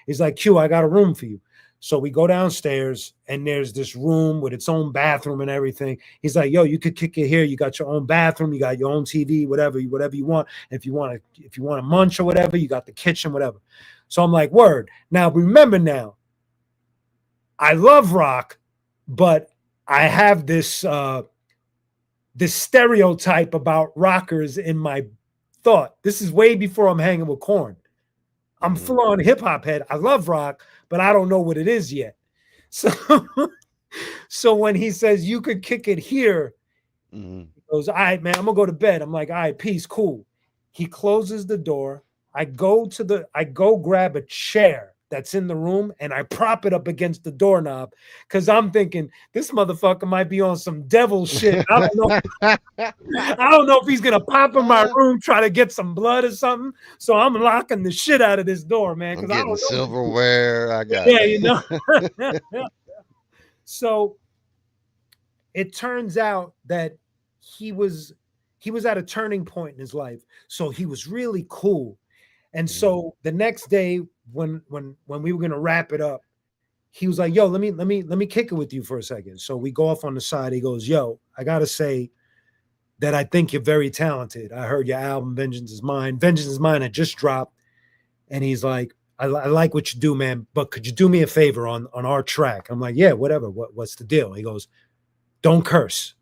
[SPEAKER 3] He's like, Q, I got a room for you. So we go downstairs and there's this room with its own bathroom and everything. He's like, yo, you could kick it here. You got your own bathroom. You got your own TV, whatever you want. If you want to munch or whatever, you got the kitchen, whatever. So I'm like, word. Now, remember now, I love rock, but I have this stereotype about rockers in my thought. This is way before I'm hanging with Korn. I'm full on hip hop head. I love rock, but I don't know what it is yet. So, so when he says you could kick it here, he goes, all right, man, I'm gonna go to bed. I'm like, all right, peace, cool. He closes the door. I go grab a chair that's in the room and I prop it up against the doorknob because I'm thinking this motherfucker might be on some devil shit. I don't know. I don't know if he's gonna pop in my room, try to get some blood or something. So I'm locking the shit out of this door, man.
[SPEAKER 1] I'm getting silverware. I got
[SPEAKER 3] you know. So it turns out that he was at a turning point in his life. So he was really cool. And so the next day, when we were gonna wrap it up, he was like, yo, let me kick it with you for a second. So we go off on the side. He goes, yo, I gotta say that I think you're very talented. I heard your album, Vengeance is Mine. Vengeance is Mine had just dropped. And he's like, I like what you do, man, but could you do me a favor on our track? I'm like, yeah, whatever. What's the deal? He goes, don't curse.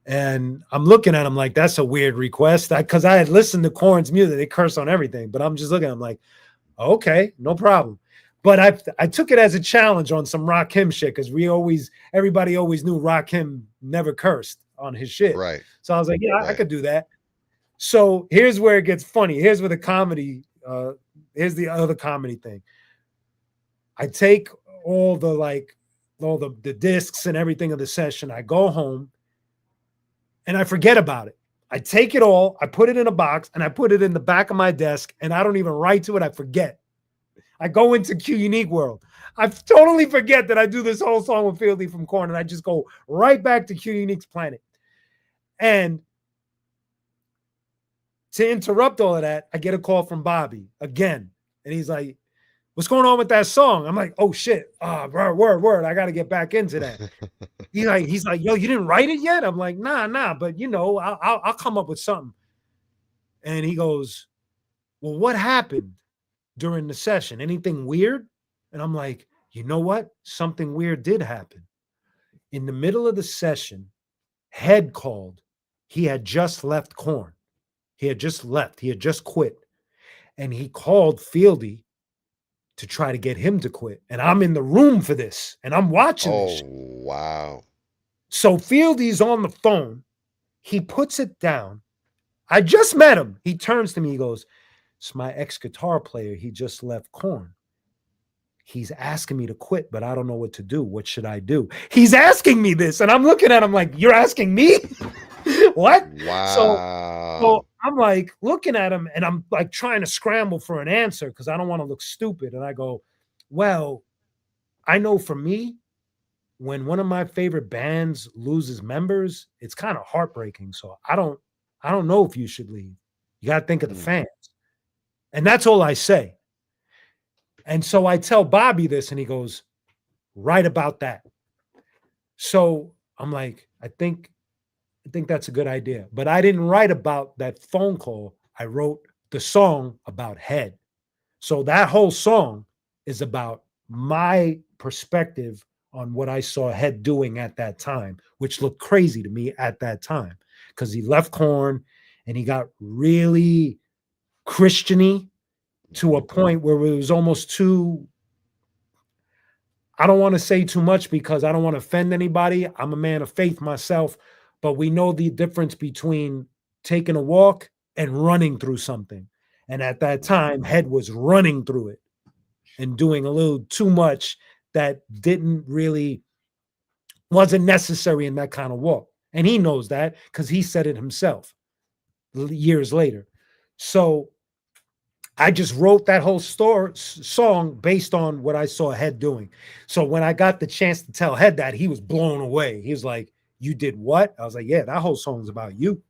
[SPEAKER 3] And I'm looking at him like, that's a weird request. Because I had listened to Korn's music. They curse on everything. But I'm just looking at him like, okay, no problem. But I took it as a challenge on some Rakim shit because everybody always knew Rakim never cursed on his shit.
[SPEAKER 1] Right.
[SPEAKER 3] So I was like, yeah, right. I could do that. So here's where it gets funny. Here's where the comedy, here's the other comedy thing. I take all the discs and everything of the session. I go home and I forget about it. I take it all, I put it in a box, and I put it in the back of my desk, and I don't even write to it. I forget. I go into Q Unique world. I totally forget that I do this whole song with Fieldy from Korn, and I just go right back to Q Unique's Planet. And to interrupt all of that, I get a call from Bobby again. And he's like, what's going on with that song? I'm like, oh shit. Word. I got to get back into that. He's like, yo, you didn't write it yet? I'm like, nah, but you know, I'll come up with something. And he goes, well, what happened during the session? Anything weird? And I'm like, you know what? Something weird did happen. In the middle of the session, Head called. He had just left Korn. He had just left. He had just quit. And he called Fieldy to try to get him to quit. And I'm in the room for this. And I'm watching this.
[SPEAKER 1] Oh, wow.
[SPEAKER 3] So Fieldy's on the phone. He puts it down. I just met him. He turns to me. He goes, it's my ex-guitar player. He just left Korn. He's asking me to quit, but I don't know what to do. What should I do? He's asking me this. And I'm looking at him like, you're asking me? What?
[SPEAKER 1] Wow.
[SPEAKER 3] So I'm like looking at him and I'm like trying to scramble for an answer because I don't want to look stupid. And I go, well, I know for me, when one of my favorite bands loses members, it's kind of heartbreaking. So I don't know if you should leave. You got to think of the fans. And that's all I say. And so I tell Bobby this and he goes, right about that. So I'm like, I think that's a good idea. But I didn't write about that phone call. I wrote the song about Head. So that whole song is about my perspective on what I saw Head doing at that time, which looked crazy to me at that time because he left Korn and he got really Christiany to a point where it was almost too. I don't want to say too much because I don't want to offend anybody. I'm a man of faith myself, but we know the difference between taking a walk and running through something. And at that time, Head was running through it and doing a little too much that wasn't necessary in that kind of walk. And he knows that because he said it himself years later. So I just wrote that whole song based on what I saw Head doing. So when I got the chance to tell Head that, he was blown away. He was like, "You did what?" I was like, "Yeah, that whole song's about you.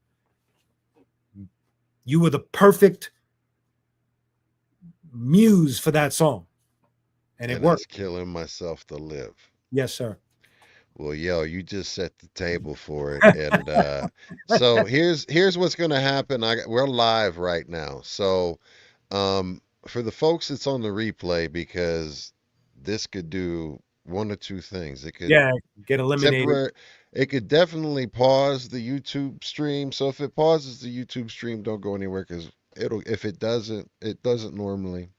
[SPEAKER 3] You were the perfect muse for that song." And it worked.
[SPEAKER 1] Killing Myself to Live.
[SPEAKER 3] Yes, sir.
[SPEAKER 1] Well, yo, you just set the table for it, and so here's what's gonna happen. We're live right now, so for the folks that's on the replay, because this could do one or two things. It could
[SPEAKER 3] get eliminated.
[SPEAKER 1] It could definitely pause the YouTube stream. So if it pauses the YouTube stream, don't go anywhere because if it doesn't normally.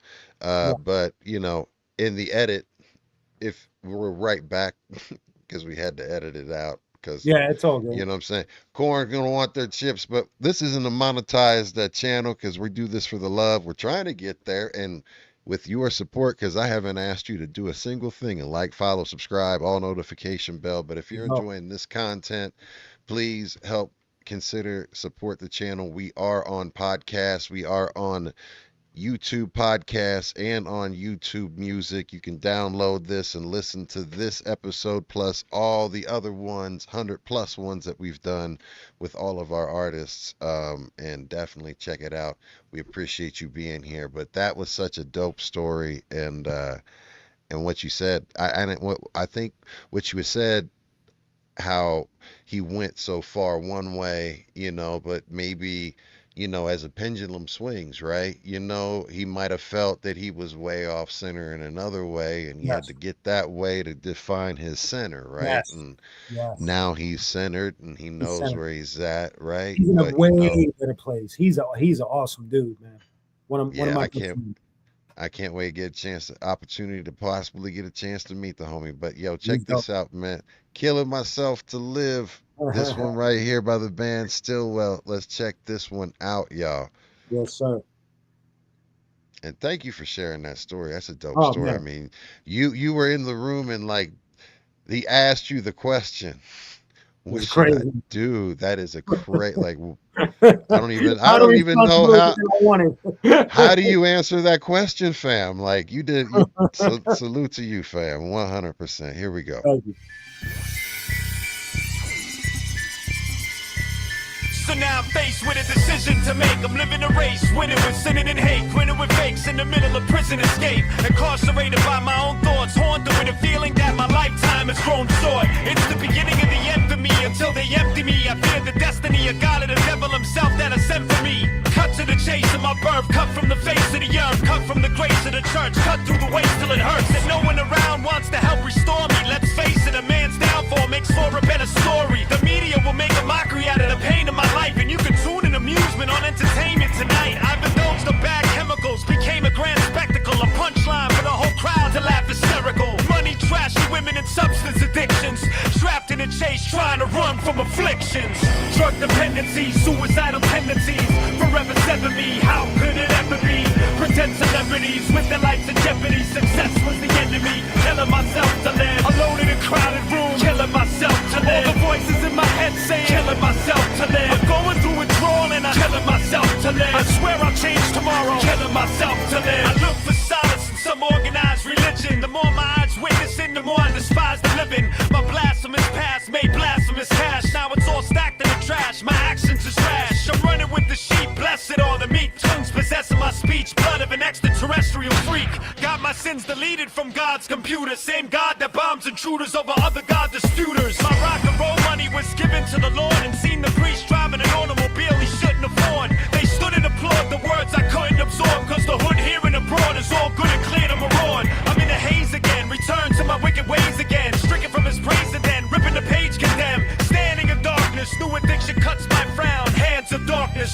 [SPEAKER 1] But in the edit, if we're right back because we had to edit it out because
[SPEAKER 3] it's all good.
[SPEAKER 1] You know what I'm saying? Korn gonna want their chips, but this isn't a monetized channel because we do this for the love. We're trying to get there, and with your support, because I haven't asked you to do a single thing and like, follow, subscribe, all notification bell. But if you're enjoying this content, please help consider support the channel. We are on podcasts. We are on YouTube podcasts and on YouTube Music. You can download this and listen to this episode plus all the other ones, 100+ ones that we've done with all of our artists, and definitely check it out. We appreciate you being here. But that was such a dope story, and what you said, I think what you said, how he went so far one way, but maybe as a pendulum swings, right? He might have felt that he was way off center in another way, and he had to get that way to define his center, right? And now he's centered, and he knows where he's at, right?
[SPEAKER 3] He's in a way better place. He's an awesome dude, man. One of my
[SPEAKER 1] I can't wait to get opportunity to possibly get a chance to meet the homie. But yo, check this out, man. Killing Myself to Live. This one right here by the band StillWell. Let's check this one out, y'all.
[SPEAKER 3] Yes, sir.
[SPEAKER 1] And thank you for sharing that story. That's a dope story. Man. I mean, you were in the room and he asked you the question. What should I do? That is a great I don't even know how do you answer that question, fam? You did. Salute to you, fam. 100%. Here we go.
[SPEAKER 3] Thank you.
[SPEAKER 2] So now I'm faced with a decision to make. I'm living a race, winning with sinning and hate, grinning with fakes in the middle of prison escape. Incarcerated by my own thoughts, haunted with a feeling that my lifetime has grown short. It's the beginning of the end for me until they empty me. I fear the destiny of God and the devil himself that has sent for me. Cut to the chase of my birth, cut from the face of the earth, cut from the grace of the church, cut through the waste till it hurts. And no one around wants to help restore me. Let's face it, a man's downfall makes for a better story. The media will make a mockery out of the pain of my life, and you can tune in amusement on entertainment tonight. I've indulged the bad chemicals, became a grand spectacle, a punchline for the whole crowd to laugh hysterical. Money, trashy women, and substance addictions, trapped in a chase trying to run from afflictions. Drug dependency, suicidal tendencies, forever sever me. How could it ever be? Pretend celebrities with their lives in jeopardy. Success was the enemy, killing myself to live. Alone in a crowded room, killing myself to live. All the voices in my head saying, killing myself to live. I'm going through withdrawal and I'm killing myself to live. I swear I'll change tomorrow, killing myself to live. I look for solace in some organized religion. The more my eyes witnessing, the more I despise the living. My blasphemous past made blasphemous cash. Now it's all stacked in the trash. My actions is trash. I'm running with the sheep, blessed are the meek. Tongues possessing my speech, blood of an extraterrestrial freak. Got my sins deleted from God's computer. Same God that bombs intruders over other God disputers. My rock and roll money was given to the Lord, and seen the priest driving an automobile he shouldn't afford. They stood and applaud the words I couldn't absorb, cause the hood here and abroad is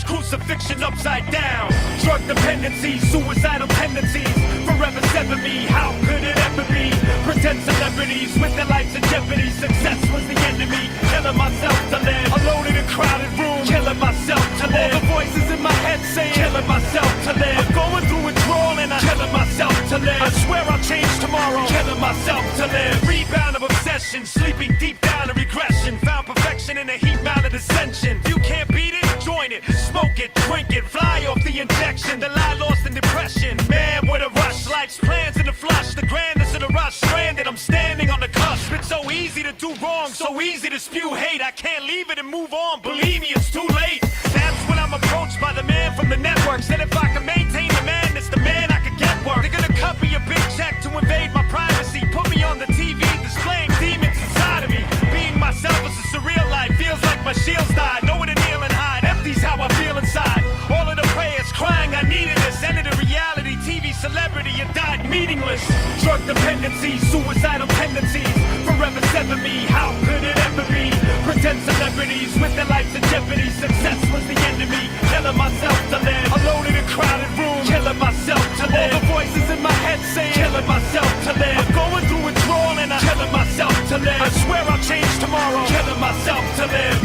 [SPEAKER 2] reverse, crucifixion upside down. Drug dependencies, suicidal tendencies, forever sever me. How could it ever be? Pretend celebrities with their lives in jeopardy. Success was the enemy, killing myself to live. Alone in a crowded room, killing myself to live. All the voices in my head saying, killing myself to live. I'm going through withdrawal and I'm killing myself to live. I swear I'll change tomorrow, killing myself to live. Rebound of obsession, sleeping deep down in regression. Found perfection in a heat bound of dissension. You can't beat it, join it, smoke it, drink it, fly off the injection. The lie lost in depression. Man with a rush, life's plans in the flush. The grandness of the rush, stranded, I'm standing on the cusp. It's so easy to do wrong, so easy to spew hate. I can't leave it and move on, believe me, it's too late. That's when I'm approached by the man from the network. Said if I can maintain the madness, the man I could get work. They're gonna cut me a big check to invade my privacy. Put me on the TV, displaying demons inside of me. Being myself is a surreal life, feels like my shield's died. Nowhere to kneel and hide, empty's how I feel inside. All of the prayers crying, I needed this. Ended a reality TV celebrity and died meaningless. Drug dependencies, suicidal tendencies, forever sever me. How could it ever be? Pretend celebrities with their lives in jeopardy. Success was the enemy, killing myself to live. Alone in a crowded room, killing myself to live. All the voices in my head saying, killing myself to live. I'm going through withdrawal and I'm killing myself to live. I swear I'll change tomorrow, killing myself to live.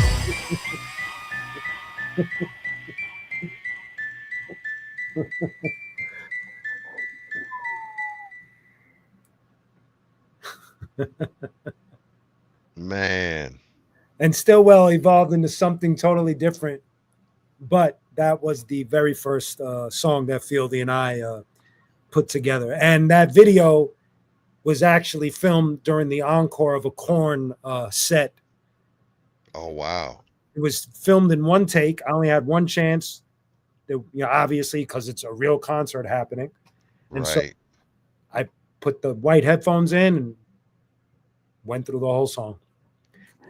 [SPEAKER 1] Man.
[SPEAKER 3] And StillWell evolved into something totally different. But that was the very first song that Fieldy and I put together. And that video was actually filmed during the encore of a Korn set.
[SPEAKER 1] Oh, wow.
[SPEAKER 3] It was filmed in one take. I only had one chance, obviously, because it's a real concert happening. And so I put the white headphones in and went through the whole song.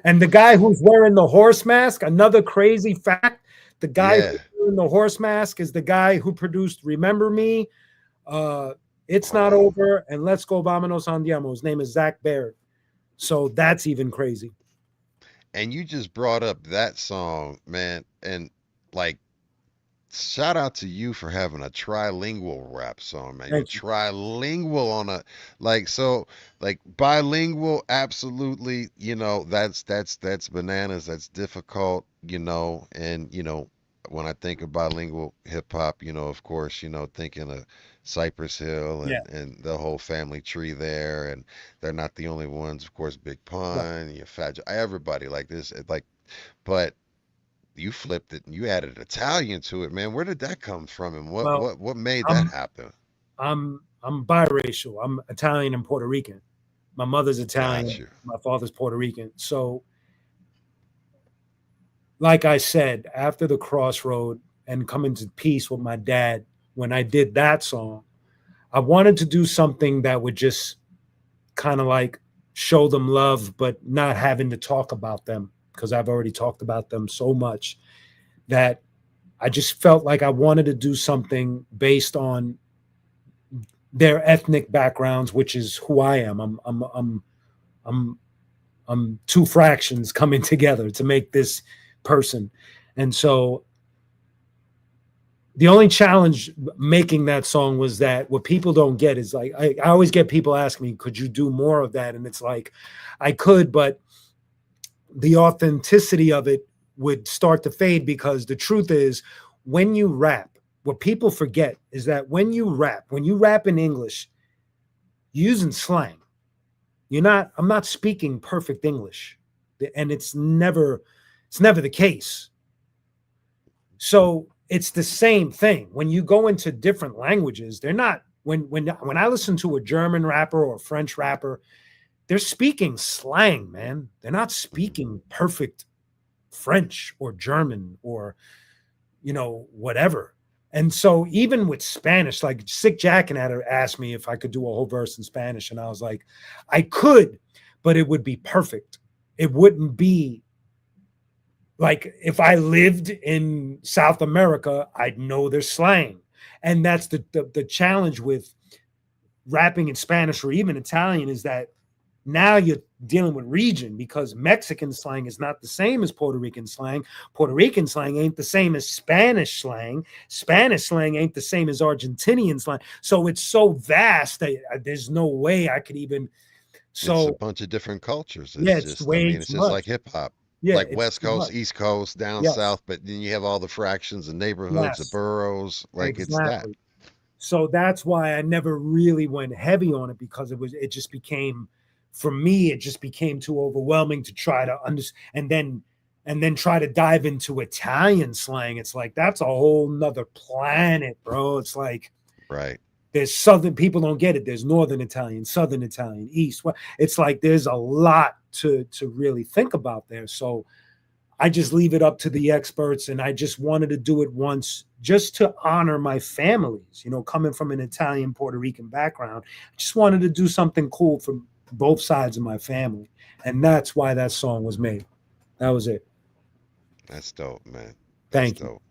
[SPEAKER 3] And the guy who's wearing the horse mask, another crazy fact, the guy who's wearing the horse mask is the guy who produced Remember Me, It's Not Over, and Let's Go Vámonos Andiamo. His name is Zach Baird. So that's even crazy.
[SPEAKER 1] And you just brought up that song, man, and like, shout out to you for having a trilingual rap song, man. You're trilingual on a like bilingual, absolutely, that's bananas, that's difficult, and when I think of bilingual hip hop, of course, thinking of Cypress Hill and the whole family tree there, and they're not the only ones, of course, Big Pun, Fat Joe, everybody like this, but you flipped it and you added Italian to it, man. Where did that come from, and what made that happen?
[SPEAKER 3] I'm biracial. I'm Italian and Puerto Rican. My mother's Italian. My father's Puerto Rican. So, like I said, after the crossroad and coming to peace with my dad, when I did that song, I wanted to do something that would just kind of like show them love, but not having to talk about them, because I've already talked about them so much that I just felt like I wanted to do something based on their ethnic backgrounds, which is who I am. I'm two fractions coming together to make this person. And so the only challenge making that song was that what people don't get is like, I always get people asking me, could you do more of that? And it's like, I could, but the authenticity of it would start to fade, because the truth is, when you rap, what people forget is that when you rap in English, you're using slang. I'm not speaking perfect English, and it's never the case. So it's the same thing. When you go into different languages, they're not, when I listen to a German rapper or a French rapper, they're speaking slang, man. They're not speaking perfect French or German or, whatever. And so even with Spanish, like Sick Jack and had asked me if I could do a whole verse in Spanish. And I was like, I could, but it would be perfect. It wouldn't be like if I lived in South America, I'd know their slang. And that's the challenge with rapping in Spanish or even Italian, is that Now you're dealing with region, because Mexican slang is not the same as Puerto Rican slang. Puerto Rican slang ain't the same as Spanish slang. Spanish slang ain't the same as Argentinian slang. So it's so vast that there's no way I could even.
[SPEAKER 1] It's a
[SPEAKER 3] So
[SPEAKER 1] bunch of different cultures.
[SPEAKER 3] yeah,
[SPEAKER 1] It's
[SPEAKER 3] it's
[SPEAKER 1] just, I
[SPEAKER 3] way
[SPEAKER 1] mean,
[SPEAKER 3] too
[SPEAKER 1] it's just like
[SPEAKER 3] much.
[SPEAKER 1] hip hop,
[SPEAKER 3] Yeah,
[SPEAKER 1] like
[SPEAKER 3] it's
[SPEAKER 1] West
[SPEAKER 3] too
[SPEAKER 1] Coast,
[SPEAKER 3] much.
[SPEAKER 1] East Coast, down
[SPEAKER 3] Yes,
[SPEAKER 1] south, but then you have all the fractions and neighborhoods, the
[SPEAKER 3] yes,
[SPEAKER 1] boroughs. Like it's that.
[SPEAKER 3] exactly. So that's why I never really went heavy on it, because it just became, for me, it just became too overwhelming to try to understand, and then try to dive into Italian slang. It's like that's a whole nother planet, bro. It's like
[SPEAKER 1] Right.
[SPEAKER 3] there's southern, people don't get it. There's northern Italian, southern Italian, east. It's like there's a lot to really think about there. So I just leave it up to the experts, and I just wanted to do it once just to honor my families. Coming from an Italian Puerto Rican background, I just wanted to do something cool for both sides of my family, and that's why that song was made. That was it.
[SPEAKER 1] That's dope, man. That's
[SPEAKER 3] Thank you.
[SPEAKER 1] dope.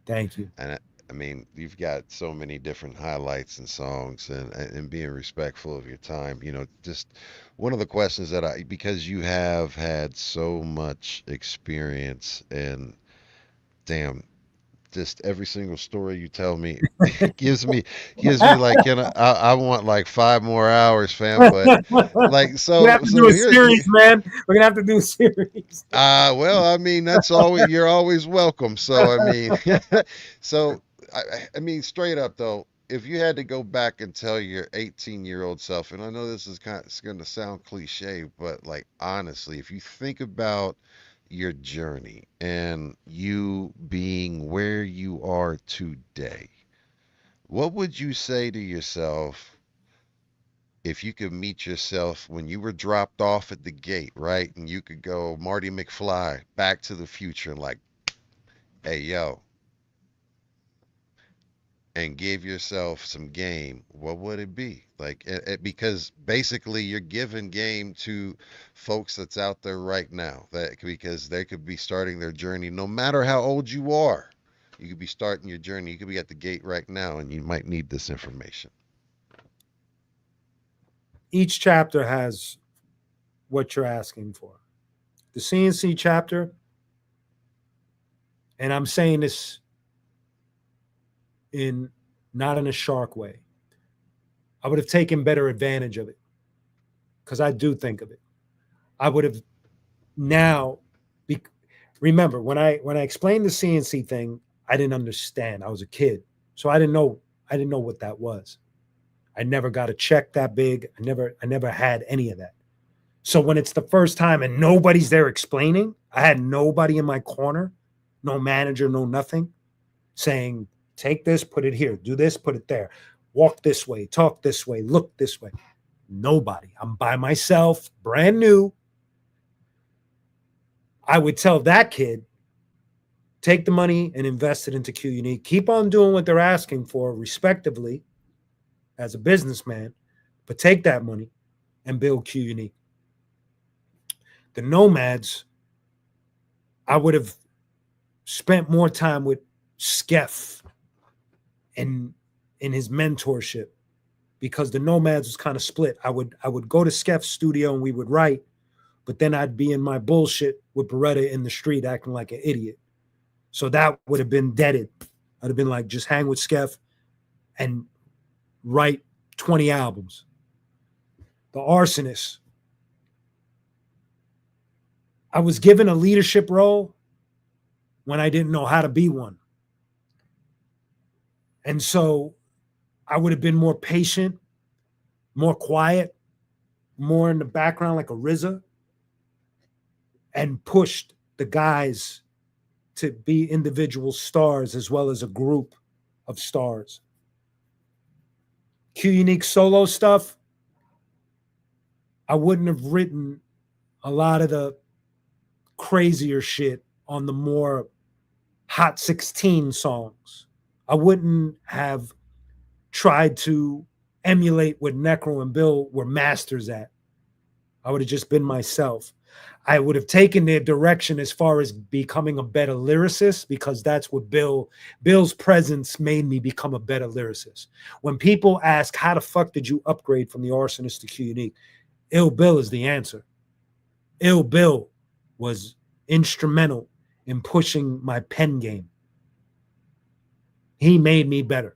[SPEAKER 3] Thank you.
[SPEAKER 1] And I mean, you've got so many different highlights and songs, and being respectful of your time. Just one of the questions that because you have had so much experience, and damn, just every single story you tell me gives me like, I want like 5 more hours, fam. But like,
[SPEAKER 3] We're gonna have
[SPEAKER 1] so
[SPEAKER 3] to do
[SPEAKER 1] so
[SPEAKER 3] a
[SPEAKER 1] here's
[SPEAKER 3] series, man. We're gonna have to do a series.
[SPEAKER 1] well, I mean, that's always you're always welcome. So I mean, so I mean, straight up though, if you had to go back and tell your 18-year-old self, and I know this is it's going to sound cliche, but like honestly, if you think about your journey and you being where you are today, what would you say to yourself if you could meet yourself when you were dropped off at the gate, right? And you could go Marty McFly, Back to the Future, and like, hey, yo, and give yourself some game, what would it be? Like, because basically you're giving game to folks that's out there right now, that because they could be starting their journey no matter how old you are. You could be starting your journey. You could be at the gate right now, and you might need this information.
[SPEAKER 3] Each chapter has what you're asking for. The CNC chapter, and I'm saying this in not in a shark way. I would have taken better advantage of it, because I do think of it. I would have now. Be, Remember when I explained the CNC thing, I didn't understand. I was a kid, so I didn't know. I didn't know what that was. I never got a check that big. I never had any of that. So when it's the first time and nobody's there explaining, I had nobody in my corner, no manager, no nothing, saying, take this, put it here, do this, put it there, walk this way, talk this way, look this way. Nobody. I'm by myself, brand new. I would tell that kid, take the money and invest it into Q Unique. Keep on doing what they're asking for, respectively, as a businessman, but take that money and build Q Unique. The Nomads, I would have spent more time with Skeff and in his mentorship, because the Nomads was kind of split. I would go to Skeff's studio and we would write, but then I'd be in my bullshit with Beretta in the street acting like an idiot. So that would have been deaded. I'd have been like, just hang with Skeff and write 20 albums. The Arsonists, I was given a leadership role when I didn't know how to be one. And so I would have been more patient, more quiet, more in the background like a RZA, and pushed the guys to be individual stars as well as a group of stars. Q Unique solo stuff, I wouldn't have written a lot of the crazier shit on the more Hot 16 songs. I wouldn't have tried to emulate what Necro and Bill were masters at. I would have just been myself. I would have taken their direction as far as becoming a better lyricist, because that's what Bill's presence made me become a better lyricist. When people ask, how the fuck did you upgrade from the Arsonist to Q Unique? Ill Bill is the answer. Ill Bill was instrumental in pushing my pen game. He made me better.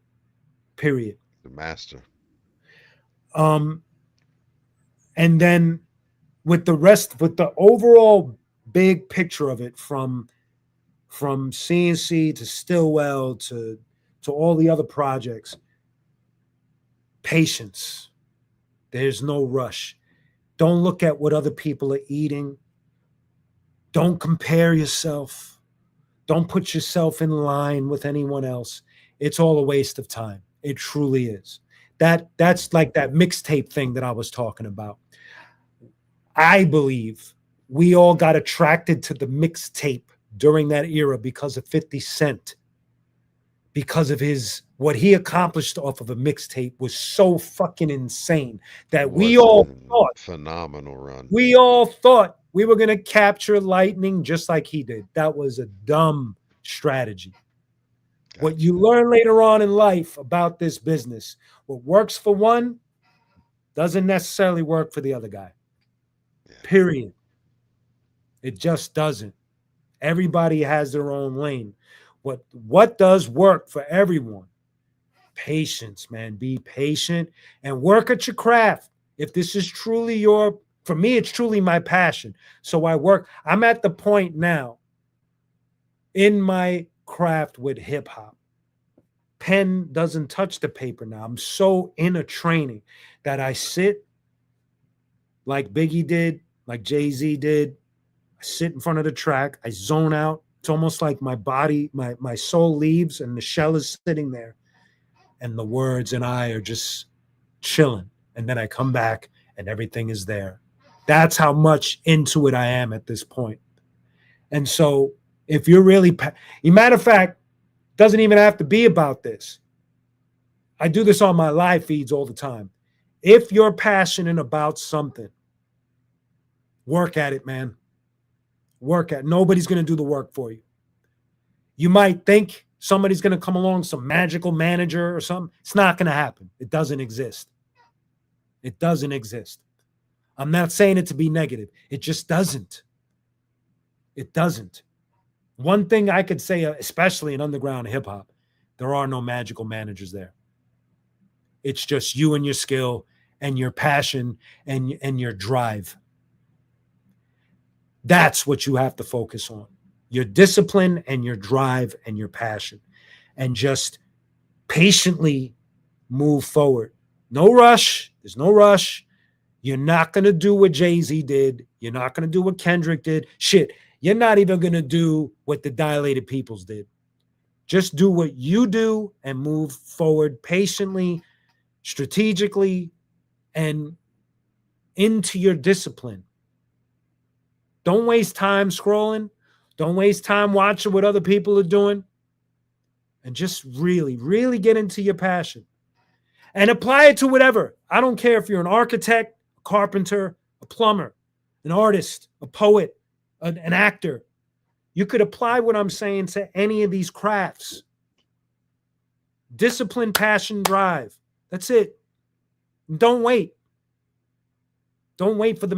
[SPEAKER 3] Period.
[SPEAKER 1] The master.
[SPEAKER 3] Um, and then with the overall big picture of it, from CNC to Stillwell to all the other projects, patience. There's no rush. Don't look at what other people are eating. Don't compare yourself. Don't put yourself in line with anyone else. It's all a waste of time. It truly is. That's like that mixtape thing that I was talking about. I believe we all got attracted to the mixtape during that era because of 50 Cent. Because of what he accomplished off of a mixtape was so fucking insane that we all thought
[SPEAKER 1] phenomenal run.
[SPEAKER 3] We were going to capture lightning just like he did. That was a dumb strategy. Gotcha. What you learn later on in life about this business, what works for one doesn't necessarily work for the other guy. Yeah. Period. It just doesn't. Everybody has their own lane. What does work for everyone? Patience, man. Be patient and work at your craft. If this is truly for me, it's truly my passion. So I work. I'm at the point now in my craft with hip hop. Pen doesn't touch the paper now. I'm so in a training that I sit like Biggie did, like Jay-Z did. I sit in front of the track. I zone out. It's almost like my body, my soul leaves and the shell is sitting there. And the words and I are just chilling. And then I come back and everything is there. That's how much into it I am at this point. And so if you're really, matter of fact, doesn't even have to be about this. I do this on my live feeds all the time. If you're passionate about something, work at it, man. Work at it. Nobody's going to do the work for you. You might think somebody's going to come along, some magical manager or something. It's not going to happen. It doesn't exist. It doesn't exist. I'm not saying it to be negative. It just doesn't. It doesn't. One thing I could say, especially in underground hip hop, there are no magical managers there. It's just you and your skill and your passion and your drive. That's what you have to focus on. Your discipline and your drive and your passion. And just patiently move forward. No rush. There's no rush. You're not going to do what Jay-Z did. You're not going to do what Kendrick did. Shit, you're not even going to do what the Dilated Peoples did. Just do what you do and move forward patiently, strategically, and into your discipline. Don't waste time scrolling. Don't waste time watching what other people are doing. And just really, really get into your passion. And apply it to whatever. I don't care if you're an architect, a carpenter, a plumber, an artist, a poet, an actor. You could apply what I'm saying to any of these crafts. Discipline, passion, drive. That's it. Don't wait. Don't wait for the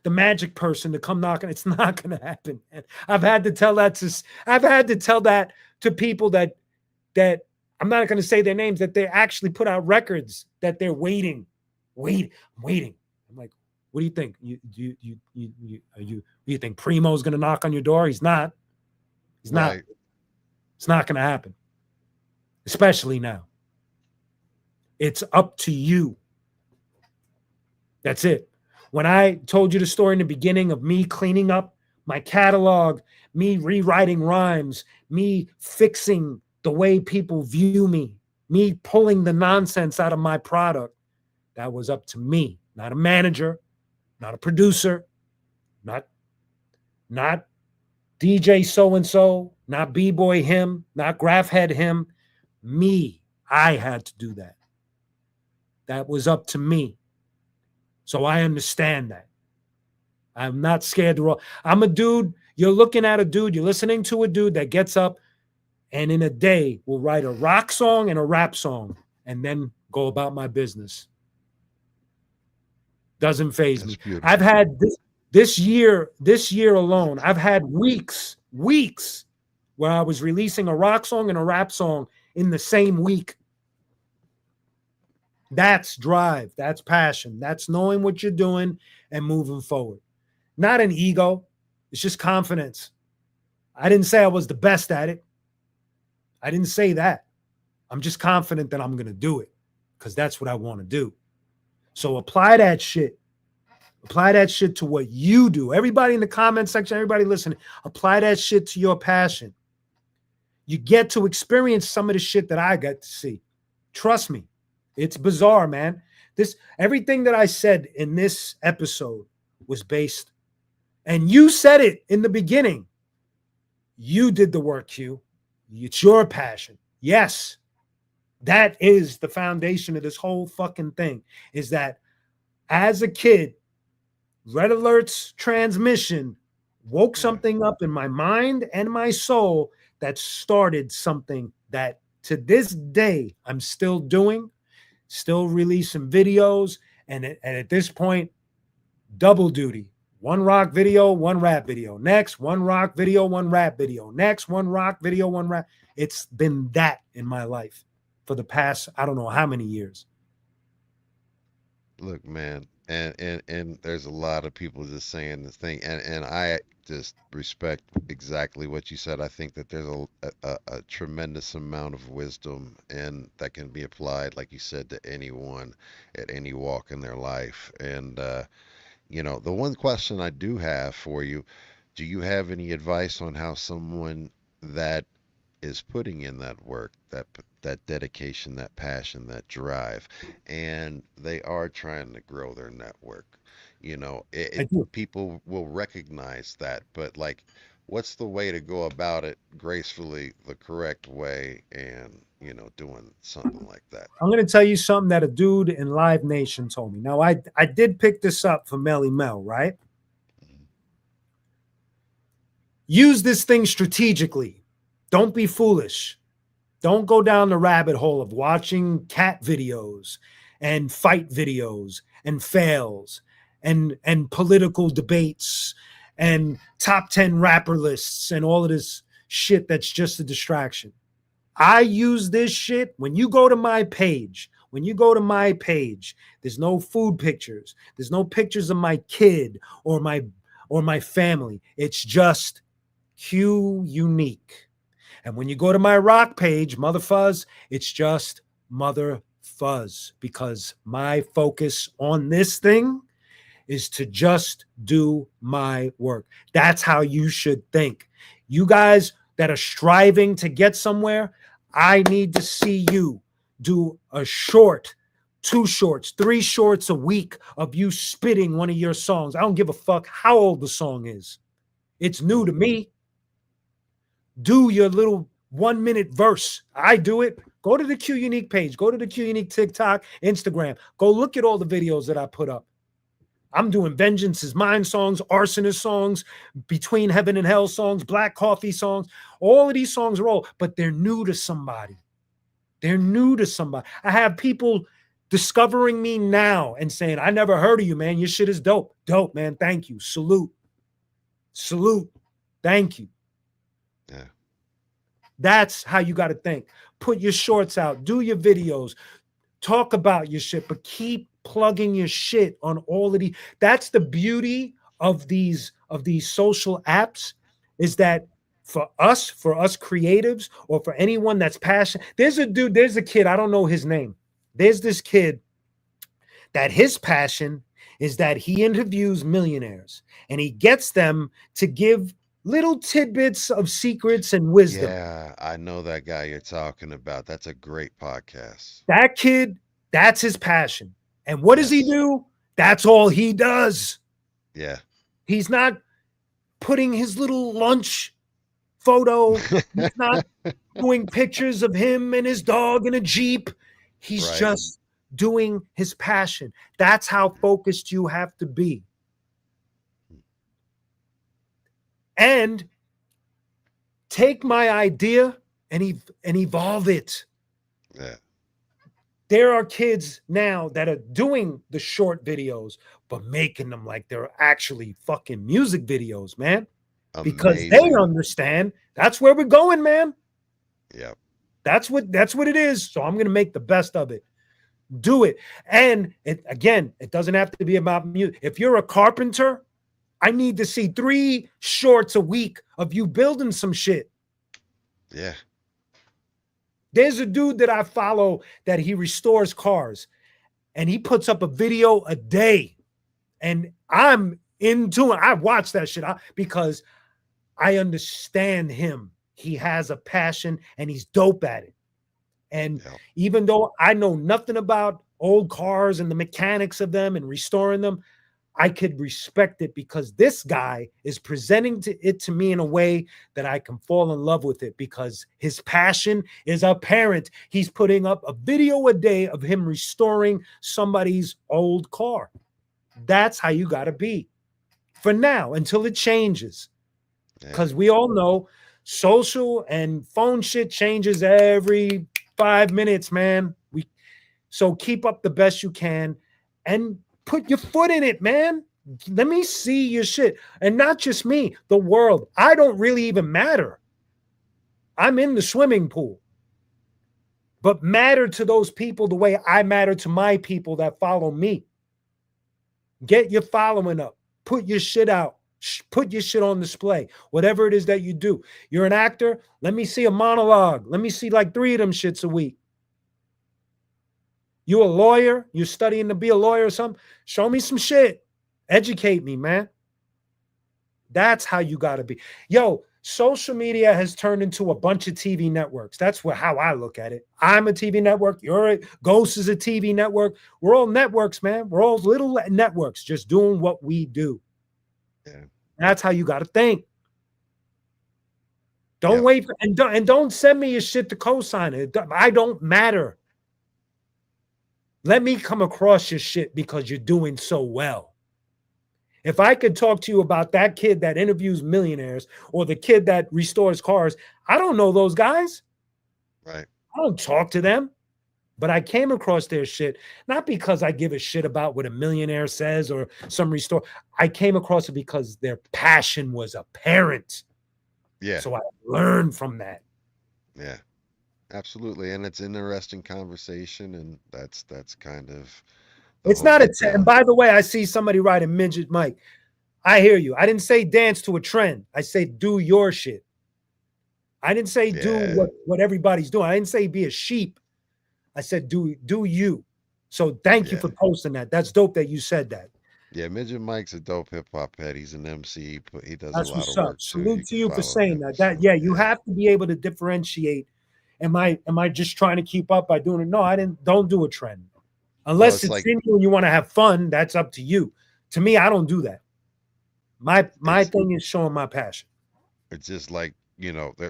[SPEAKER 3] magic person to come knocking. It's not going to happen. I've had to tell that to people that I'm not going to say their names, that they actually put out records that they're waiting. I'm like, what do you think? You think Primo's going to knock on your door? He's not. He's not. Right. It's not going to happen. Especially now. It's up to you. That's it. When I told you the story in the beginning of me cleaning up my catalog, me rewriting rhymes, me fixing the way people view me pulling the nonsense out of my product, that was up to me, not a manager, not a producer, not DJ so-and-so, not B-boy him, not graph head him, me. I had to do that. That was up to me. So I understand that. I'm not scared to roll. I'm a dude. You're looking at a dude. You're listening to a dude that gets up and in a day will write a rock song and a rap song and then go about my business. Doesn't phase
[SPEAKER 1] That's
[SPEAKER 3] me. I've
[SPEAKER 1] beautiful.
[SPEAKER 3] had this year alone, I've had weeks where I was releasing a rock song and a rap song in the same week. That's drive. That's passion. That's knowing what you're doing and moving forward. Not an ego. It's just confidence. I didn't say I was the best at it. I didn't say that. I'm just confident that I'm going to do it because that's what I want to do. So apply that shit. Apply that shit to what you do. Everybody in the comment section, everybody listening, apply that shit to your passion. You get to experience some of the shit that I got to see. Trust me. It's bizarre, man. Everything that I said in this episode was based, and you said it in the beginning. You did the work, Q. It's your passion. Yes. That is the foundation of this whole fucking thing, is that as a kid, Red Alert's transmission woke
[SPEAKER 1] Yeah.
[SPEAKER 3] something up in my mind and my soul that started something that to this day I'm still doing, still releasing videos. And at this point, double duty. One rock video, one rap video. Next, one rock video, one rap video. Next, one rock video, one rap. It's been that in my life for the past, I don't know how many years.
[SPEAKER 1] Look, man, and there's a lot of people just saying this thing, and I just respect exactly what you said. I think that there's a tremendous amount of wisdom and that can be applied, like you said, to anyone at any walk in their life. And the one question I do have for you, do you have any advice on how someone that is putting in that work, that dedication, that passion, that drive, and they are trying to grow their network.
[SPEAKER 3] I do.
[SPEAKER 1] People will recognize that, but like, what's the way to go about it gracefully, the correct way, and doing something like that?
[SPEAKER 3] I'm going to tell you something that a dude in Live Nation told me. Now, I did pick this up from Melly Mel, right?
[SPEAKER 1] Mhm.
[SPEAKER 3] Use this thing strategically. Don't be foolish. Don't go down the rabbit hole of watching cat videos and fight videos and fails and political debates and top 10 rapper lists and all of this shit that's just a distraction. I use this shit when you go to my page. When you go to my page, there's no food pictures. There's no pictures of my kid or my family. It's just Q unique. And when you go to my rock page, Mother Fuzz, it's just Mother Fuzz, because my focus on this thing is to just do my work. That's how you should think. You guys that are striving to get somewhere, I need to see you do a short, 2 shorts, 3 shorts a week of you spitting one of your songs. I don't give a fuck how old the song is. It's new to me. Do your little 1 minute verse. I do it. Go to the Q Unique page. Go to the Q Unique TikTok, Instagram. Go look at all the videos that I put up. I'm doing Vengeance is Mine songs, Arsonist songs, Between Heaven and Hell songs, Black Coffee songs. All of these songs are old, but they're new to somebody. They're new to somebody. I have people discovering me now and saying, I never heard of you, man. Your shit is dope. Dope, man. Thank you. Salute. Salute. Thank you.
[SPEAKER 1] Yeah.
[SPEAKER 3] That's how you got to think. Put your shorts out, do your videos, talk about your shit, but keep plugging your shit on all of these. That's the beauty of these social apps, is that for us creatives, or for anyone that's passionate. There's a kid, I don't know his name. There's this kid that his passion is that he interviews millionaires and he gets them to give little tidbits of secrets and wisdom.
[SPEAKER 1] Yeah, I know that guy you're talking about. That's a great podcast.
[SPEAKER 3] That kid, that's his passion. And what does he
[SPEAKER 1] Yes.
[SPEAKER 3] do? That's all he does.
[SPEAKER 1] Yeah.
[SPEAKER 3] He's not putting his little lunch photo. He's not doing pictures of him and his dog in a Jeep. He's
[SPEAKER 1] Right.
[SPEAKER 3] just doing his passion. That's how focused you have to be. And take my idea and evolve it.
[SPEAKER 1] Yeah.
[SPEAKER 3] There are kids now that are doing the short videos, but making them like they're actually fucking music videos, man. Because they
[SPEAKER 1] Amazing.
[SPEAKER 3] understand that's where we're going, man.
[SPEAKER 1] Yep.
[SPEAKER 3] That's what it is. So I'm gonna make the best of it. Do it. And it doesn't have to be about music. If you're a carpenter, I need to see 3 shorts a week of you building some shit.
[SPEAKER 1] Yeah.
[SPEAKER 3] There's a dude that I follow that he restores cars and he puts up a video a day. And I'm into it. I watch that shit because I understand him. He has a passion and he's dope at it. And
[SPEAKER 1] Yep.
[SPEAKER 3] even though I know nothing about old cars and the mechanics of them and restoring them, I could respect it because this guy is presenting it to me in a way that I can fall in love with it because his passion is apparent. He's putting up a video a day of him restoring somebody's old car. That's how you got to be for now until it changes.
[SPEAKER 1] Yeah.
[SPEAKER 3] Because we all know social and phone shit changes every 5 minutes, man. So keep up the best you can and put your foot in it, man. Let me see your shit. And not just me, the world. I don't really even matter. I'm in the swimming pool. But matter to those people the way I matter to my people that follow me. Get your following up. Put your shit out. Put your shit on display. Whatever it is that you do. You're an actor. Let me see a monologue. Let me see like 3 of them shits a week. You a lawyer? You're studying to be a lawyer or something? Show me some shit. Educate me, man. That's how you got to be. Yo, social media has turned into a bunch of TV networks. That's how I look at it. I'm a TV network. Ghost is a TV network. We're all networks, man. We're all little networks just doing what we do.
[SPEAKER 1] Yeah.
[SPEAKER 3] That's how you got to think. Don't wait and don't send me your shit to co-sign it. I don't matter. Let me come across your shit because you're doing so well. If I could talk to you about that kid that interviews millionaires or the kid that restores cars, I don't know those guys.
[SPEAKER 1] Right.
[SPEAKER 3] I don't talk to them, but I came across their shit, not because I give a shit about what a millionaire says or some restore. I came across it because their passion was apparent.
[SPEAKER 1] Yeah.
[SPEAKER 3] So I learned from that.
[SPEAKER 1] Yeah. Absolutely. And it's an interesting conversation, and that's kind of
[SPEAKER 3] It's not and by the way, I see somebody writing midget Mike. I hear you. I didn't say dance to a trend. I say do your shit. I didn't say do what everybody's doing. I didn't say be a sheep. I said do you. So thank you for posting that. That's dope that you said that.
[SPEAKER 1] Yeah, Midget Mike's a dope hip hop head. He's an MC. He does
[SPEAKER 3] That's
[SPEAKER 1] a lot
[SPEAKER 3] what's
[SPEAKER 1] of
[SPEAKER 3] up.
[SPEAKER 1] work too.
[SPEAKER 3] Salute to you for saying
[SPEAKER 1] him,
[SPEAKER 3] that. You have to be able to differentiate. Am I just trying to keep up by doing it? No, I didn't. Don't do a trend. Unless it's like, in you and you want to have fun, that's up to you. To me, I don't do that. My thing is showing my passion.
[SPEAKER 1] It's just like,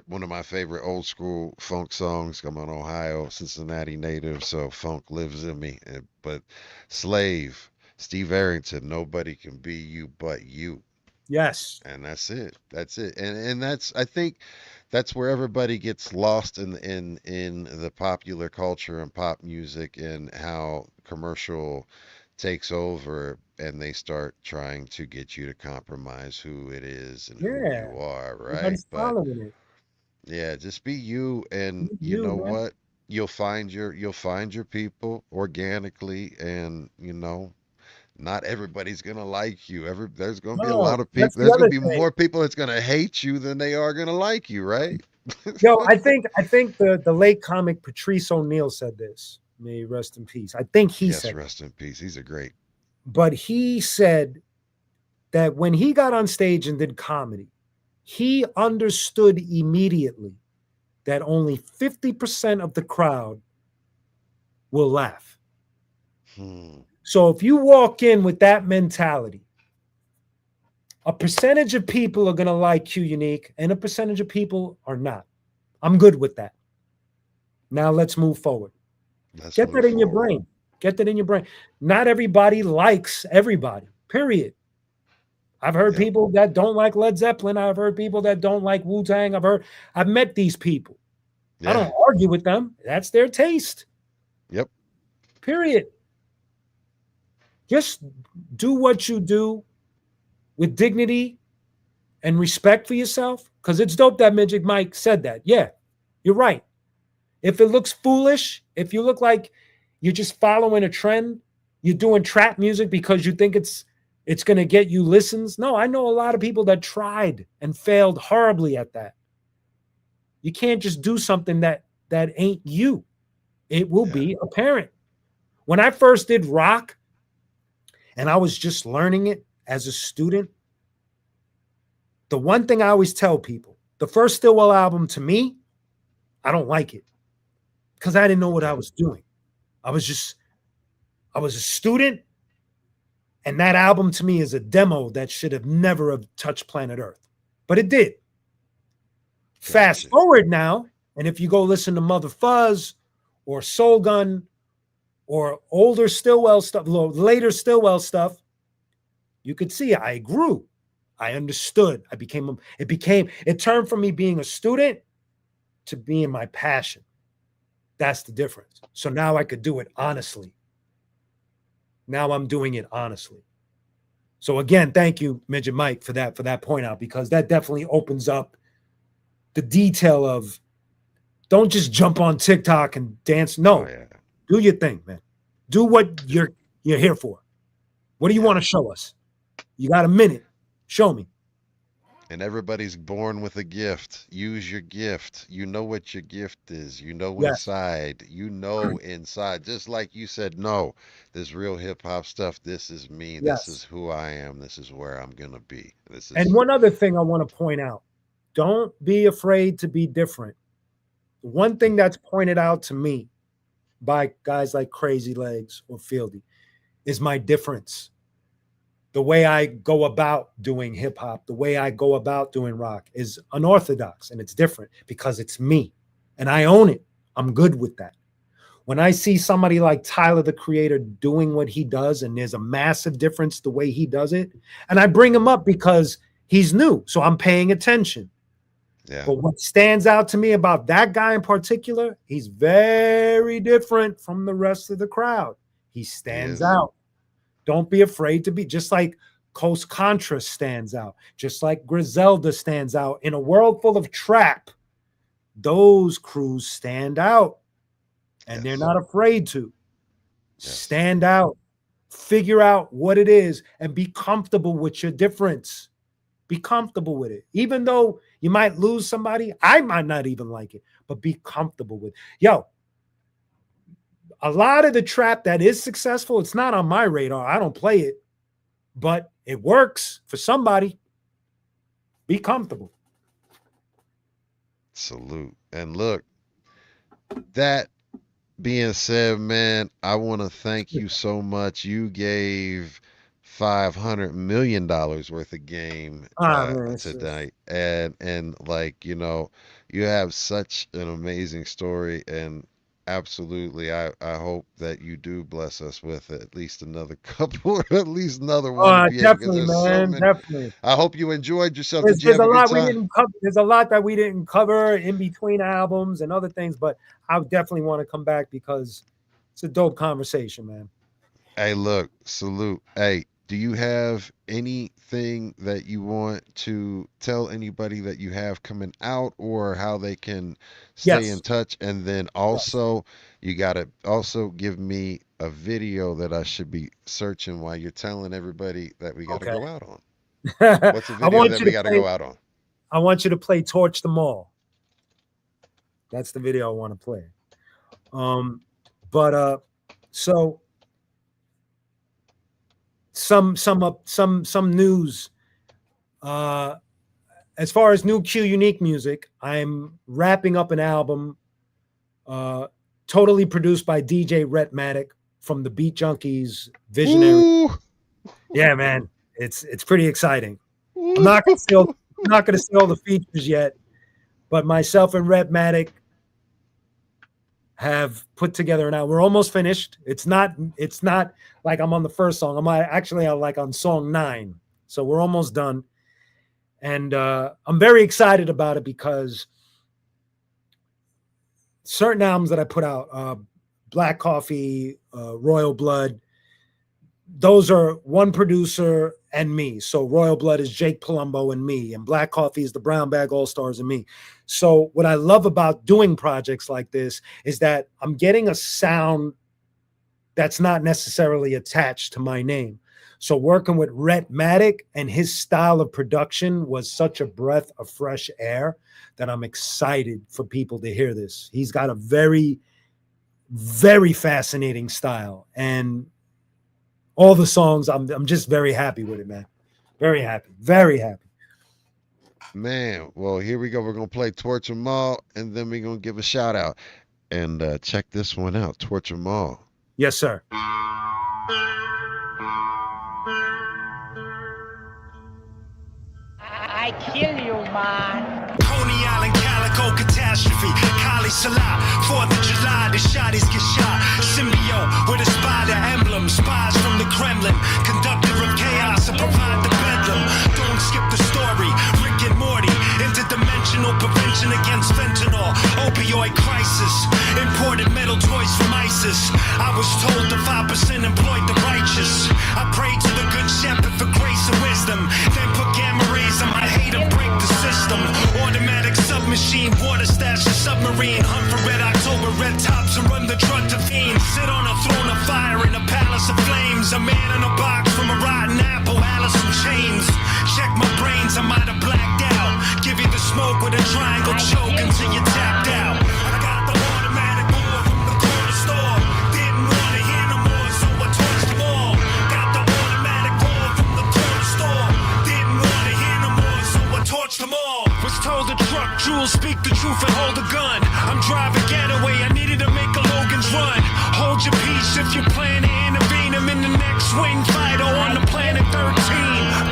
[SPEAKER 1] one of my favorite old school funk songs. I'm an Ohio, Cincinnati native, so funk lives in me. But Slave, Steve Arrington, nobody can be you but you.
[SPEAKER 3] Yes.
[SPEAKER 1] And that's it. That's it. And I think that's where everybody gets lost in the popular culture and pop music and how commercial takes over and they start trying to get you to compromise who it is and who you are, right? But yeah, just be you, and you know what? You'll find your people organically, and not everybody's gonna like you. There's gonna be a lot of people. There's gonna be more people that's gonna hate you than they are gonna like you, right?
[SPEAKER 3] Yo, I think the late comic Patrice O'Neal said this. May he rest in peace. I think he said.
[SPEAKER 1] Yes, rest in peace. He's a great.
[SPEAKER 3] But he said that when he got on stage and did comedy, he understood immediately that only 50% of the crowd will laugh. So if you walk in with that mentality, a percentage of people are going to like you, Unique, and a percentage of people are not. I'm good with that. Now let's move forward. Get that in your brain. Get that in your brain. Not everybody likes everybody, period. I've heard people that don't like Led Zeppelin. I've heard people that don't like Wu-Tang. I've met these people. I don't argue with them. That's their taste.
[SPEAKER 1] Yep.
[SPEAKER 3] Period. Just do what you do with dignity and respect for yourself. Because it's dope that Midget Mike said that. Yeah, you're right. If it looks foolish, if you look like you're just following a trend, you're doing trap music because you think it's going to get you listens. No, I know a lot of people that tried and failed horribly at that. You can't just do something that ain't you. It will be apparent. When I first did rock and I was just learning it as a student, the one thing I always tell people, the first StillWell album to me, I don't like it because I didn't know what I was doing. I was a student, and that album to me is a demo that should have never have touched planet Earth, but it did.
[SPEAKER 1] Gotcha.
[SPEAKER 3] Fast forward now, and if you go listen to Mother Fuzz or Soul Gun or older StillWell stuff, later StillWell stuff, you could see I grew. I understood. It turned from me being a student to being my passion. That's the difference. So now I could do it honestly. Now I'm doing it honestly. So again, thank you, Midget Mike, for that point out, because that definitely opens up the detail of don't just jump on TikTok and dance. No, do your thing, man. Do what you're here for. What do you want to show us? You got a minute. Show me.
[SPEAKER 1] And everybody's born with a gift. Use your gift. You know what your gift is. You know inside. You know inside. Just like you said, no, this real hip hop stuff. This is me. This is who I am. This is where I'm gonna be.
[SPEAKER 3] And one other thing I want to point out: don't be afraid to be different. One thing that's pointed out to me by guys like Crazy Legs or Fieldy is my difference. The way I go about doing hip hop, the way I go about doing rock is unorthodox, and it's different because it's me and I own it. I'm good with that. When I see somebody like Tyler, the Creator, doing what he does, and there's a massive difference the way he does it, and I bring him up because he's new, so I'm paying attention. Yeah. But what stands out to me about that guy in particular, he's very different from the rest of the crowd. He stands out. Don't be afraid to be, just like Coast Contra stands out, just like Griselda stands out. In a world full of trap, those crews stand out, and they're not afraid to stand out, figure out what it is, and be comfortable with your difference. Be comfortable with it. Even though you might lose somebody, I might not even like it, but be comfortable with it. Yo, a lot of the trap that is successful, it's not on my radar. I don't play it, but it works for somebody. Be comfortable.
[SPEAKER 1] Salute. And look, that being said, man, I want to thank you so much. You gave $500 million worth of game tonight. And like, you know, you have such an amazing story, and absolutely, I hope that you do bless us with at least another couple, or at least another one.
[SPEAKER 3] Definitely, man. Definitely.
[SPEAKER 1] I hope you enjoyed yourself.
[SPEAKER 3] There's a lot we didn't cover. There's a lot that we didn't cover in between albums and other things, but I definitely want to come back because it's a dope conversation, man.
[SPEAKER 1] Hey, look, salute. Hey, do you have anything that you want to tell anybody that you have coming out, or how they can stay in touch? And then also, you got to also give me a video that I should be searching while you're telling everybody that we got to go out on. What's the video that we got to go out on?
[SPEAKER 3] I want you to play Torch the Mall. That's the video I want to play. So some news. As far as new Q Unique music, I'm wrapping up an album totally produced by DJ Rhetmatic from the Beat Junkies Visionary. Ooh. Yeah, man. It's pretty exciting. I'm not gonna say all the features yet, but myself and Rhetmatic have put together now. We're almost finished. It's not like I'm on the first song. I'm actually on song 9. So we're almost done. And I'm very excited about it because certain albums that I put out, Black Coffee, Royal Blood, those are one producer and me. So Royal Blood is Jake Palumbo and me, and Black Coffee is the Brown Bag All Stars and me. So what I love about doing projects like this is that I'm getting a sound that's not necessarily attached to my name. So working with Rhett Matic and his style of production was such a breath of fresh air that I'm excited for people to hear this. He's got a very, very fascinating style, and all the songs, I'm just very happy with it, man. Very happy. Very happy.
[SPEAKER 1] Man, well, here we go. We're gonna play Torture Mall, and then we're gonna give a shout out. And check this one out, Torture Mall.
[SPEAKER 3] Yes, sir.
[SPEAKER 4] I kill you, man.
[SPEAKER 2] Coney Island, Calico, catastrophe. Kali Salah, 4th of July, the shotties get shot. Symbiote with a spider emblem. Spies from the Kremlin. Conductor of chaos to provide the bedlam. Don't skip the story. Rick and Morty. Interdimensional prevention against fentanyl. Opioid crisis. Imported metal toys from ISIS. I was told the 5% employed the righteous. I prayed to the good shepherd for grace and wisdom. Then put gamma rays on my hate and break the system. Automatic submachine, water stash, a submarine. Hunt for red October, red tops, and run the drug to fiends. Sit on a throne of fire in a palace of flames. A man in a box from a rotten apple, Alice in chains. Check my brains, I might have blacked out. Give you the smoke with a triangle choke until you tapped out. I got the automatic war from the corner store. Didn't want to hear no more, so I torched them all. Got the automatic war from the corner store. Didn't want to hear no more, so I torched them all. Was told the truck, Jules, speak the truth and hold a gun. I'm driving getaway, I needed to make a Logan's run. Hold your peace if you plan to intervene. I'm in the next wing fighter on the planet 13.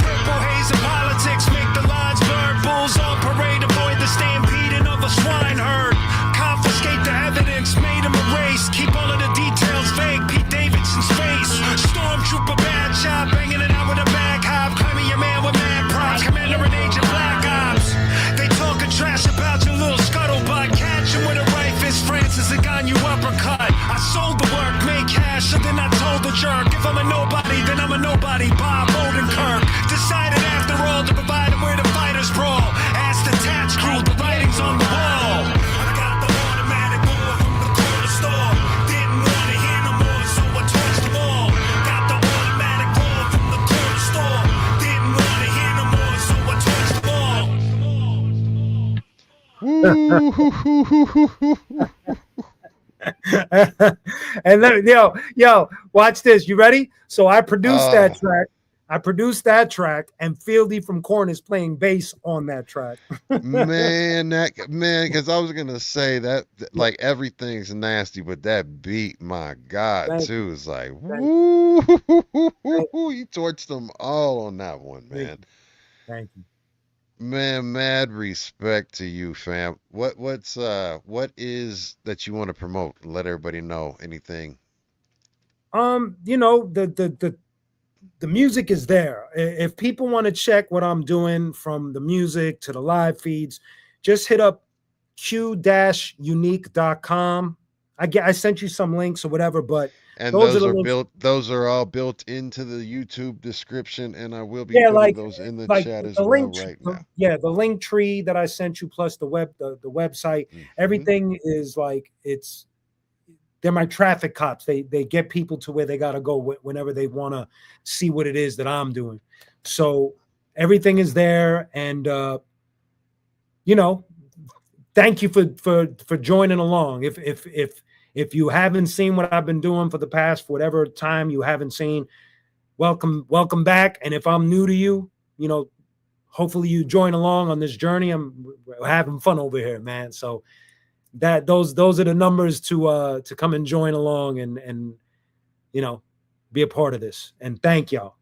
[SPEAKER 2] Purple haze of politics make the lines blur. Bulls on parade, avoid the stampeding of a swine herd. Confiscate the evidence, made them erase. Keep all of the details vague, Pete Davidson's face. Stormtrooper bad job, banging it out with a bag hop. Claiming your man with mad props, commander and agent black ops. They talking trash about your little scuttlebutt. Catch him with a right fist, Francis, and gun you uppercut. I sold the work, made cash, so then I told the jerk. If I'm a nobody, then I'm a nobody. Bob Odenkirk decided after all to provide him with a fighter's brawl. Asked the tax crew, the writing's on the wall. I got the automatic war from the corner store. Didn't want to hear no more, so I torched them all. Got the automatic war from the corner store. Didn't want to hear no more, so I torched them all.
[SPEAKER 3] And yo, watch this. You ready? So I produced that track. I produced that track, and Fieldy from Korn is playing bass on that track.
[SPEAKER 1] Man, because I was gonna say that like everything's nasty, but that beat, my God,
[SPEAKER 3] Thank
[SPEAKER 1] too, is like
[SPEAKER 3] Thank
[SPEAKER 1] woo,
[SPEAKER 3] Thank
[SPEAKER 1] you torched them all on that one,
[SPEAKER 3] Thank
[SPEAKER 1] man.
[SPEAKER 3] Thank you.
[SPEAKER 1] Man, mad respect to you, fam. What is that you want to promote? Let everybody know anything.
[SPEAKER 3] The music is there. If people want to check what I'm doing from the music to the live feeds, just hit up q-unique.com. I sent you some links or whatever, but
[SPEAKER 1] And
[SPEAKER 3] those
[SPEAKER 1] those
[SPEAKER 3] are the
[SPEAKER 1] are
[SPEAKER 3] links.
[SPEAKER 1] built. Those are all built into the YouTube description, and I will be
[SPEAKER 3] Yeah,
[SPEAKER 1] putting those in the chat as
[SPEAKER 3] the
[SPEAKER 1] well
[SPEAKER 3] link,
[SPEAKER 1] right now.
[SPEAKER 3] the link tree that I sent you, plus the website,
[SPEAKER 1] Mhm.
[SPEAKER 3] everything is like they're my traffic cops. They get people to where they got to go whenever they want to see what it is that I'm doing. So everything is there, and thank you for joining along. If you haven't seen what I've been doing for the past whatever time you haven't seen, welcome back. And if I'm new to you, hopefully you join along on this journey. We're having fun over here, man. So those are the numbers to come and join along and be a part of this. And thank y'all.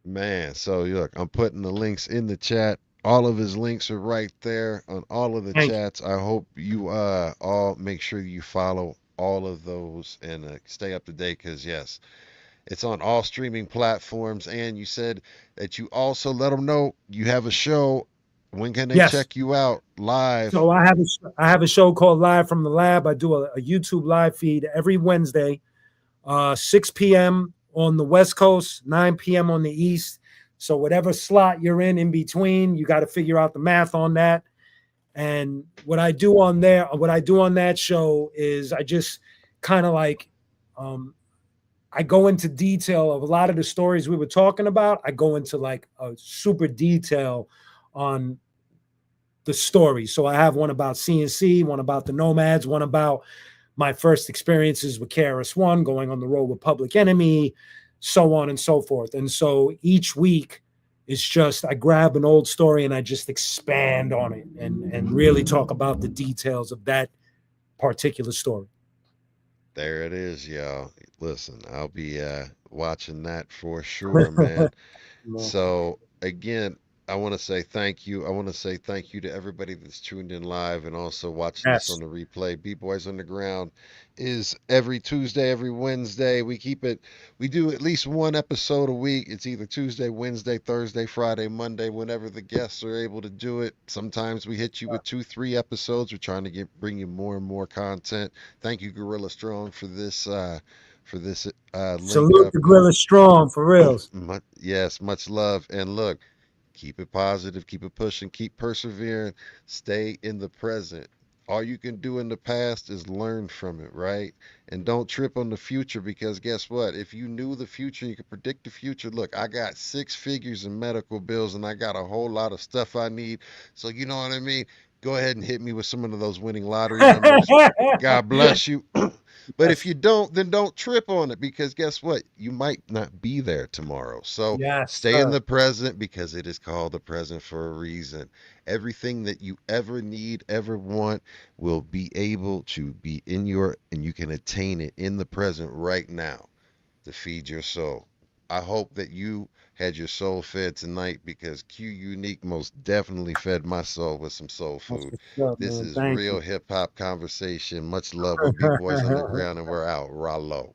[SPEAKER 1] Man, so look, I'm putting the links in the chat. All of his links are right there on all of the
[SPEAKER 3] Thank you.
[SPEAKER 1] chats. I hope you all make sure you follow all of those and stay up to date, because yes, it's on all streaming platforms. And you said that you also let them know you have a show When can they
[SPEAKER 3] Yes.
[SPEAKER 1] check you out live?
[SPEAKER 3] So I have a show called Live from the Lab. I do a YouTube live feed every Wednesday, 6 p.m. on the West Coast, 9 p.m. on the East. So whatever slot you're in between, you got to figure out the math on that. And what I do on that show is I just kind of like, um, I go into detail of a lot of the stories we were talking about. I go into like a super detail on the story. So I have one about CNC, one about the Nomads, one about my first experiences with KRS-One, going on the road with Public Enemy, so on and so forth. And so each week it's just I grab an old story and I just expand on it and really talk about the details of that particular story.
[SPEAKER 1] There it is, y'all. Listen, I'll be watching that for sure, man. So again, I want to say thank you. I want to say thank you to everybody that's tuned in live and also watching this on
[SPEAKER 3] Yes.
[SPEAKER 1] the replay. B Boys Underground is every Tuesday, every Wednesday. We do at least one episode a week. It's either Tuesday, Wednesday, Thursday, Friday, Monday, whenever the guests are able to do it. Sometimes we hit you with 2, 3 episodes. We're trying to bring you more and more content. Thank you, Gorilla Strong, for this link
[SPEAKER 3] Salute
[SPEAKER 1] up.
[SPEAKER 3] the Gorilla Strong for reals.
[SPEAKER 1] Yes, much love. And look, keep it positive, keep it pushing, keep persevering, stay in the present. All you can do in the past is learn from it, right? And don't trip on the future because guess what? If you knew the future, you could predict the future. Look, I got 6 figures in medical bills and I got a whole lot of stuff I need. So, you know what I mean? Go ahead and hit me with some of those winning lottery numbers. God bless you. But if
[SPEAKER 3] Yes.
[SPEAKER 1] you don't, then don't trip on it because guess what? You might not be there tomorrow. So
[SPEAKER 3] Yes,
[SPEAKER 1] stay in
[SPEAKER 3] sir.
[SPEAKER 1] the present because it is called the present for a reason. Everything that you ever need, ever want, will be able to be and you can attain it in the present right now to feed your soul. I hope that you had your soul fed tonight because Q Unique most definitely fed my soul with some soul
[SPEAKER 3] That's
[SPEAKER 1] food.
[SPEAKER 3] what's up,
[SPEAKER 1] This
[SPEAKER 3] man.
[SPEAKER 1] is
[SPEAKER 3] Thank
[SPEAKER 1] real
[SPEAKER 3] you.
[SPEAKER 1] hip hop conversation. Much love with B Boys Underground, and we're out. Rallo.